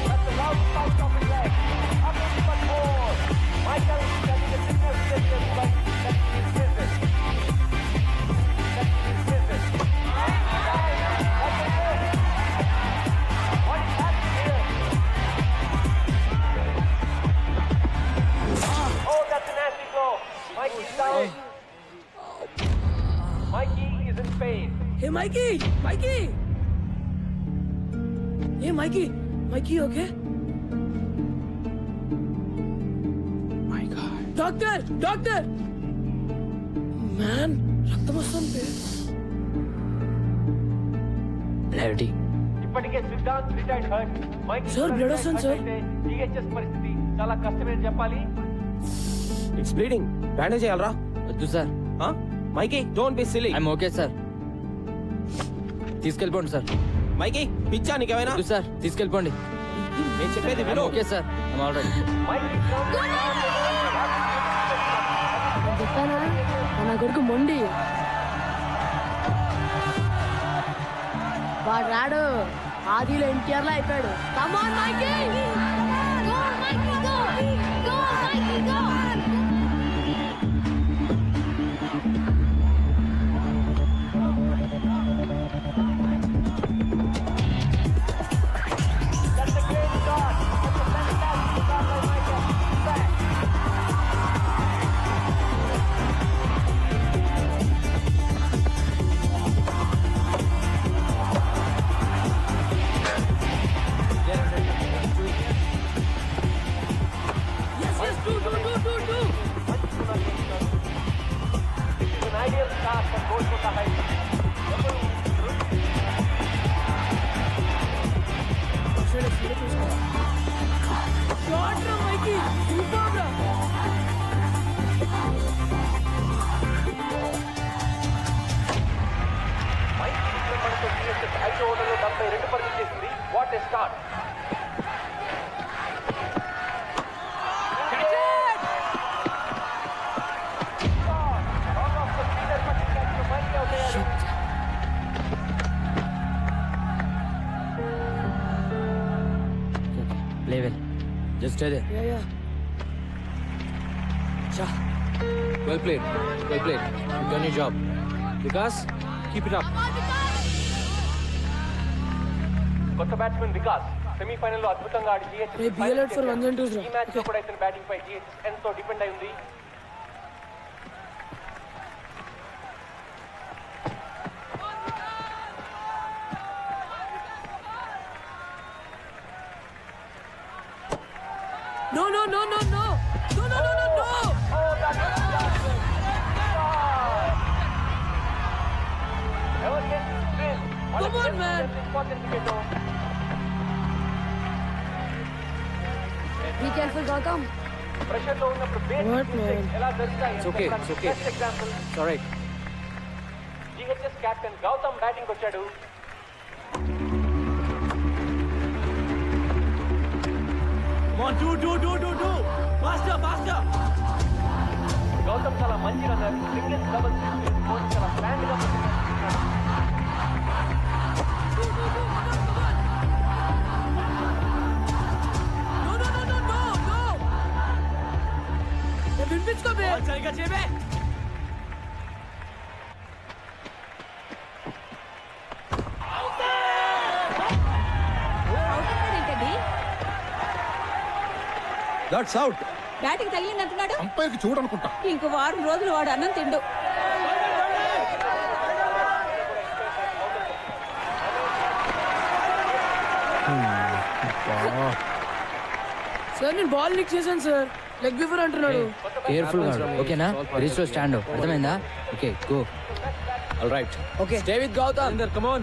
That's the loud fight of Mikey ఏ Mikey Mikey okay doctor doctor man రక్తం వస్తుంది bloody ఇప్పటికే Siddhant retired hurt Mike sir blood వస్తుంది sir GHS పరిస్థితి చాలా కష్టమని చెప్పాలి. It's bleeding bandage చేయాలరా వద్దు sir Mikey don't be silly I'm okay sir తీసుకెళ్ళిపోండి సార్ మైకీ పిచ్చా నీకేమైనా వద్దు సార్ తీసుకెళ్ళిపోండి నేను చెప్పేది విను ఓకే సార్ ఐఎమ్ ఆల్రెడీ చెప్పానా నా కొడుకు మొండి వాడు రాడు ఆదిలో ఎన్టీఆర్ లో అయిపోయాడు కమాన్ మైకీ What a start! Play well. Just stay there. Yeah. Well played. Well played. You've done your job. Vikas, keep it up. కొత్త బ్యాట్స్మెన్ వికాస్ సెమీఫైనల్ లో అద్భుతంగా ఆడి Hey, be alert for 1 and 2s రా. ఈ మ్యాచ్ లో కూడా ఇతని బ్యాటింగ్ పై GHS ఎంతో depend అయి ఉంది. No. Come on, man. Be careful, Gautam. Pressure లో ఉన్నప్పుడు What, man? ఎలా జరుగుతాయి It's okay. It's okay. Example It's all right. GHS captain Gautam batting వచ్చాడు. Come on, do. Faster. గౌతమ్ చాలా మంచి రన్నర్. సింగిల్స్ డబుల్స్ చాలా ప్లాన్ గా వినిపించుకోబే సరిగా చేయబే దట్స్ అవుట్. బ్యాటింగ్ తగిలిందంటున్నాడు. అంపైర్కి చూడనుకుంటా. ఇంకో వారం రోజులు వాడు అన్నం తిండు. సార్ నేను బాల్ లిక్ చేశాను సార్. లెగ్ బిఫోర్ అంటున్నాడు. కేర్ఫుల్ గా ఓకేనా రిజిస్టర్ స్టాండ్ అర్థమైందా okay go All right. Okay stay with Gautam Inder, come on.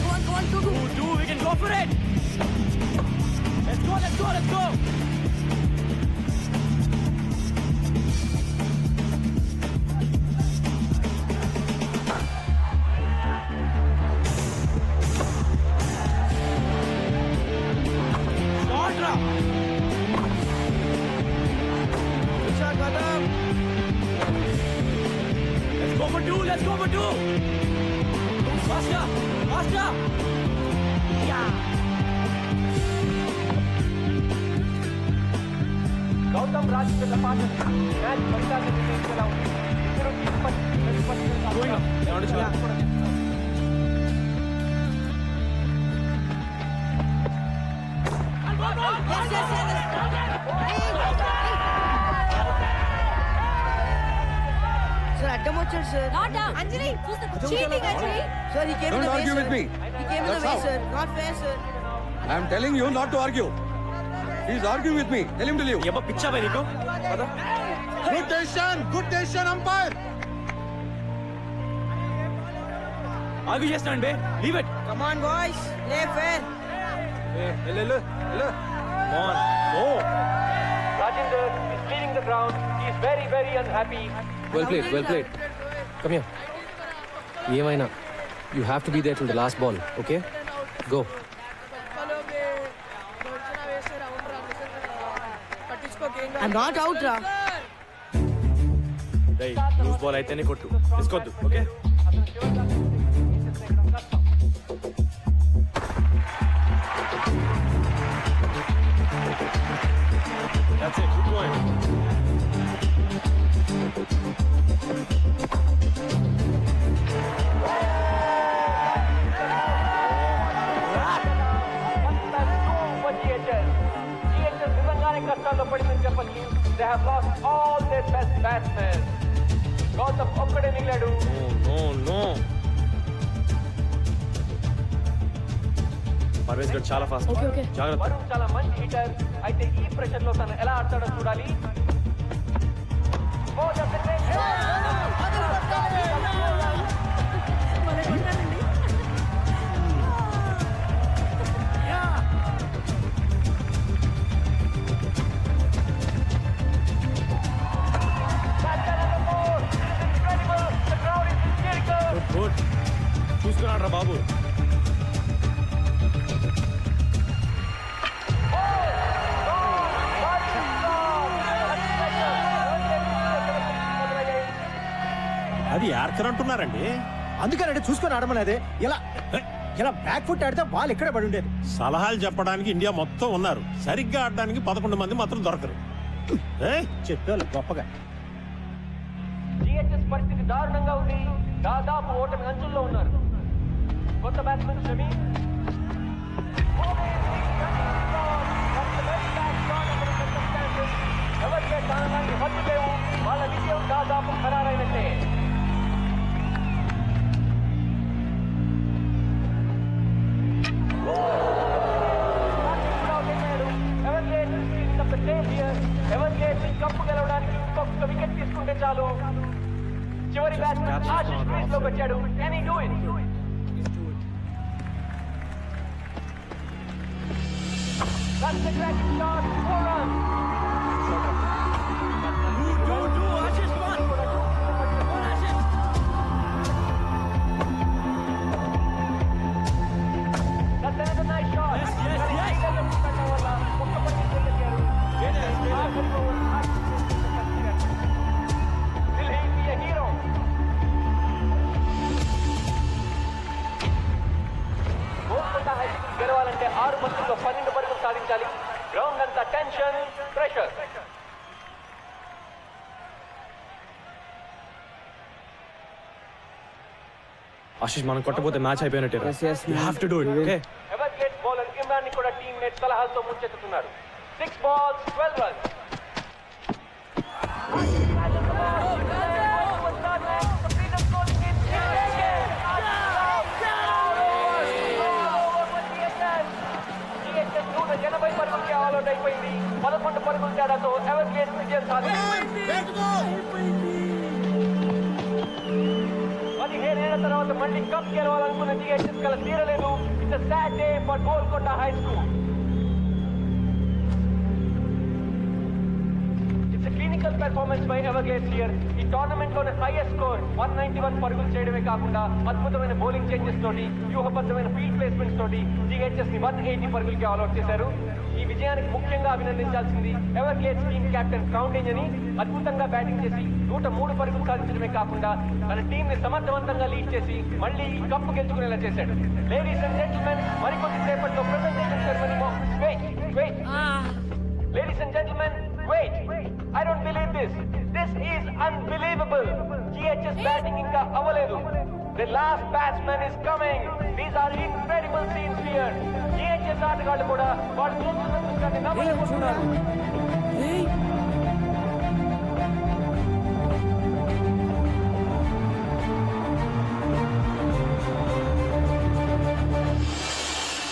we can go for it. Let's go. Let's go for two. Faster. Yeah. Gautam Raj పిల్ల పాట match ఫలితాన్ని నిర్ణయించేలా ఉంది. ఇద్దరు సార్ అడ్డం వచ్చాడు సార్. అంజలి సార్ ఈ Don't argue with me. That's how. Sir not fair sir. I'm telling you not to argue. He's arguing with me. Tell him to leave. ఏమో పిచ్చా బై నీకు Good decision, umpire. ఆర్గ్యూ చేస్తాను బే leave it come on boys play fair. వెళ్ళు oh Rajinder is leaving the ground. He is very, very unhappy. Well played come here ఏమైనా you have to be there till the last ball okay go I not out రా. Loose ball అయితేనే కొట్టు తీసుకోవద్దు okay That's it. Keep going. They have lost all their best batsmen. Gautam ఒక్కడే మిగిలాడు. No. Parvez గారు చాలా fast జాగ్రత్త వరుణ్ చాలా మంచి హిటర్. అయితే ఈ ప్రెషర్ లో తను ఎలా ఆడతాడో చూడాలి. Oh, that's a great shot. Good చూసుకున్నాడు రా బాబు అది యార్కర్ అంటున్నారండి. అందుకనండి చూసుకొని ఆడమనేది. ఇలా బ్యాక్ ఫుట్ ఆడితే బాల్ ఎక్కడ పడి ఉండేది. సలహాలు చెప్పడానికి ఇండియా మొత్తం ఉన్నారు, సరిగ్గా ఆడడానికి 11 మంది మాత్రం దొరకరు. చెప్పారు గొప్పగా. జిహెచ్ఎస్ పరిస్థితి దారుణంగా ఉంది. దాదాపు ఓటమి అంచుల్లో ఉన్నారు. కొత్త బ్యాట్స్మెన్ షమీ ఎవరికే స్థానానికి హద్దు లేవు. వాళ్ళ విజయం దాదాపు ఖరారైనట్టే. కప్పు గెలవడానికి ఇంకొక వికెట్ తీసుకుంటే చాలు. చివరి బ్యాట్స్మెన్ ఆశిష్ క్రీజ్ లోకి వచ్చాడు. Can he do it? That's the cracking shot. 4 runs. That's another nice shot. Will he be a hero? Golconda high school గెలవాలంటే 6 బంతుల్లో 12 పరుగులు సాధించాలి. గ్రౌండ్ అంతా టెన్షన్, ప్రెషర్. ఆశిష్ మనం కొట్టపోతే మ్యాచ్ అయిపోయినట్టే you have to do it okay Everglades bowler Imran ని కూడా టీమ్మేట్ సలహాలతో ముంచెత్తుతున్నారు. 6 balls 12 runs. అయిపోయింది. 11 పరుగుల తేడాతో ఎవర్గేట్ విజయం సాధించింది. 17 ఏళ్ల తర్వాత మళ్ళీ కప్ గెలవాలనుకున్న జిహెచ్ఎస్ కల తీరలేదు. It's a sad day for Golconda high school. Clinical performance by Everglades here. ఈ టోర్నమెంట్ లోనే హైయెస్ట్ స్కోర్ 191 పరుగులు చేయడమే కాకుండా అద్భుతమైన బౌలింగ్ చేంజెస్ తోటి, వ్యూహబద్ధమైన ఫీల్డ్ ప్లేస్మెంట్స్ తోటి జిహెచ్ఎస్ ని 180 పరుగులకి ఆల్అౌట్ చేశారు. ఈ విజయానికి ముఖ్యంగా అభినందించాల్సింది ఎవర్గ్లేడ్స్ టీమ్ కెప్టెన్ క్రౌండేజ్ అని. అద్భుతంగా బ్యాటింగ్ చేసి 103 పరుగులు సాధించడమే కాకుండా తన టీమ్ ని సమర్థవంతంగా లీడ్ చేసి మళ్ళీ ఈ కప్పు గెలుచుకునేలా చేశాడు. లేడీస్ అండ్ జెంటిల్మెన్, మరికొద్ది సేపట్లో presentation ceremony. Wait. Ladies and gentlemen, Wait, I don't believe this. This is unbelievable. GHS batting inka avaledu. The last batsman is coming. These are incredible scenes here. GHS ఆటగాళ్ళు కూడా వాళ్ళు చూస్తున్న దృశ్యాన్ని నమ్మలేకపోతున్నారు.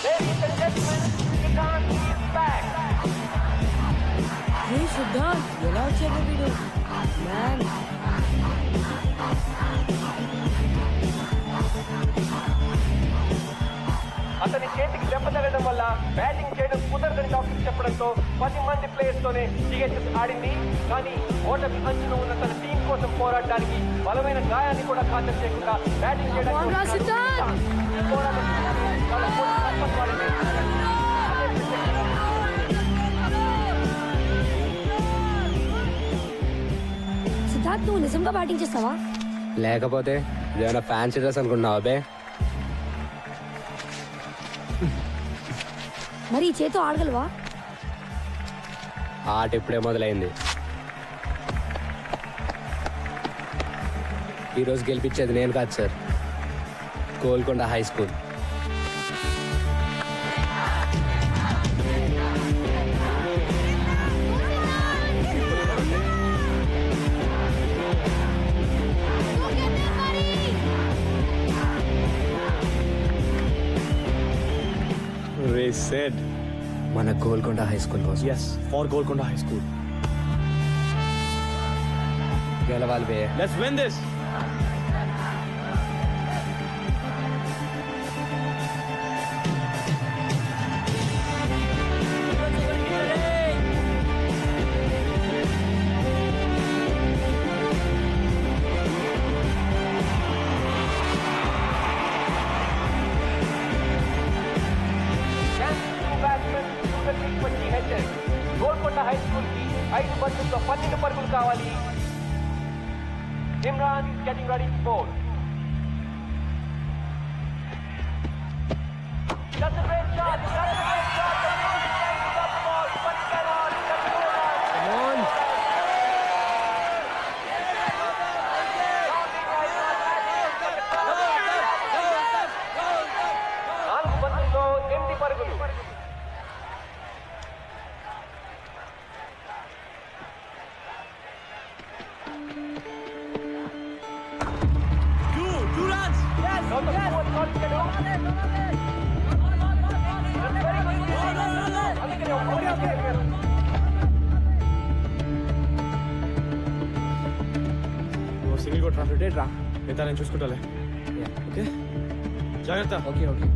Ladies and gentlemen, Siddharth is back. Hey, Siddharth, ఎలా వచ్చాడు వీడు? Man. అతని చేతికి దెబ్బ తగలడం వల్ల బ్యాటింగ్ చేయడం కుదరదని డాక్టర్ చెప్పడంతో 10 మంది ప్లేయర్స్ తోనే టీఎస్ఎస్ ఆడింది. కానీ ఓటమి అంచులో ఉన్న తన టీం కోసం పోరాడడానికి బలమైన గాయాన్ని కూడా ఖాతరు చేయకుండా బ్యాటింగ్ చేయడానికి సిద్ధార్థ్, నువ్వు నిజంగా బ్యాటింగ్ చేస్తావా? లేకపోతే ఇదేమైనా ఫ్యాన్సీ డ్రెస్ అనుకుంటున్నావా బే? మరి ఈ చేతో ఆడగలవా? ఆట ఇప్పుడే మొదలైంది. ఈరోజు గెలిపించేది నేను కాదు sir, Golconda high school. Said మన గోల్కొండ హై స్కూల్ కోసం. yes for Golconda High School. గెలవాలి బే. Let's win this. Golconda high school కి 5 బంతుల్లో 12 పరుగులు కావాలి. Imran getting ready to bowl. That's a great shot. That's a great shot. He got the ball, but he cannot. That's a good one. Come on. నాలుగు బంతుల్లో 8 పరుగులు. Two runs. Yes. నువ్వు single కొట్రా. Rotate రా. మిగతా నేను చూసుకుంటాలే. ఓకే జాగ్రత్త. Okay okay.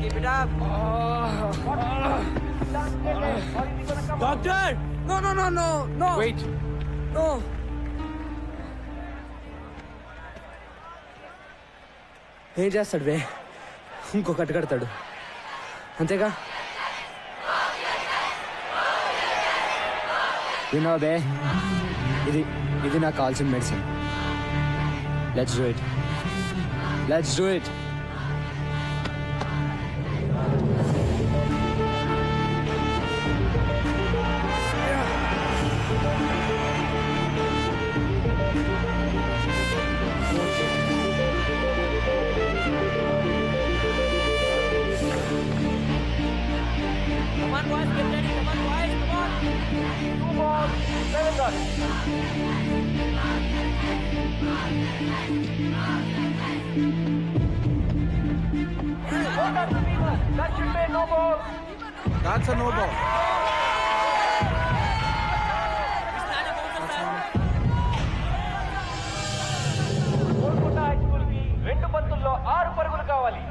Keep it up. Doctor! No. Wait. No. ఏం చేస్తాడు బే? ఇంకొకటి కడతాడు అంతేగా. విన్నావా బే? ఇది నాకు కావాల్సిన medicine. Let's do it. Come on, boys, get ready. Come on, boys, come on. 2 balls, 7 runs. That should be no ball. That's a no ball. Golconda high school కి 2 బంతుల్లో 6 పరుగులు కావాలి.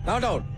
Not out.